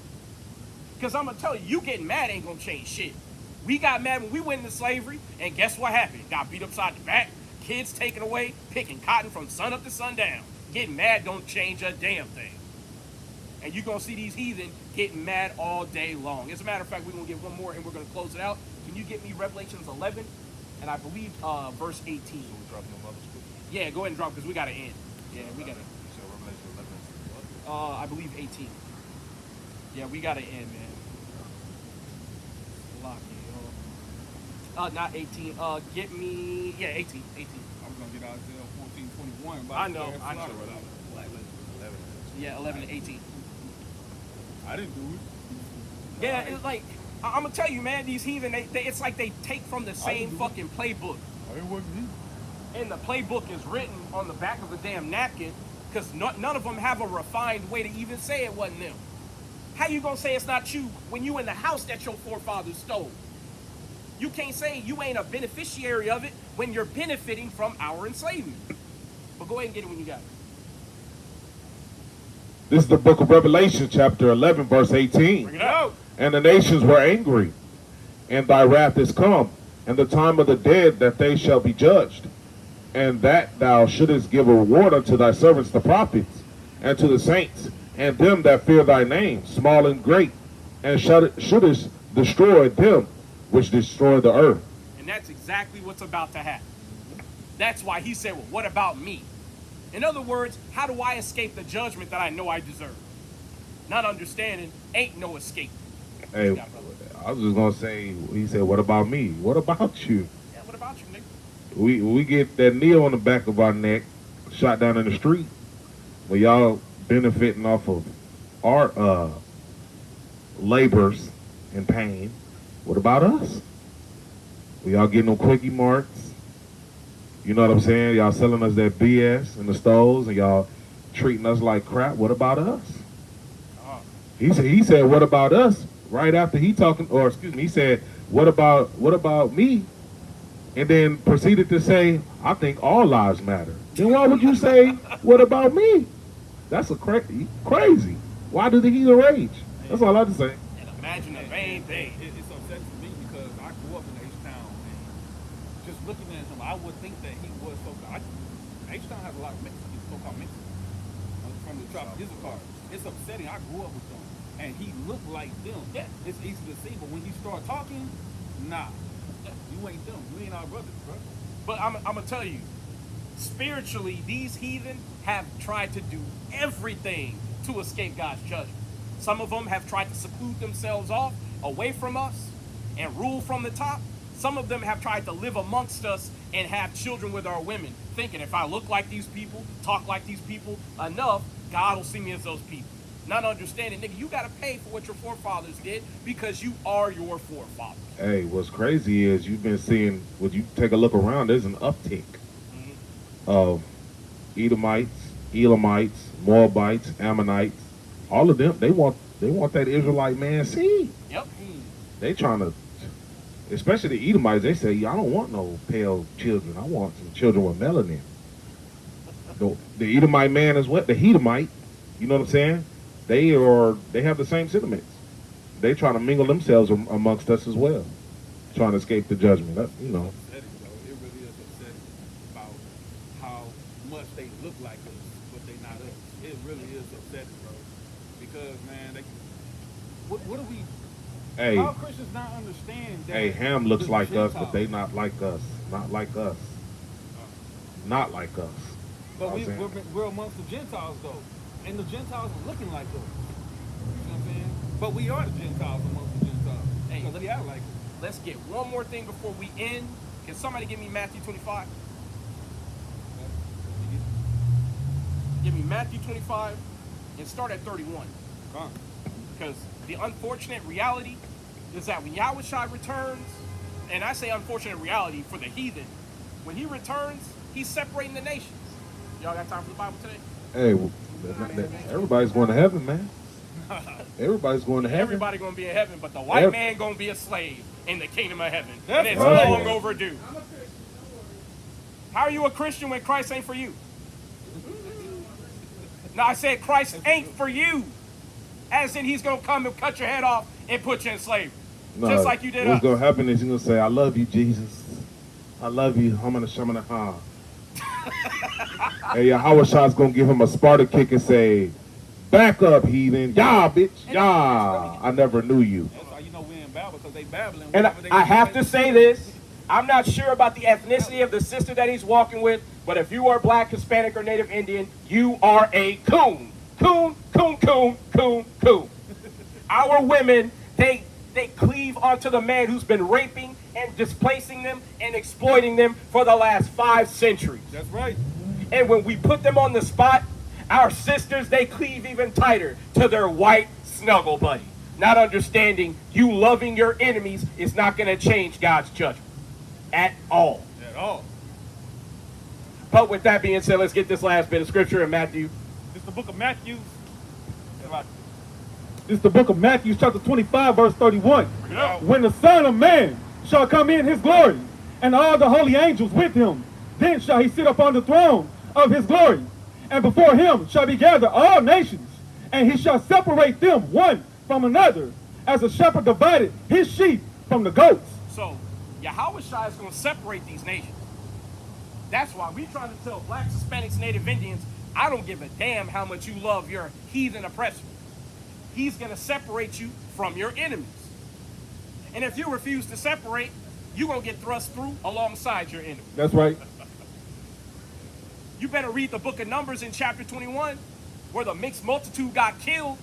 Because I'm going to tell you, you getting mad ain't going to change shit. We got mad when we went into slavery, and guess what happened? Got beat upside the back, kids taken away, picking cotton from sun up to sundown. Getting mad don't change a damn thing. And you're going to see these heathen getting mad all day long. As a matter of fact, we're going to get one more, and we're going to close it out. Can you get me Revelations 11? And I believe verse 18. So we're dropping them other scriptures. Yeah, go ahead and drop, because we got to end. Yeah, we got to. So Revelation 11. I believe 18. Yeah, we got to end, man. Lock it. Not 18. Get me. Yeah, 18. 18. I was going to get Isaiah 14:21. I know. I know. 11. Yeah, 11 and 18. I didn't do it. Yeah, it's like, I'm going to tell you, man, these heathen, it's like they take from the same fucking playbook. I didn't work me. And the playbook is written on the back of the damn napkin, because none of them have a refined way to even say it wasn't them. How you gonna say it's not you when you in the house that your forefathers stole? You can't say you ain't a beneficiary of it when you're benefiting from our enslavement. But go ahead and get it when you got it. This is the book of Revelation, chapter 11, verse 18. Bring it out. And the nations were angry, and thy wrath is come, and the time of the dead that they shall be judged, and that thou shouldest give a reward unto thy servants the prophets, and to the saints, and them that fear thy name, small and great, and shouldest destroy them which destroy the earth. And that's exactly what's about to happen. That's why he said, well, what about me? In other words, how do I escape the judgment that I know I deserve? Not understanding ain't no escape. Hey, I was just going to say, he said, what about me? What about you? Yeah, what about you, nigga? We get that nail on the back of our neck, shot down in the street, well, y'all benefiting off of our labors and pain. What about us? We all getting them quickie marks. You know what I'm saying? Y'all selling us that BS in the stores, and y'all treating us like crap. What about us? He said, what about us? Right after he said, what about me? And then proceeded to say, I think all lives matter. Then why would you say, what about me? That's crazy. Why do the heathen rage? That's all I have to say. And imagine the main thing. It's upsetting to me because I grew up in H-Town, and just looking at him, I would think that he was H-Town has a lot of Mexicans, so-called Mexicans, from the tribe of Issachar. It's upsetting. I grew up with them, and he looked like them. Yeah. It's easy to see, but when he started talking, nah, you ain't them. You ain't our brothers, bro. But I'm going to tell you, spiritually, these heathen have tried to do everything to escape God's judgment. Some of them have tried to seclude themselves off, away from us, and rule from the top. Some of them have tried to live amongst us and have children with our women, thinking if I look like these people, talk like these people enough, God will see me as those people. Not understanding, nigga, you got to pay for what your forefathers did because you are your forefathers. Hey, what's crazy is you've been seeing, when you take a look around, there's an uptick of Edomites, Elamites, Moabites, Ammonites. All of them, they want that Israelite man seed. Yep. They trying to, especially the Edomites, they say, I don't want no pale children. I want some children with melanin. The Edomite man is what? The Edomite, you know what I'm saying? They have the same sentiments. They try to mingle themselves amongst us as well, trying to escape the judgment. You know. Upsetting, though. It really is upsetting about how much they look like us, but they not us. It really is upsetting, bro. Because man, what are we? Hey, How Christians not understand that? hey, Ham looks the like us, but Gentiles- they not like us. Not like us. Not like us. But You know what I'm saying? we're amongst the Gentiles though, and the Gentiles are looking like us. You know what I'm saying? But we are the Gentiles amongst the Gentiles. Hey. Because they act like it. Let's get one more thing before we end. Can somebody give me Matthew 25? Give me Matthew 25 and start at 31. Come. Because the unfortunate reality is that when Yahushua returns, and I say unfortunate reality for the heathen, when he returns, he's separating the nations. Y'all got time for the Bible today? Hey, everybody's going to heaven, man. Everybody's going to heaven. Everybody gonna be in heaven, but the white Ev- man gonna be a slave in the kingdom of heaven. That's And it's right. long overdue. How are you a Christian when Christ ain't for you? No, I said Christ ain't for you. As in he's gonna come and cut your head off and put you in slavery. No, Just like you did what's us. going to happen is you're going to say, I love you, Jesus. I love you. Hamana Shamana Ha. Hey, Yahweh's going to give him a Sparta kick and say, back up, heathen. Yah, bitch. Yah. I never knew you. That's how you know we in Babel, because they babbling. And whenever they I have say- to say this. I'm not sure about the ethnicity of the sister that he's walking with, but if you are black, Hispanic, or Native Indian, you are a coon. Coon, coon, coon, coon, coon. Our women, they cleave onto the man who's been raping and displacing them and exploiting them for the last 5 centuries. That's right. And when we put them on the spot, our sisters, they cleave even tighter to their white snuggle buddy. Not understanding you loving your enemies is not going to change God's judgment at all. At all. But with that being said, let's get this last bit of scripture in Matthew. This is the book of Matthew. This is the book of Matthew, chapter 25, verse 31. When the Son of Man shall come in his glory, and all the holy angels with him, then shall he sit upon the throne of his glory. And before him shall be gathered all nations, and he shall separate them one from another, as a shepherd divided his sheep from the goats. So, Yahweh Shai is going to separate these nations. That's why we trying to tell blacks, Hispanics, Native Indians, I don't give a damn how much you love your heathen oppressor. He's going to separate you from your enemies. And if you refuse to separate, you're going to get thrust through alongside your enemy. That's right. You better read the book of Numbers in chapter 21, where the mixed multitude got killed,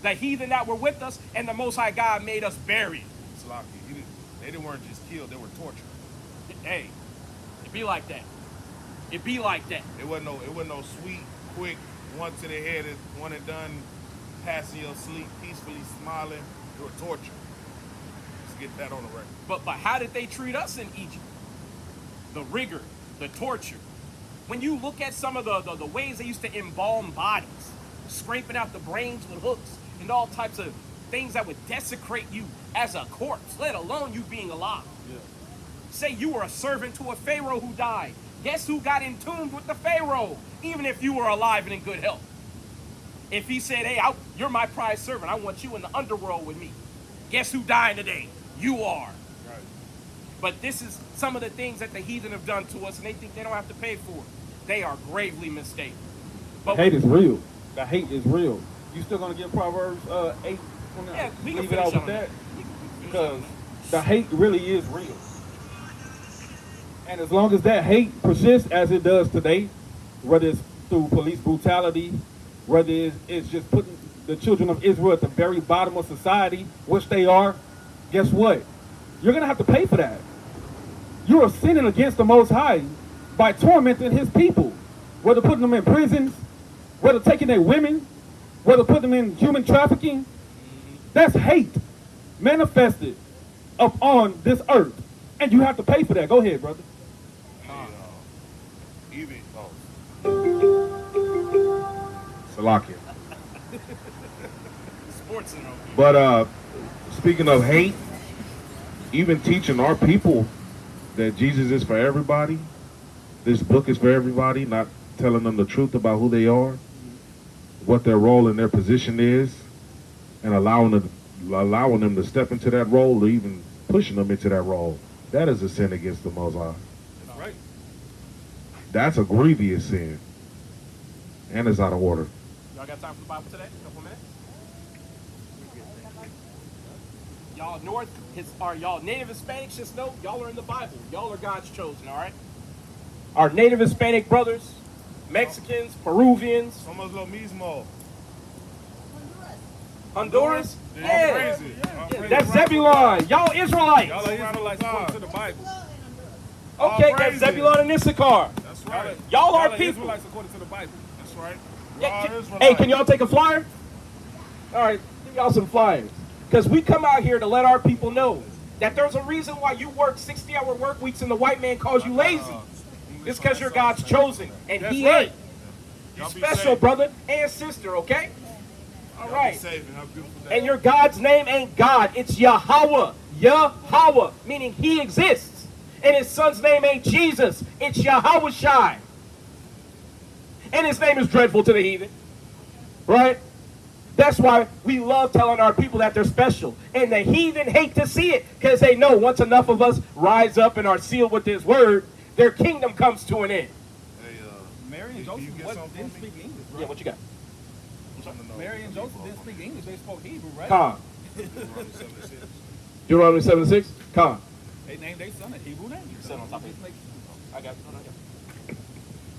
the heathen that were with us, and the Most High God made us bury. Slocky. They weren't just killed, they were tortured. Hey, it be like that. It be like that. It wasn't no sweet, quick, one to the head, one and done, passing your sleep, peacefully smiling. They were tortured. Let's get that on the record. But how did they treat us in Egypt? The rigor, the torture. When you look at some of the ways they used to embalm bodies, scraping out the brains with hooks and all types of things that would desecrate you as a corpse, let alone you being alive. Yeah. Say you were a servant to a pharaoh who died. Guess who got entombed with the pharaoh, even if you were alive and in good health? If he said, hey, you're my prized servant, I want you in the underworld with me. Guess who died today? You are. Right. But this is some of the things that the heathen have done to us, and they think they don't have to pay for it. They are gravely mistaken. But Hate is real. The hate is real. You still gonna get Proverbs 8? yeah, we can Leave it finish out with on that, We can finish because on the hate really is real. And as long as that hate persists as it does today, whether it's through police brutality, whether it's just putting the children of Israel at the very bottom of society, which they are, guess what? You're gonna have to pay for that. You are sinning against the Most High by tormenting his people, whether putting them in prisons, whether taking their women, whether putting them in human trafficking. That's hate manifested upon this earth. And you have to pay for that. Go ahead, brother. Even Salakia. Sports and all. But speaking of hate, even teaching our people that Jesus is for everybody, this book is for everybody, not telling them the truth about who they are, what their role and their position is, and allowing them to step into that role or even pushing them into that role. That is a sin against the Most High. That's right. That's a grievous sin. And it's out of order. Y'all got time for the Bible today? A couple minutes? y'all y'all native Hispanics, just know y'all are in the Bible. Y'all are God's chosen, all right? Our native Hispanic brothers, Mexicans, Peruvians, Somos lo mismo. Honduras. All Yeah, praises. that's Zebulon. Y'all Israelites. Y'all are Israelites according to the Bible. Okay, that's praises. Zebulon and Issachar. That's right. Y'all are people. Israelites according to the Bible. That's right. We're Yeah, all can- Israelites. hey, can y'all take a flyer? All right, give y'all some flyers. Because we come out here to let our people know that there's a reason why you work 60-hour work weeks and the white man calls you lazy. It's because you're God's chosen, and That's he right. ain't. You're Y'all be special, safe. brother and sister, okay? All Y'all right. Be safe and have a beautiful day. And your God's name ain't God, it's Yahweh. Yahweh, meaning he exists. And his son's name ain't Jesus, it's Yahweh Shai. And his name is dreadful to the heathen. Right? That's why we love telling our people that they're special. And the heathen hate to see it because they know once enough of us rise up and are sealed with his word, their kingdom comes to an end. Hey, Mary and Can you Joseph get didn't something for speak English, right? Yeah, what you got? Mary and Joseph didn't speak English. They spoke Hebrew, right? Con. Deuteronomy 7:6. Con. They named their son a Hebrew name. Sit on top of it. Just make- I got you.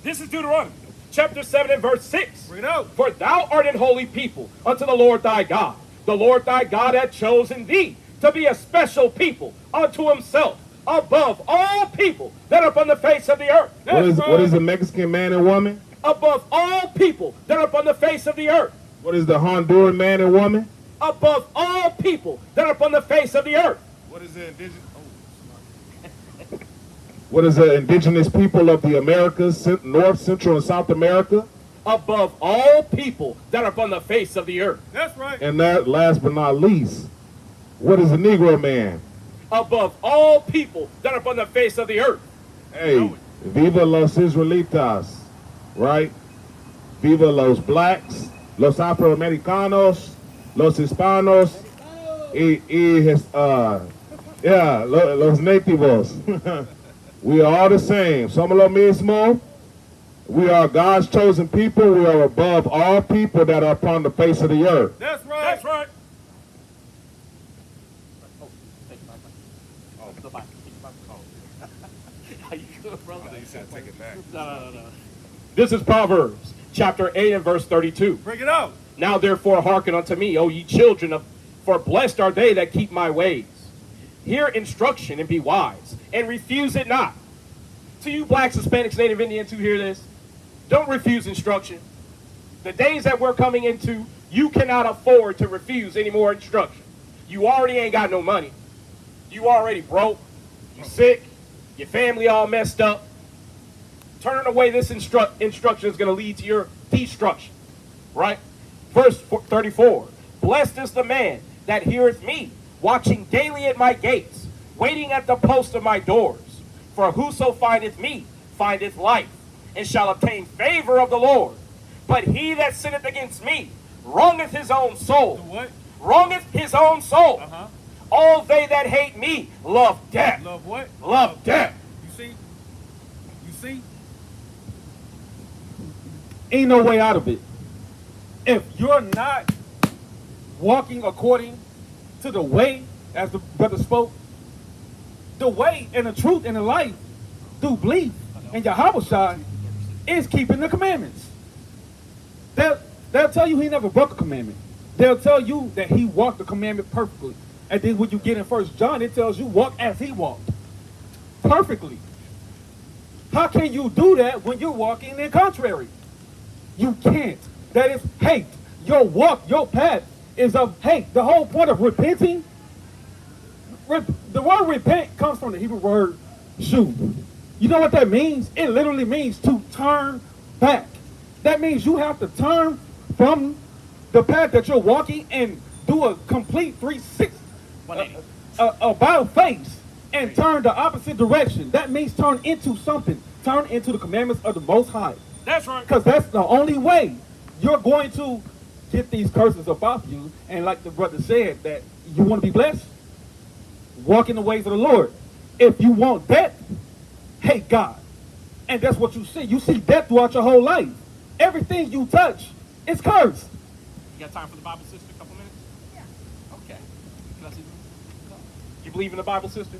This is Deuteronomy, chapter 7 and verse 6. Bring it out. For thou art an holy people unto the Lord thy God. The Lord thy God hath chosen thee to be a special people unto himself above all people that are upon the face of the earth. What is a Mexican man and woman? Above all people that are upon the face of the earth. What is the Honduran man and woman? Above all people that are upon the face of the earth. What is the indigenous? Oh, What is the indigenous people of the Americas, North, Central, and South America? Above all people that are upon the face of the earth. That's right. And that, last but not least, what is a Negro man? Above all people that are upon the face of the earth. Hey, viva los Israelitas, right? Viva los blacks, los afroamericanos, los hispanos, los nativos. We are all the same. Somos lo mismo. We are God's chosen people. We are above all people that are upon the face of the earth. That's right. That's right. How you good, brother? I thought you said take it back. No. This is Proverbs, chapter 8 and verse 32. Bring it out. Now therefore hearken unto me, O ye children of, for blessed are they that keep my ways. Hear instruction and be wise, and refuse it not. To you blacks, Hispanics, Native Indians who hear this, don't refuse instruction. The days that we're coming into, you cannot afford to refuse any more instruction. You already ain't got no money. You already broke. You sick. Your family all messed up. Turning away this instruction is going to lead to your destruction. Right? Verse 34. Blessed is the man that heareth me, watching daily at my gates, waiting at the post of my doors. For whoso findeth me findeth life, and shall obtain favor of the Lord. But he that sinneth against me wrongeth his own soul. The what? Wrongeth his own soul. Uh-huh. All they that hate me love death. Love what? Love death. You see? You see? Ain't no way out of it. If you're not walking according to the way, as the brother spoke, the way and the truth and the life through belief in Yahweh is keeping the commandments. They'll tell you he never broke a commandment. They'll tell you that he walked the commandment perfectly. And then when you get in 1 John, it tells you walk as he walked. Perfectly. How can you do that when you're walking in contrary? You can't. That is hate. Your walk, your path is of hate. The whole point of repenting, the word repent comes from the Hebrew word shuv. You know what that means? It literally means to turn back. That means you have to turn from the path that you're walking and do a complete 360, about face, and turn the opposite direction. That means turn into something. Turn into the commandments of the Most High. That's right. Because that's the only way you're going to get these curses up off you. And like the brother said, that you want to be blessed, walk in the ways of the Lord. If you want death, hate God. And that's what you see. You see death throughout your whole life. Everything you touch is cursed. You got time for the Bible sister? A couple minutes? Yeah. Okay. Can I see you? You believe in the Bible, sister?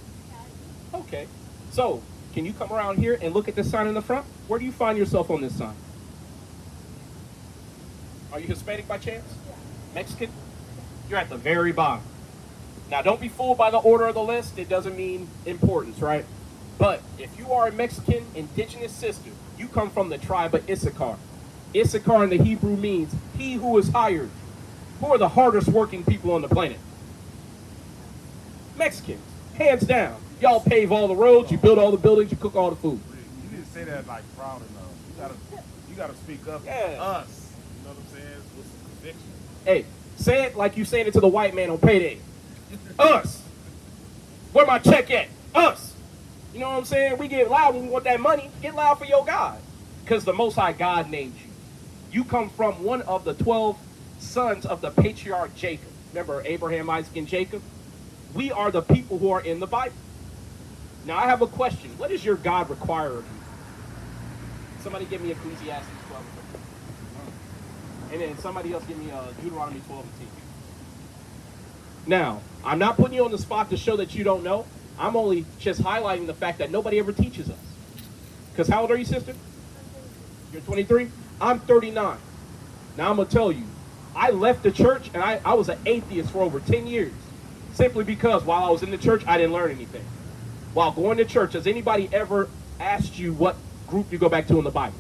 Okay. So, can you come around here and look at this sign in the front? Where do you find yourself on this sign? Are you Hispanic by chance? Mexican? You're at the very bottom. Now, don't be fooled by the order of the list. It doesn't mean importance, right? But if you are a Mexican indigenous sister, you come from the tribe of Issachar. Issachar in the Hebrew means he who is hired. Who are the hardest working people on the planet? Mexicans, hands down. Y'all pave all the roads, you build all the buildings, you cook all the food. You need to say that like proud enough. You gotta speak up. Yeah. Us. You know what I'm saying? With some conviction. Hey, say it like you saying it to the white man on payday. Us. Where my check at? Us. You know what I'm saying? We get loud when we want that money. Get loud for your God. Because the Most High God named you. You come from one of the 12 sons of the patriarch Jacob. Remember Abraham, Isaac, and Jacob? We are the people who are in the Bible. Now, I have a question. What does your God require of you? Somebody give me Ecclesiastes 12. And then somebody else give me Deuteronomy 12 and 10. Now, I'm not putting you on the spot to show that you don't know. I'm only just highlighting the fact that nobody ever teaches us. Because how old are you, sister? You're 23? I'm 39. Now, I'm going to tell you, I left the church and I was an atheist for over 10 years. Simply because while I was in the church, I didn't learn anything. While going to church, has anybody ever asked you what group you go back to in the Bible?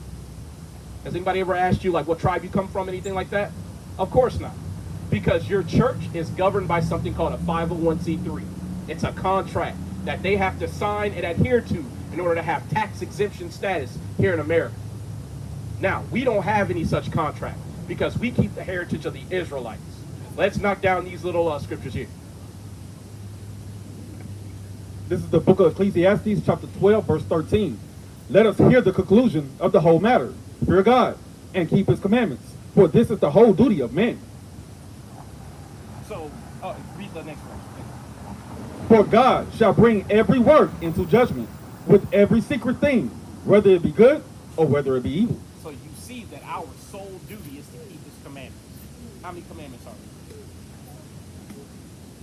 Has anybody ever asked you like what tribe you come from, anything like that? Of course not. Because your church is governed by something called a 501c3. It's a contract that they have to sign and adhere to in order to have tax exemption status here in America. Now, we don't have any such contract because we keep the heritage of the Israelites. Let's knock down these little scriptures here. This is the book of Ecclesiastes, chapter 12, verse 13. Let us hear the conclusion of the whole matter. Fear God and keep his commandments, for this is the whole duty of men. So, read the next one. For God shall bring every work into judgment with every secret thing, whether it be good or whether it be evil. So you see that our sole duty is to keep his commandments. How many commandments are there?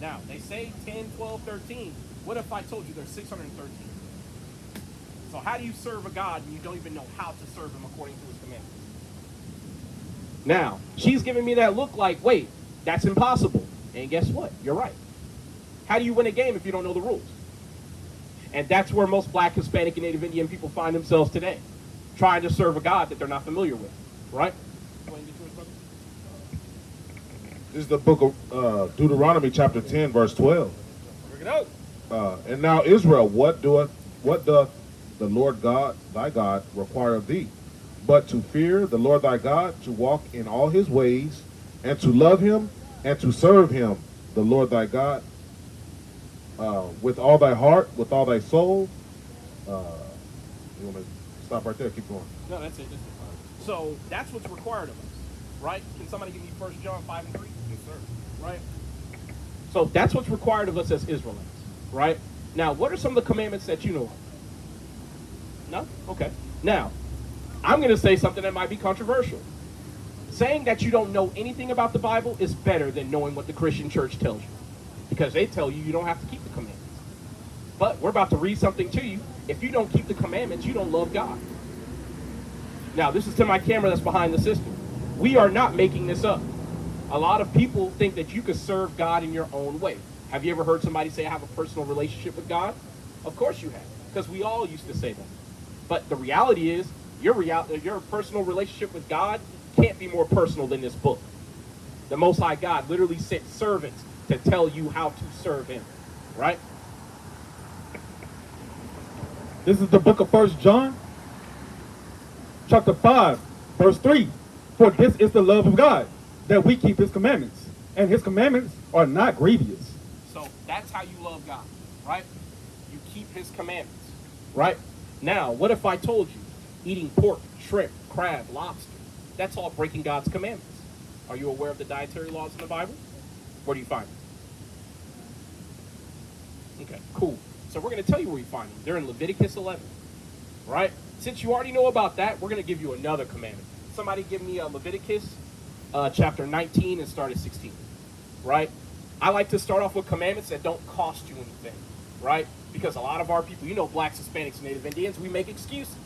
Now, they say 10, 12, 13. What if I told you there's 613? So how do you serve a God and you don't even know how to serve him according to his commandments? Now, she's giving me that look like, wait, that's impossible. And guess what? You're right. How do you win a game if you don't know the rules? And that's where most black, Hispanic, and Native Indian people find themselves today, trying to serve a God that they're not familiar with, right? This is the book of Deuteronomy chapter 10, verse 12. Bring it out. And now Israel, what doth the Lord God, thy God, require of thee? But to fear the Lord thy God, to walk in all his ways, and to love him, and to serve him, the Lord thy God, with all thy heart, with all thy soul. You want to stop right there? Keep going. No, that's it. So that's what's required of us, right? Can somebody give me 1 John 5 and 3? Yes, sir. Right? So that's what's required of us as Israelites, right? Now, what are some of the commandments that you know of? No? Okay. Now, I'm going to say something that might be controversial. Saying that you don't know anything about the Bible is better than knowing what the Christian church tells you. Because they tell you you don't have to keep the commandments. But we're about to read something to you. If you don't keep the commandments, you don't love God. Now, this is to my camera that's behind the system. We are not making this up. A lot of people think that you can serve God in your own way. Have you ever heard somebody say, I have a personal relationship with God? Of course you have, because we all used to say that. But the reality is, your personal relationship with God can't be more personal than this book. The Most High God literally sent servants to tell you how to serve him, right? This is the book of 1 John, chapter 5, verse 3. For this is the love of God, that we keep his commandments, and his commandments are not grievous. So that's how you love God, right? You keep his commandments, right? Now, what if I told you eating pork, shrimp, crab, lobster, that's all breaking God's commandments? Are you aware of the dietary laws in the Bible? Where do you find them? Okay, cool. So we're going to tell you where you find them. They're in Leviticus 11, right? Since you already know about that, we're going to give you another commandment. Somebody give me Leviticus chapter 19 and start at 16, right? I like to start off with commandments that don't cost you anything, right? Because a lot of our people, you know, blacks, Hispanics, and Native Indians, we make excuses.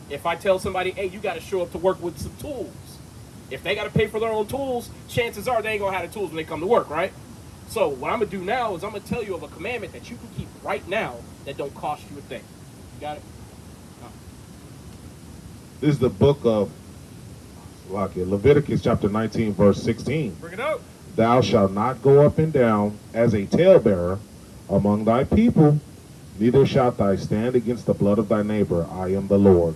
If I tell somebody, hey, you got to show up to work with some tools, if they got to pay for their own tools, chances are they ain't going to have the tools when they come to work, right? So what I'm going to do now is I'm going to tell you of a commandment that you can keep right now that don't cost you a thing. You got it? This is the book of Leviticus chapter 19, verse 16. Bring it out. Thou shalt not go up and down as a talebearer among thy people, neither shalt thou stand against the blood of thy neighbor. I am the Lord.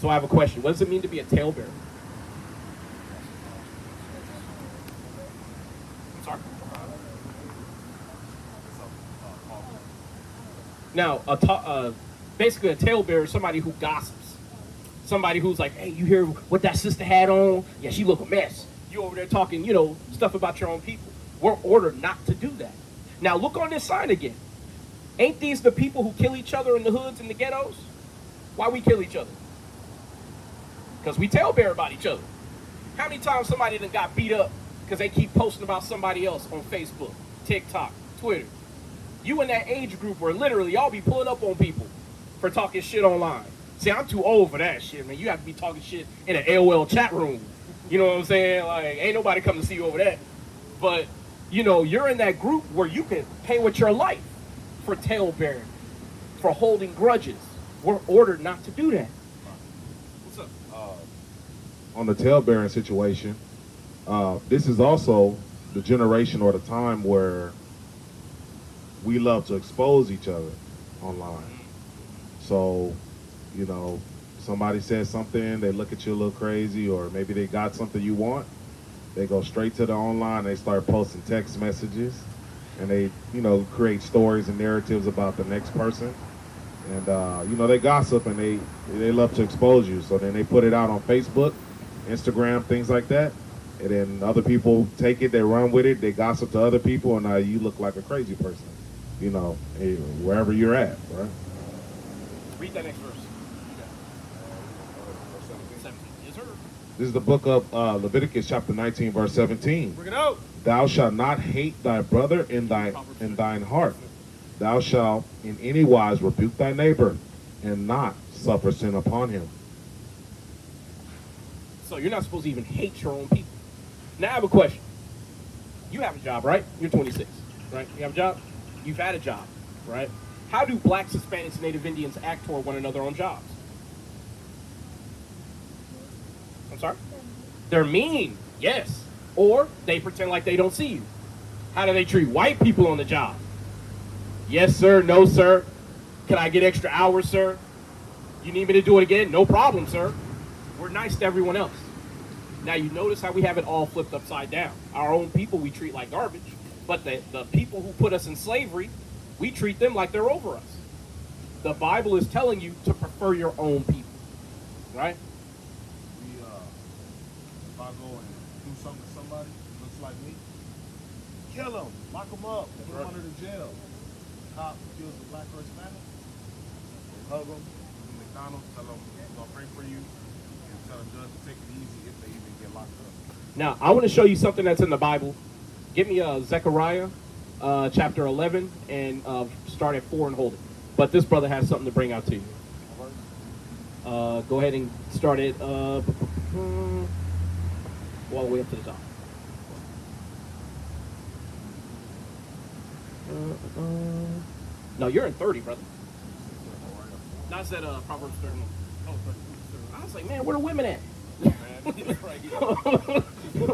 So I have a question. What does it mean to be a talebearer? I'm sorry? Now, basically a talebearer is somebody who gossips. Somebody who's like, hey, you hear what that sister had on? Yeah, she look a mess. You over there talking, you know, stuff about your own people. We're ordered not to do that. Now, look on this sign again. Ain't these the people who kill each other in the hoods and the ghettos? Why we kill each other? Because we talebear about each other. How many times somebody done got beat up because they keep posting about somebody else on Facebook, TikTok, Twitter? You in that age group where literally y'all be pulling up on people for talking shit online. See, I'm too old for that shit, man. You have to be talking shit in an AOL chat room. You know what I'm saying? Like, ain't nobody coming to see you over that. But, you know, you're in that group where you can pay with your life for talebearing, for holding grudges. We're ordered not to do that. What's up? On the talebearing situation, this is also the generation or the time where we love to expose each other online. So, you know, somebody says something, they look at you a little crazy, or maybe they got something you want, they go straight to the online, they start posting text messages, and they, you know, create stories and narratives about the next person. And, you know, they gossip and they love to expose you. So then they put it out on Facebook, Instagram, things like that. And then other people take it, they run with it, they gossip to other people, and now you look like a crazy person, you know, wherever you're at, right? Read that next verse. 17. Yes, sir. This is the book of Leviticus chapter 19, verse 17. Bring it out. Thou shalt not hate thy brother in thine heart. Thou shalt in any wise rebuke thy neighbor, and not suffer sin upon him. So you're not supposed to even hate your own people. Now I have a question. You have a job, right? You're 26, right? You have a job? You've had a job, right? How do blacks, Hispanics, and Native Indians act toward one another on jobs? I'm sorry? They're mean, yes. Or they pretend like they don't see you. How do they treat white people on the job? Yes, sir. No, sir. Can I get extra hours, sir? You need me to do it again? No problem, sir. We're nice to everyone else. Now you notice how we have it all flipped upside down. Our own people we treat like garbage, but the people who put us in slavery, we treat them like they're over us. The Bible is telling you to prefer your own people, right? If I go and do something to somebody who looks like me, kill him, lock him up, put him under the jail. Cop kills a black or Hispanic, they hug him, go to McDonald's, tell them we're gonna pray for you, and tell the judge to take it easy if they even get locked up. Now, I want to show you something that's in the Bible. Give me Zechariah chapter 11 and start at 4 and hold it. But this brother has something to bring out to you. Go ahead and start it all the way up to the top. No, you're in 30, brother. No, I said Proverbs 31. Oh, 30. I was like, man, where the women at?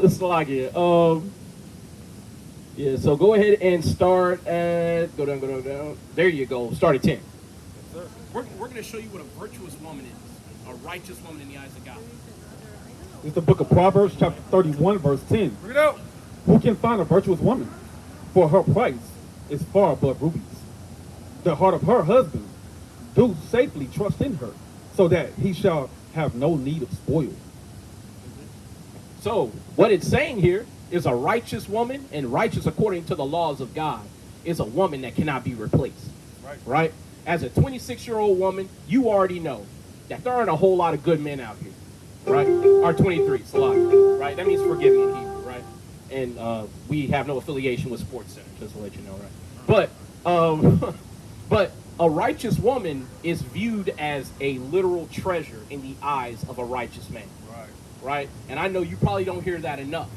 Slagia. Yeah, so go ahead and start at, go down. There you go. Start at 10. Yes, sir. We're going to show you what a virtuous woman is, a righteous woman in the eyes of God. It's the book of Proverbs, chapter 31, verse 10. Bring it out. Who can find a virtuous woman? For her price is far above rubies. The heart of her husband do safely trust in her, so that he shall have no need of spoil. So, what it's saying here is a righteous woman, and righteous according to the laws of God, is a woman that cannot be replaced. Right? As a 26-year-old woman, you already know that there aren't a whole lot of good men out here. Right? Or 23, Salah. Right? That means forgiven in Hebrew, right? and we have no affiliation with Sports Center, just to let you know, right? But but a righteous woman is viewed as a literal treasure in the eyes of a righteous man. Right? And I know you probably don't hear that enough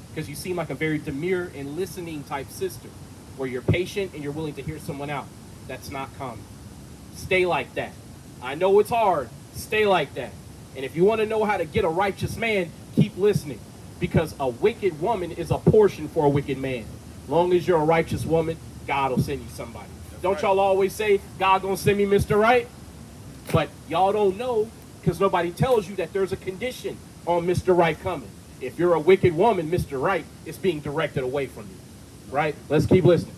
because you seem like a very demure and listening type sister where you're patient and you're willing to hear someone out. That's not common. Stay like that. I know it's hard. Stay like that. And if you want to know how to get a righteous man, keep listening because a wicked woman is a portion for a wicked man. Long as you're a righteous woman, God will send you somebody. Don't y'all always say, God gonna send me Mr. Right? But y'all don't know because nobody tells you that there's a condition on Mr. Right coming. If you're a wicked woman, Mr. Right is being directed away from you. Right? Let's keep listening.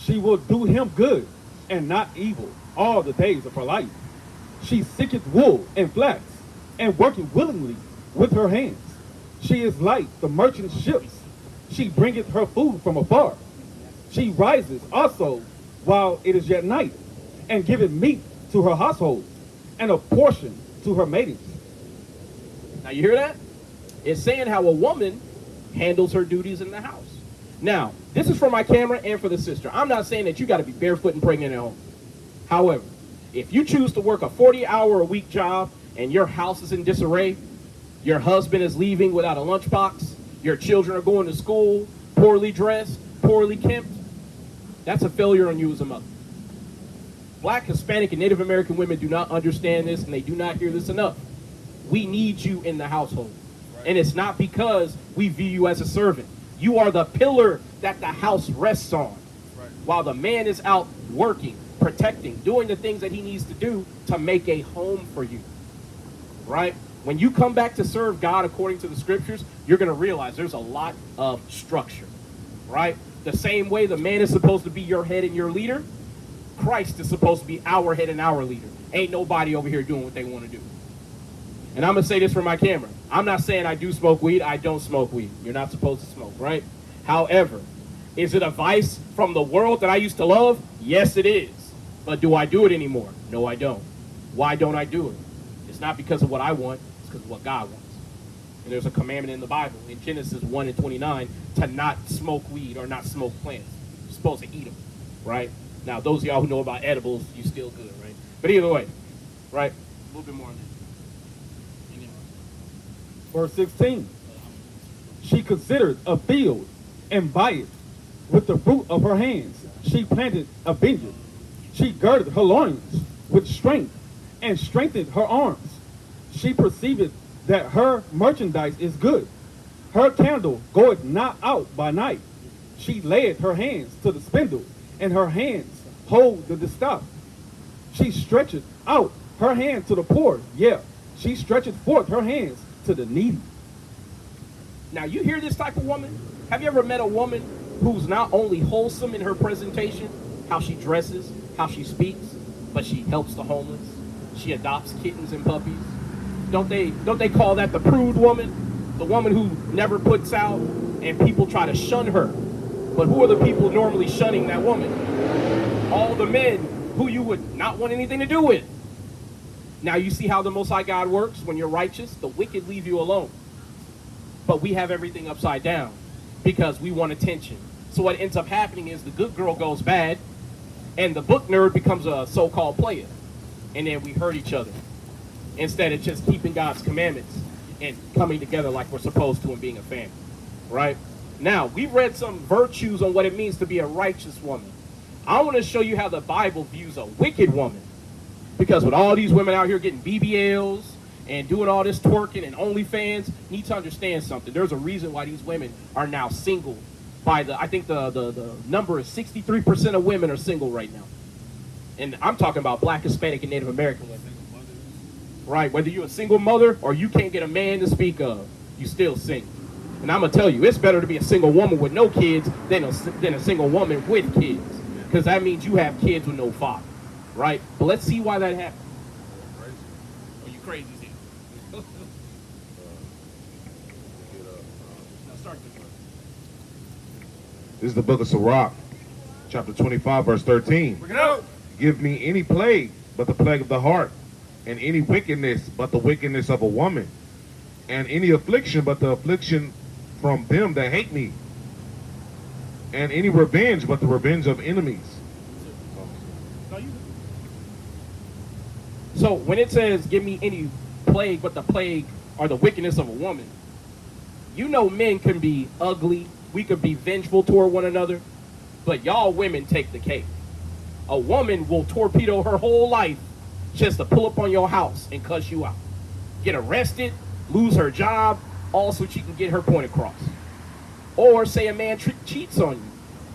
She will do him good and not evil all the days of her life. She seeketh wool and flax, and worketh willingly with her hands. She is like the merchant ships. She bringeth her food from afar. She rises also while it is yet night, and giveth meat to her household, and a portion to her maidens. Now you hear that? It's saying how a woman handles her duties in the house. Now, this is for my camera and for the sister. I'm not saying that you got to be barefoot and pregnant at home. However, if you choose to work a 40-hour-a-week job and your house is in disarray, your husband is leaving without a lunchbox, your children are going to school, poorly dressed, poorly kempt, that's a failure on you as a mother. Black, Hispanic, and Native American women do not understand this, and they do not hear this enough. We need you in the household. Right. And it's not because we view you as a servant. You are the pillar that the house rests on. Right. While the man is out working, protecting, doing the things that he needs to do to make a home for you. Right? When you come back to serve God according to the scriptures, you're going to realize there's a lot of structure. Right? The same way the man is supposed to be your head and your leader, Christ is supposed to be our head and our leader. Ain't nobody over here doing what they want to do. And I'm going to say this for my camera. I'm not saying I do smoke weed. I don't smoke weed. You're not supposed to smoke, right? However, is it a vice from the world that I used to love? Yes, it is. But do I do it anymore? No, I don't. Why don't I do it? It's not because of what I want. It's because of what God wants. And there's a commandment in the Bible, in Genesis 1:29, to not smoke weed or not smoke plants. You're supposed to eat them, right? Now, those of y'all who know about edibles, you still good, right? But either way, right? A little bit more on that. Verse 16. She considered a field and buyeth with the fruit of her hands. She planted a vineyard. She girded her loins with strength and strengthened her arms. She perceiveth that her merchandise is good. Her candle goeth not out by night. She layeth her hands to the spindle, and her hands hold the distaff. She stretcheth out her hand to the poor. Yeah, she stretcheth forth her hands to the needy. Now, you hear this type of woman? Have you ever met a woman who's not only wholesome in her presentation, how she dresses, how she speaks, but she helps the homeless? She adopts kittens and puppies. Don't they call that the prude woman? The woman who never puts out and people try to shun her. But who are the people normally shunning that woman? All the men who you would not want anything to do with. Now you see how the Most High God works. When you're righteous, the wicked leave you alone. But we have everything upside down because we want attention. So what ends up happening is the good girl goes bad and the book nerd becomes a so-called player. And then we hurt each other instead of just keeping God's commandments and coming together like we're supposed to and being a family. Right? Now, we've read some virtues on what it means to be a righteous woman. I want to show you how the Bible views a wicked woman. Because with all these women out here getting BBLs and doing all this twerking and OnlyFans, you need to understand something. There's a reason why these women are now single. I think the number is 63% of women are single right now. And I'm talking about Black, Hispanic, and Native American women. Right, whether you're a single mother or you can't get a man to speak of, you still single. And I'm going to tell you, it's better to be a single woman with no kids than a single woman with kids. Because that means you have kids with no father. Right? But let's see why that happened. Are you crazy here? Now start this one. This is the book of Sirach, chapter 25, verse 13. Bring it out. Give me any plague but the plague of the heart, and any wickedness but the wickedness of a woman. and any affliction but the affliction from them that hate me, and any revenge but the revenge of enemies. No, you. So when it says, give me any plague but the plague or the wickedness of a woman, you know men can be ugly, we could be vengeful toward one another, but y'all women take the cake. A woman will torpedo her whole life just to pull up on your house and cuss you out. Get arrested, lose her job, all so she can get her point across. Or say a man cheats on you.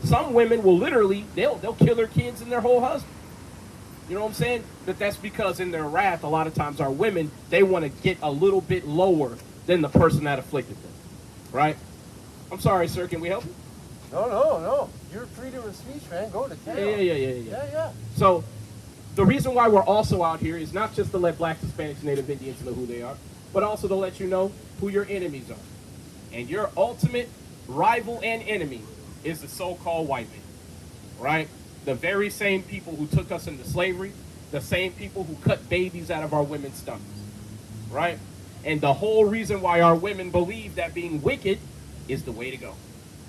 Some women will literally, they'll kill their kids and their whole husband. You know what I'm saying? That's because in their wrath, a lot of times our women, they want to get a little bit lower than the person that afflicted them. Right? I'm sorry, sir, can we help you? No. You're freedom of speech, man. Go to town. Yeah. So the reason why we're also out here is not just to let blacks, Hispanics, Native Indians know who they are, but also to let you know who your enemies are. And your ultimate rival and enemy is the so-called white man, right? The very same people who took us into slavery, the same people who cut babies out of our women's stomachs, right? And the whole reason why our women believe that being wicked is the way to go.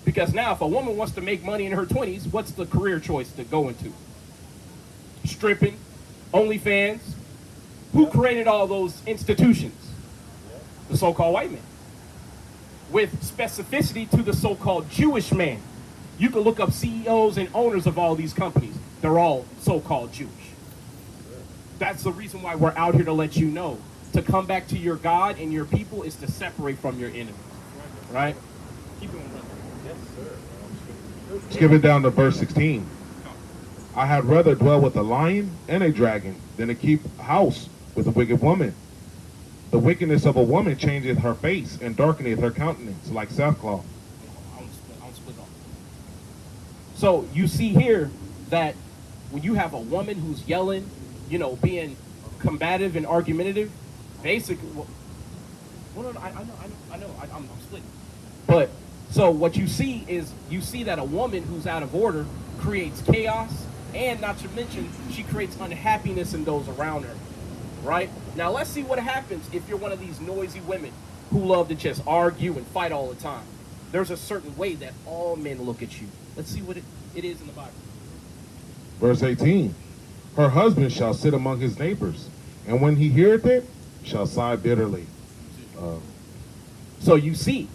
Because now if a woman wants to make money in her 20s, what's the career choice to go into? Stripping, OnlyFans. Who created all those institutions? The so-called white man. With specificity to the so-called Jewish man. You can look up CEOs and owners of all these companies. They're all so-called Jewish. That's the reason why we're out here to let you know. To come back to your God and your people is to separate from your enemies. Right? Keep going, brother. Yes, sir. Skip it down to verse 16. I had rather dwell with a lion and a dragon than to keep house with a wicked woman. The wickedness of a woman changeth her face and darkeneth her countenance like sackcloth. I'll split off. So you see here that when you have a woman who's yelling, being combative and argumentative, basically, I'm splitting. But so what you see is that a woman who's out of order creates chaos, and not to mention she creates unhappiness in those around her. Right? Now let's see what happens if you're one of these noisy women who love to just argue and fight all the time. There's a certain way that all men look at you. Let's see what it is in the Bible. Verse 18. Her husband shall sit among his neighbors, and when he heareth it, shall sigh bitterly. So you see,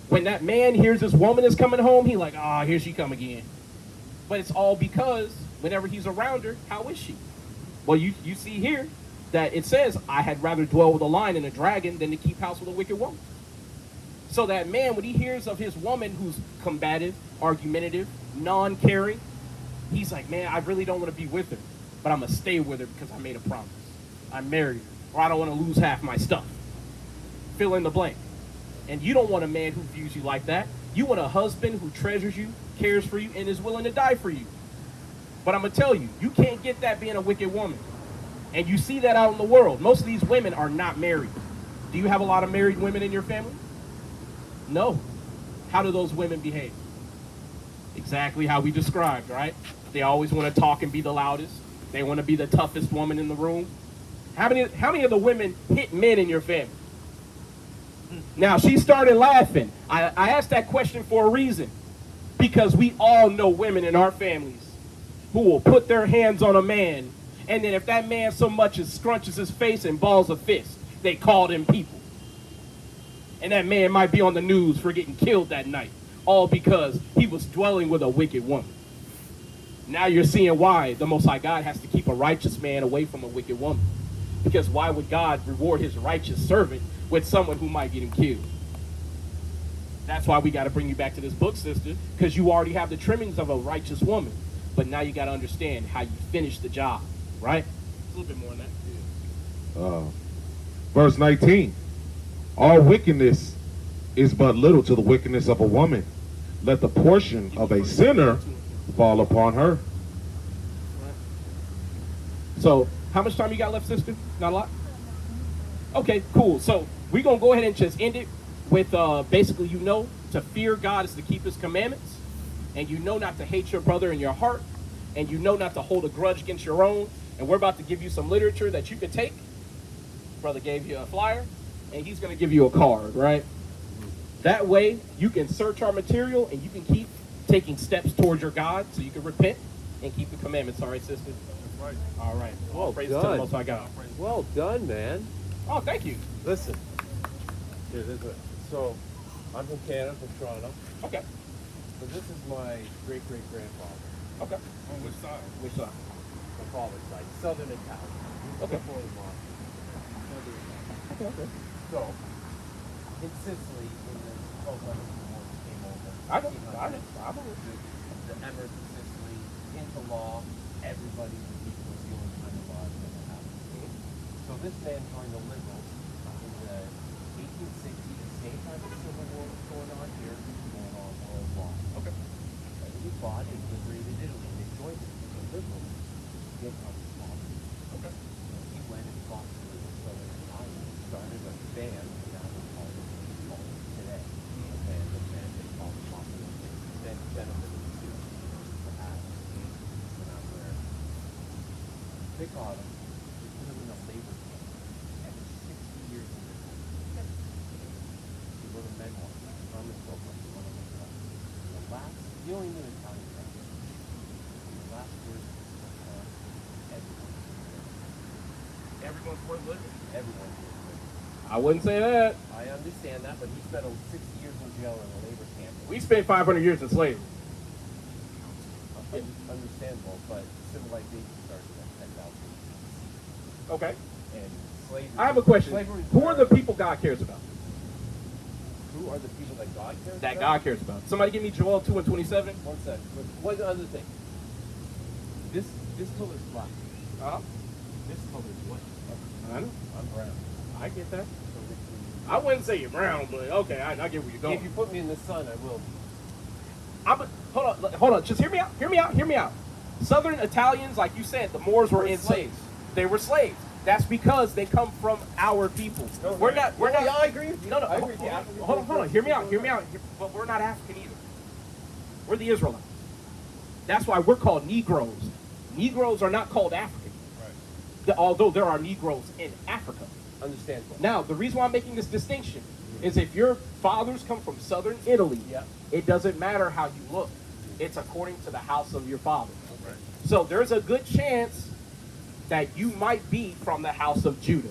when that man hears this woman is coming home, he like, here she come again. But it's all because whenever he's around her, how is she? Well, you see here that it says, I had rather dwell with a lion and a dragon than to keep house with a wicked woman. So that man, when he hears of his woman who's combative, argumentative, non-caring, he's like, man, I really don't want to be with her, but I'm going to stay with her because I made a promise. I married her, or I don't want to lose half my stuff. Fill in the blank. And you don't want a man who views you like that. You want a husband who treasures you, cares for you, and is willing to die for you. But I'm going to tell you, you can't get that being a wicked woman. And you see that out in the world. Most of these women are not married. Do you have a lot of married women in your family? No. How do those women behave? Exactly how we described, right? They always want to talk and be the loudest. They want to be the toughest woman in the room. How many of the women hit men in your family? Now, she started laughing. I asked that question for a reason. Because we all know women in our families who will put their hands on a man, and then if that man so much as scrunches his face and balls a fist, they call them people. And that man might be on the news for getting killed that night, all because he was dwelling with a wicked woman. Now you're seeing why the Most High God has to keep a righteous man away from a wicked woman. Because why would God reward his righteous servant with someone who might get him killed? That's why we got to bring you back to this book, sister, because you already have the trimmings of a righteous woman. But now you got to understand how you finish the job, right? A little bit more on that. Verse 19. All wickedness is but little to the wickedness of a woman. Let the portion of a sinner fall upon her. So, how much time you got left, sister? Not a lot? Okay, cool. So, we're going to go ahead and just end it with basically, to fear God is to keep his commandments. And not to hate your brother in your heart. And not to hold a grudge against your own. And we're about to give you some literature that you can take. Brother gave you a flyer. and he's going to give you a card, right? That way, you can search our material and you can keep taking steps towards your God, so you can repent and keep the commandments. All right, sister? That's right. All right. Well Praise to the done. Most High God. Well done, man. Oh, thank you. Listen. Here, this is it. So, I'm from Canada, from Toronto. Okay. So this is my great-great-grandfather. Okay. On which side? Which side? My father's side, Southern Italian. Okay. Before the mob. Okay, okay. So, in Sicily, when the 1200s wars came over, I know. I know. I know. the Emirates of Sicily, into law, everybody was equal, was the only kind of law that ever happened. So this man joined the liberals in the 1860s, the same time the Civil War was going on here, he was going on worldwide. Okay. And he fought and liberated Italy. They joined it because the liberals didn't have the poverty. Okay. So he went and fought for the Southern Italians, started a band, and now they call it today. A band they call it popular. Then gentlemen in suits, the hats, went out there. They caught him, they put him in a labor camp, and 60 years in prison. He wrote a memoir from his book, like the one on the top. The only knew Italian language. The last words were everyone. Everyone's worth living. Everyone. I wouldn't say that. I understand that, but he spent 60 years in jail in a labor camp. We spent 500 years in slavery. Understandable, but civilization started at 10,000 BC. Okay. And slavery. I have a question. Slavery Who are the people God cares about? Who are the people that God cares That about? God cares about. Somebody give me Joel 2 and 27. One sec. One other thing. This color is black. Uh-huh. This color is white. I know. I'm brown. I get that. So which means I wouldn't say you're brown, but okay, I get where you're going. if you put me in the sun, I will. Hold on. Just hear me out. Southern Italians, like you said, the Moors were Were enslaved. slaves. They were slaves. That's because they come from our people. We're not. Yeah, I agree with you. No. I agree with you. Hold on. Hear me out. But we're not African either. We're the Israelites. That's why we're called Negroes. Negroes are not called African. Right. Although there are Negroes in Africa. Understandable. Now, the reason why I'm making this distinction is if your fathers come from southern Italy, Yeah. it doesn't matter how you look. It's according to the house of your father. Right. So there's a good chance that you might be from the house of Judah.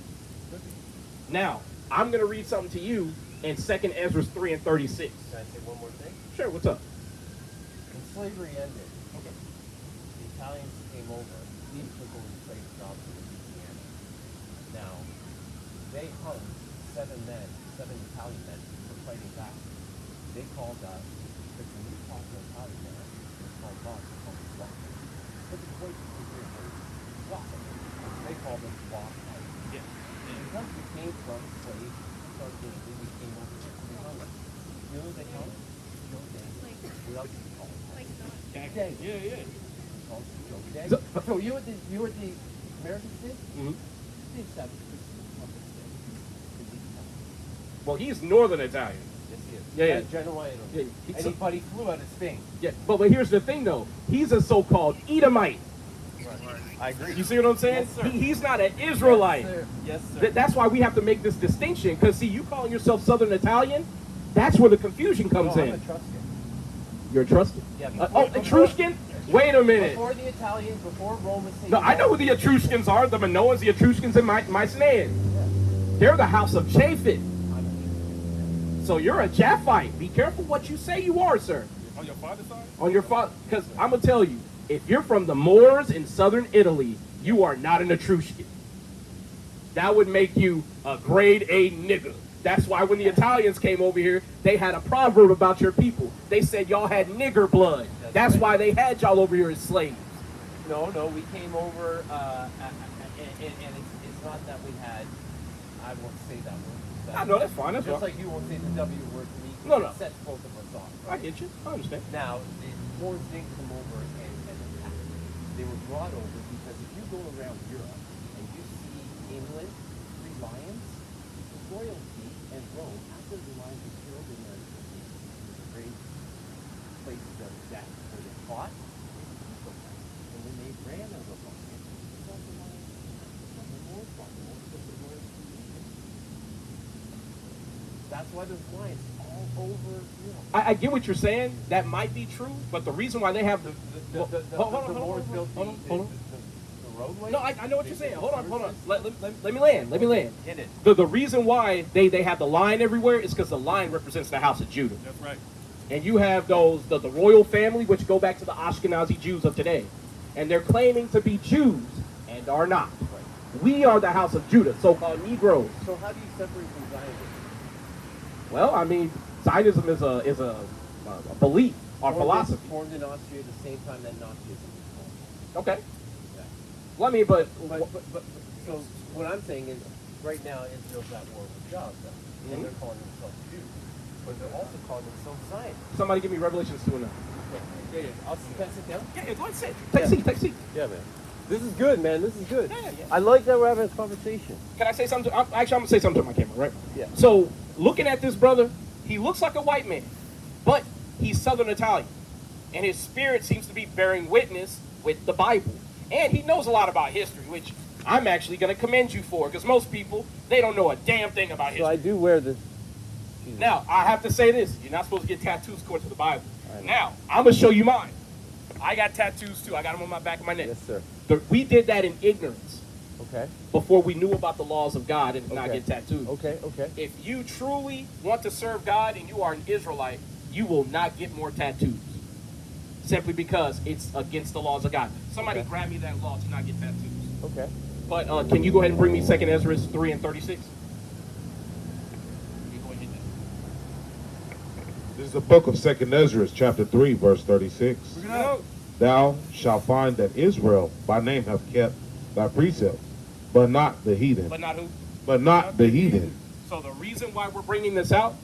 Now, I'm going to read something to you in 2nd Ezra 3 and 36. Can I say one more thing? Sure, what's up? When slavery ended, the Italians came over. These took over the slave jobs in Louisiana. Now, they hung 7 Italian men for fighting back. They called us, because when you talk to an Italian man, it's called boss, it's called swap. But the voice is very swap. They called them swap. Yeah. Because we came from slaves, started getting, we came over here to the Congo. You know what they call us? Joe Day. What else do you call it? Like not. Day. Yeah. It's called Joe Day. So- So you know what the Americans did? Mhm. They established Republic Day. Well, he's northern Italian. Yes, he is. Yeah. Genoa, Yeah, Italy. he's- Anybody flew out of Spain. Yeah, but here's the thing, though. He's a so-called Edomite. I agree. You see what I'm saying? Yes, sir. He's not an Israelite. Yes, sir. That's why we have to make this distinction. Because, see, you calling yourself Southern Italian, that's where the confusion comes no, I'm in. a Etruscan. You're Etruscan? Yeah, Oh, Etruscan? Wait a minute. Before the Italians, before Rome was taken No, I know who the Etruscans are. The Minoans, the Etruscans, and Mycenaeans. They're the house of Japheth. So you're a Japhite. Be careful what you say you are, sir. On your father's side? On your father, because I'm gonna tell you, if you're from the Moors in southern Italy, you are not an Etruscan. That would make you a grade A nigga. That's why when the Italians came over here, they had a proverb about your people. They said y'all had nigger blood. That's why they had y'all over here as slaves. No, we came over, and it's not that we had, I won't say that word. I know, that's fine, that's Just fine. like you won't say the W word to me. No, no. It sets both of us off. I get you. I understand. Now, the Moors didn't come over and attack. They were brought over because if you go around Europe and you see England, 3 lions, royalty and Rome, after the lions were killed in the great places of death where they fought, and when they ran out of the lions, they fought the lions. The Moors fought the Moors because the Moors That's why there's lions all over. I get what you're saying. That might be true, but the reason why they have the The Moors built hold on. the roadway. No, I know what you're saying. Hold on. Let me land. Let me land. Hit it. The reason why they have the lion everywhere is because the lion represents the house of Judah. That's right. And you have the royal family, which go back to the Ashkenazi Jews of today. And they're claiming to be Jews and are not. We are the house of Judah, so-called Negroes. So how do you separate from Zionism? Well, I mean, Zionism is a belief or philosophy. Formed in Austria at the same time that Nazism was formed. Okay. Yeah. Well, I mean, but So what I'm saying is, right now Israel's at war with Gaza, and Mhm. they're calling themselves Jews, but they're also calling themselves Zionists. somebody give me Revelations 2 and 9. Yeah. Can I sit down? Yeah, go ahead, sit. Take a seat, take a seat. Yeah, man. This is good, man. This is good. Yeah. I like that we're having a conversation. Can I say something? I'm going to say something to my camera, right? Yeah. So, looking at this brother, he looks like a white man, but he's Southern Italian. And his spirit seems to be bearing witness with the Bible. And he knows a lot about history, which I'm actually going to commend you for, because most people, they don't know a damn thing about history. So I do wear this. Jesus. Now, I have to say this. You're not supposed to get tattoos according to the Bible. I know. Now, I'm going to show you mine. I got tattoos, too. I got them on my back of my neck. Yes, sir. We did that in ignorance Okay. before we knew about the laws of God and did not Okay. get tattoos. Okay. Okay. If you truly want to serve God and you are an Israelite, you will not get more tattoos. Simply because it's against the laws of God. Somebody Okay. grab me that law to not get tattoos. Okay. But can you go ahead and bring me 2nd Ezra 3 and 36? You go ahead and hit that. This is the book of 2nd Ezra, chapter 3, verse 36. Bring it out. Thou shalt find that Israel by name hath kept thy precepts, but not the heathen. But not who? But not the heathen. So the reason why we're bringing this out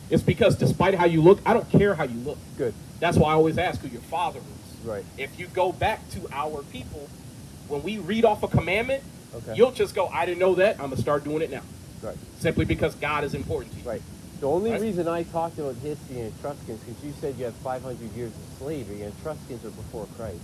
is because despite how you look, I don't care how you look. Good. That's why I always ask who your father is. Right. If you go back to our people, when we read off a commandment, Okay. you'll just go, I didn't know that, I'm going to start doing it now. Right. Simply because God is important to you. Right. The only Right. reason I talked about history and Etruscans, because you said you have 500 years of slavery, and Etruscans are before Christ.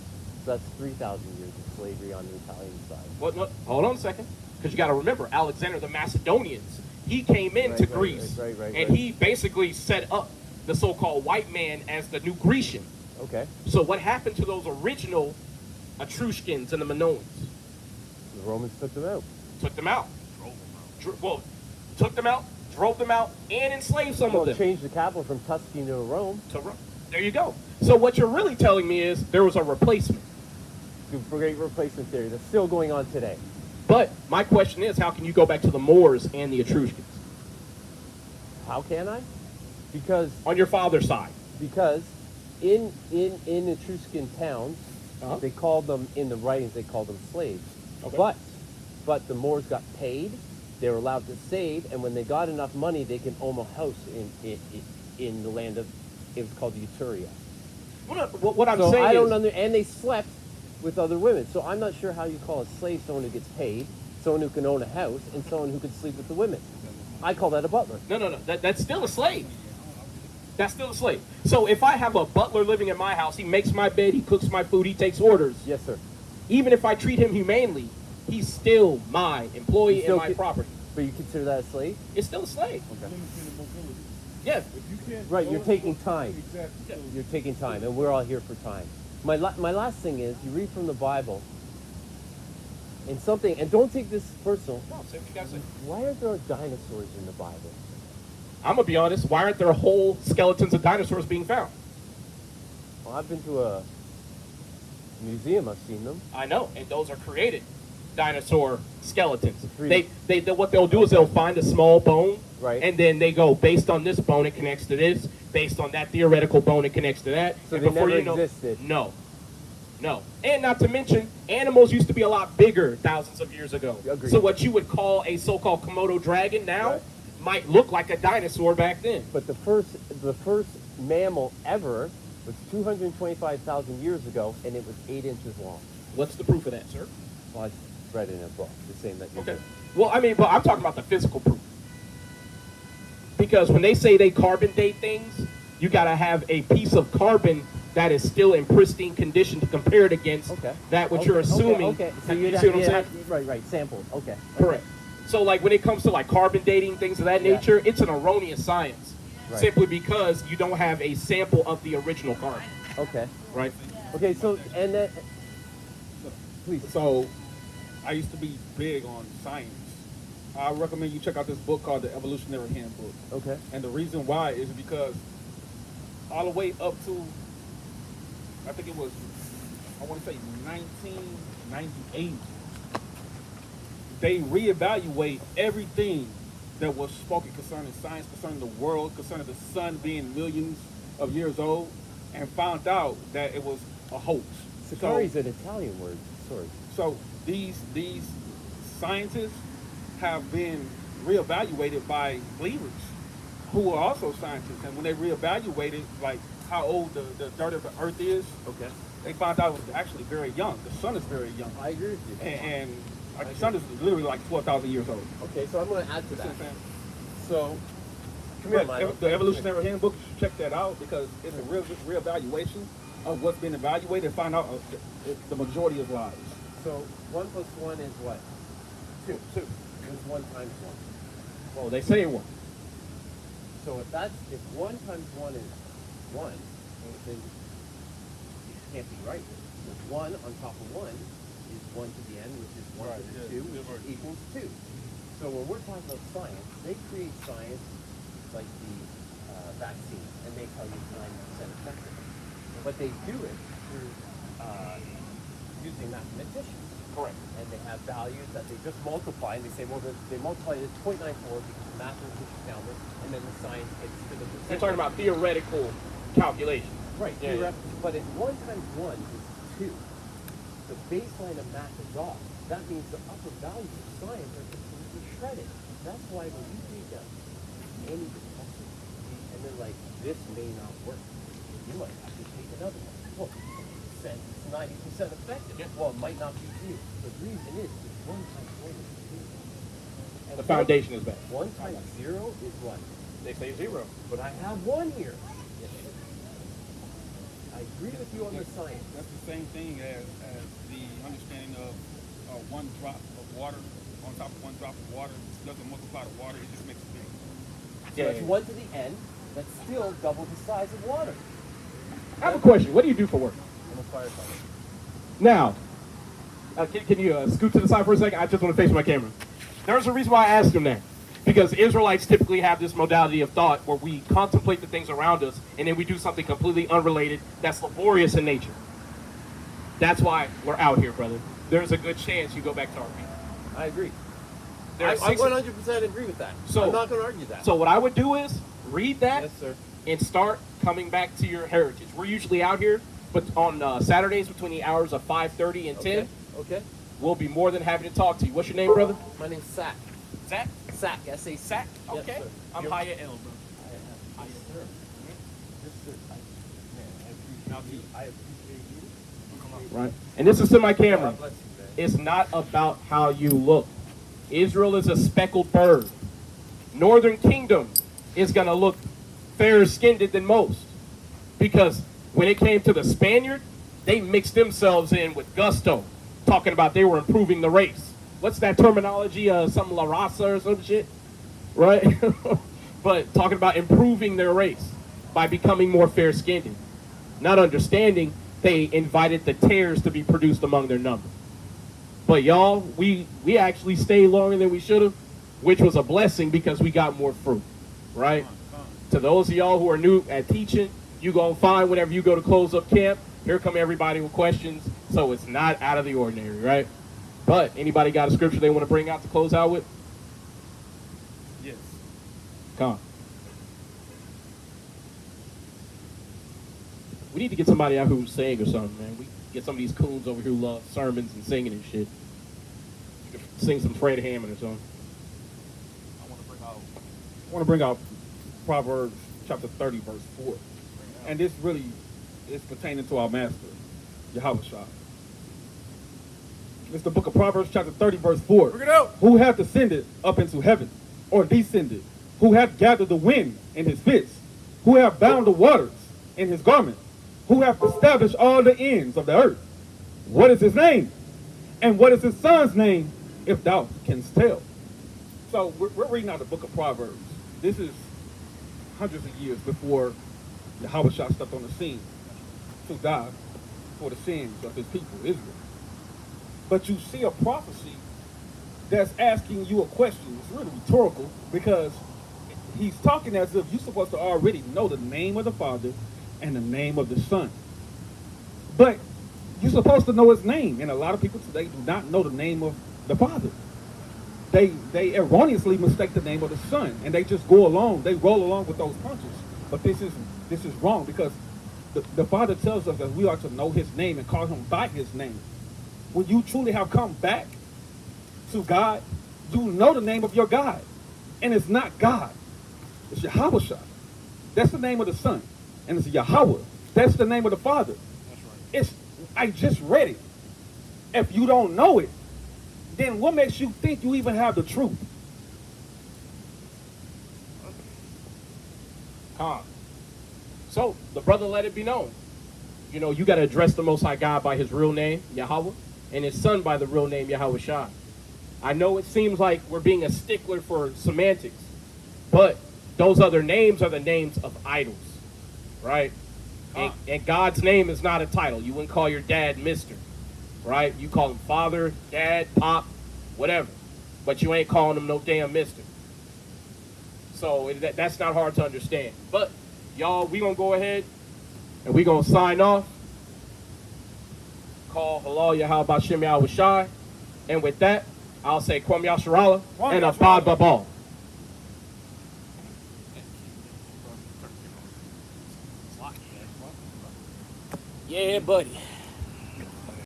So that's 3,000 years of slavery on the Italian side. Well, no, hold on a second. Because you got to remember, Alexander the Macedonians, he came into Right, Greece, right, and right. he basically set up the so-called white man as the new Grecian. Okay. So what happened to those original Etruscans and the Minoans? The Romans took them out. Took them out. Took them out, drove them out, and enslaved some Well, of them. changed the capital from Tuscany to Rome. To Rome. There you go. So what you're really telling me is there was a replacement. The great replacement theory that's still going on today. But my question is, how can you go back to the Moors and the Etruscans How can I? Because on your father's side? in Etruscan towns, Uh-huh. they called them, in the writings, they called them slaves. Okay. But the Moors got paid, they were allowed to save, and when they got enough money, they can own a house in the land of, it was called Uturia. What I'm So saying I don't is, and they slept with other women. So I'm not sure how you call a slave someone who gets paid, someone who can own a house, and someone who can sleep with the women. I call that a butler. no, that's still a slave. That's still a slave. So if I have a butler living in my house, he makes my bed, he cooks my food, he takes orders. Yes, sir. Even if I treat him humanely, he's still my employee You still and my property. But you consider that a slave? It's still a slave. Okay. Yeah. If you can't Right, go you're to- taking time. Exactly. You're taking time, and we're all here for time. My last thing is, you read from the Bible, and something, and don't take this personal, No, say what you gotta say. why are there dinosaurs in the Bible? I'm gonna be honest. Why aren't there whole skeletons of dinosaurs being found? Well, I've been to a museum, I've seen them. I know, and those are created dinosaur skeletons. Three- They what they'll do is they'll find a small bone, Right. and then they go based on this bone it connects to this, based on that theoretical bone it connects to that. So and they before never you know, existed. No, and not to mention animals used to be a lot bigger thousands of years ago. Agreed. So what you would call a so-called Komodo dragon now Right. might look like a dinosaur back then. But the first mammal ever was 225,000 years ago, and it was 8 inches long. What's the proof of that, sir? Well, I read it in a book, the same that you Okay. did. Well, I mean, but I'm talking about the physical proof. Because when they say they carbon date things, you got to have a piece of carbon that is still in pristine condition to compare it against Okay. that which Okay, you're assuming. Okay. So you you'd see what I'm you'd saying? right, samples. Okay. Correct. So like when it comes to like carbon dating, things of that Yeah. nature, it's an erroneous science. Right. Simply because you don't have a sample of the original carbon, Okay. right? Okay. So and then, please. So, I used to be big on science. I recommend you check out this book called The Evolutionary Handbook. Okay. And the reason why is because all the way up to, I think it was, I want to say 1998, they reevaluate everything that was spoken concerning science, concerning the world, concerning the sun being millions of years old, and found out that it was a hoax. Sakari is an Italian word. Sorry. So these scientists have been reevaluated by believers who are also scientists, and when they reevaluated like how old the dirt of the earth is, Okay. they found out it was actually very young. The sun is very young, I agree with you. and the sun is literally like 12,000 years old. Okay, so I'm going to add to You see that. what I'm saying? So, come here, But Milo. the Evolutionary Handbook, you should check that out because it's a reevaluation of what's been evaluated and find out the majority is lies. So 1 plus 1 is what? 2. 2. It's 1 times 1. Well, they say it won't. So if 1 times 1 is 1, then it can't be right. Because 1 on top of 1 is 1 to the n, which is 1 to the 2, which equals 2. So when we're talking about science, they create science like the vaccine, and they tell you it's 90% effective. But they do it through using mathematicians. Correct. And they have values that they just multiply, and they say, well, they multiply it 0.94 because the mathematicians found this, and then the science gets to the percentage. They're talking about theoretical calculation. Right, Yeah, yeah. but if 1 times 1 is 2, the baseline of math is off. That means the upper values of science are completely shredded. That's why when you take any detection, and they're like, this may not work, you might have to take another one. Well, it's 90% effective. Yeah. Well, it might not be true. The reason is 1 times 1 is 2. And The foundation is bad. 1 times 0 is what? They say 0. But I have 1 here. I agree with you on the science. That's the same thing as the understanding of one drop of water on top of one drop of water doesn't multiply the water, it just makes it big. So it's 1 to the n, that's still double the size of water. I have a question. What do you do for work? I'm a firefighter. Now, can you scoot to the side for a second? I just want to face my camera. There's a reason why I asked him that. Because Israelites typically have this modality of thought where we contemplate the things around us and then we do something completely unrelated that's laborious in nature. That's why we're out here, brother. There's a good chance you go back to our people. I agree. There I are six- 100% agree with that. So- I'm not going to argue that. So what I would do is read that yes, sir. and start coming back to your heritage. We're usually out here, but on Saturdays between the hours of 5:30 and 10, Okay. we'll be more than happy to talk to you. What's your name, brother? My name's Sack. Zach? Sack. S-A-C. Sack? Yes, Okay. sir. I'm You're- Haya L, bro. Yes, sir. Yes, sir. I appreciate you. Right. And this is to my camera. God bless you, man. It's not about how you look. Israel is a speckled bird. Northern Kingdom is going to look fairer skinned than most. Because when it came to the Spaniard, they mixed themselves in with gusto, talking about they were improving the race. What's that terminology? Some La Raza or some shit? Right? But talking about improving their race by becoming more fair skinned. Not understanding they invited the tares to be produced among their number. But y'all, we actually stayed longer than we should have, which was a blessing because we got more fruit, right? To those of y'all who are new at teaching, you gonna find whenever you go to close up camp, here come everybody with questions, so it's not out of the ordinary, right? But anybody got a scripture they want to bring out to close out with? Yes. Come on. We need to get somebody out who's sing or something, man. We get some of these coons over here who love sermons and singing and shit. Sing some Fred Hammond or something. I want to bring out Proverbs chapter 30, verse 4. And this really is pertaining to our master, Yahushua. It's the book of Proverbs chapter 30, verse 4. Bring it out. Who hath ascended up into heaven, or descended? Who hath gathered the wind in his fist? Who hath bound the waters in his garment? Who hath established all the ends of the earth? What is his name? And what is his son's name, if thou canst tell? So we're reading out the book of Proverbs. This is hundreds of years before Yahweh stepped on the scene to die for the sins of his people, Israel. But you see a prophecy that's asking you a question. It's really rhetorical because he's talking as if you're supposed to already know the name of the Father and the name of the Son. But you're supposed to know his name. And a lot of people today do not know the name of the Father. They erroneously mistake the name of the Son, and they just go along, they roll along with those punches. But this is wrong, because the Father tells us that we are to know his name and call him by his name. When you truly have come back to God, you know the name of your God. And it's not God. It's Yahweh. That's the name of the Son. And it's Yahweh. That's the name of the Father. That's right. I just read it. If you don't know it, then what makes you think you even have the truth? So the brother let it be known. You know, you got to address the Most High God by his real name, Yahweh, and his Son by the real name, Yahweh Shai. I know it seems like we're being a stickler for semantics, but those other names are the names of idols, right? And God's name is not a title. You wouldn't call your dad Mr., right? You call him father, dad, pop, whatever. But you ain't calling him no damn mister. So that's not hard to understand. But, y'all, we going to go ahead and we going to sign off. Call Halal Yahweh Bashem Yahweh Shai. And with that, I'll say Kwam Yasharala and Abad Babal. Yeah, buddy.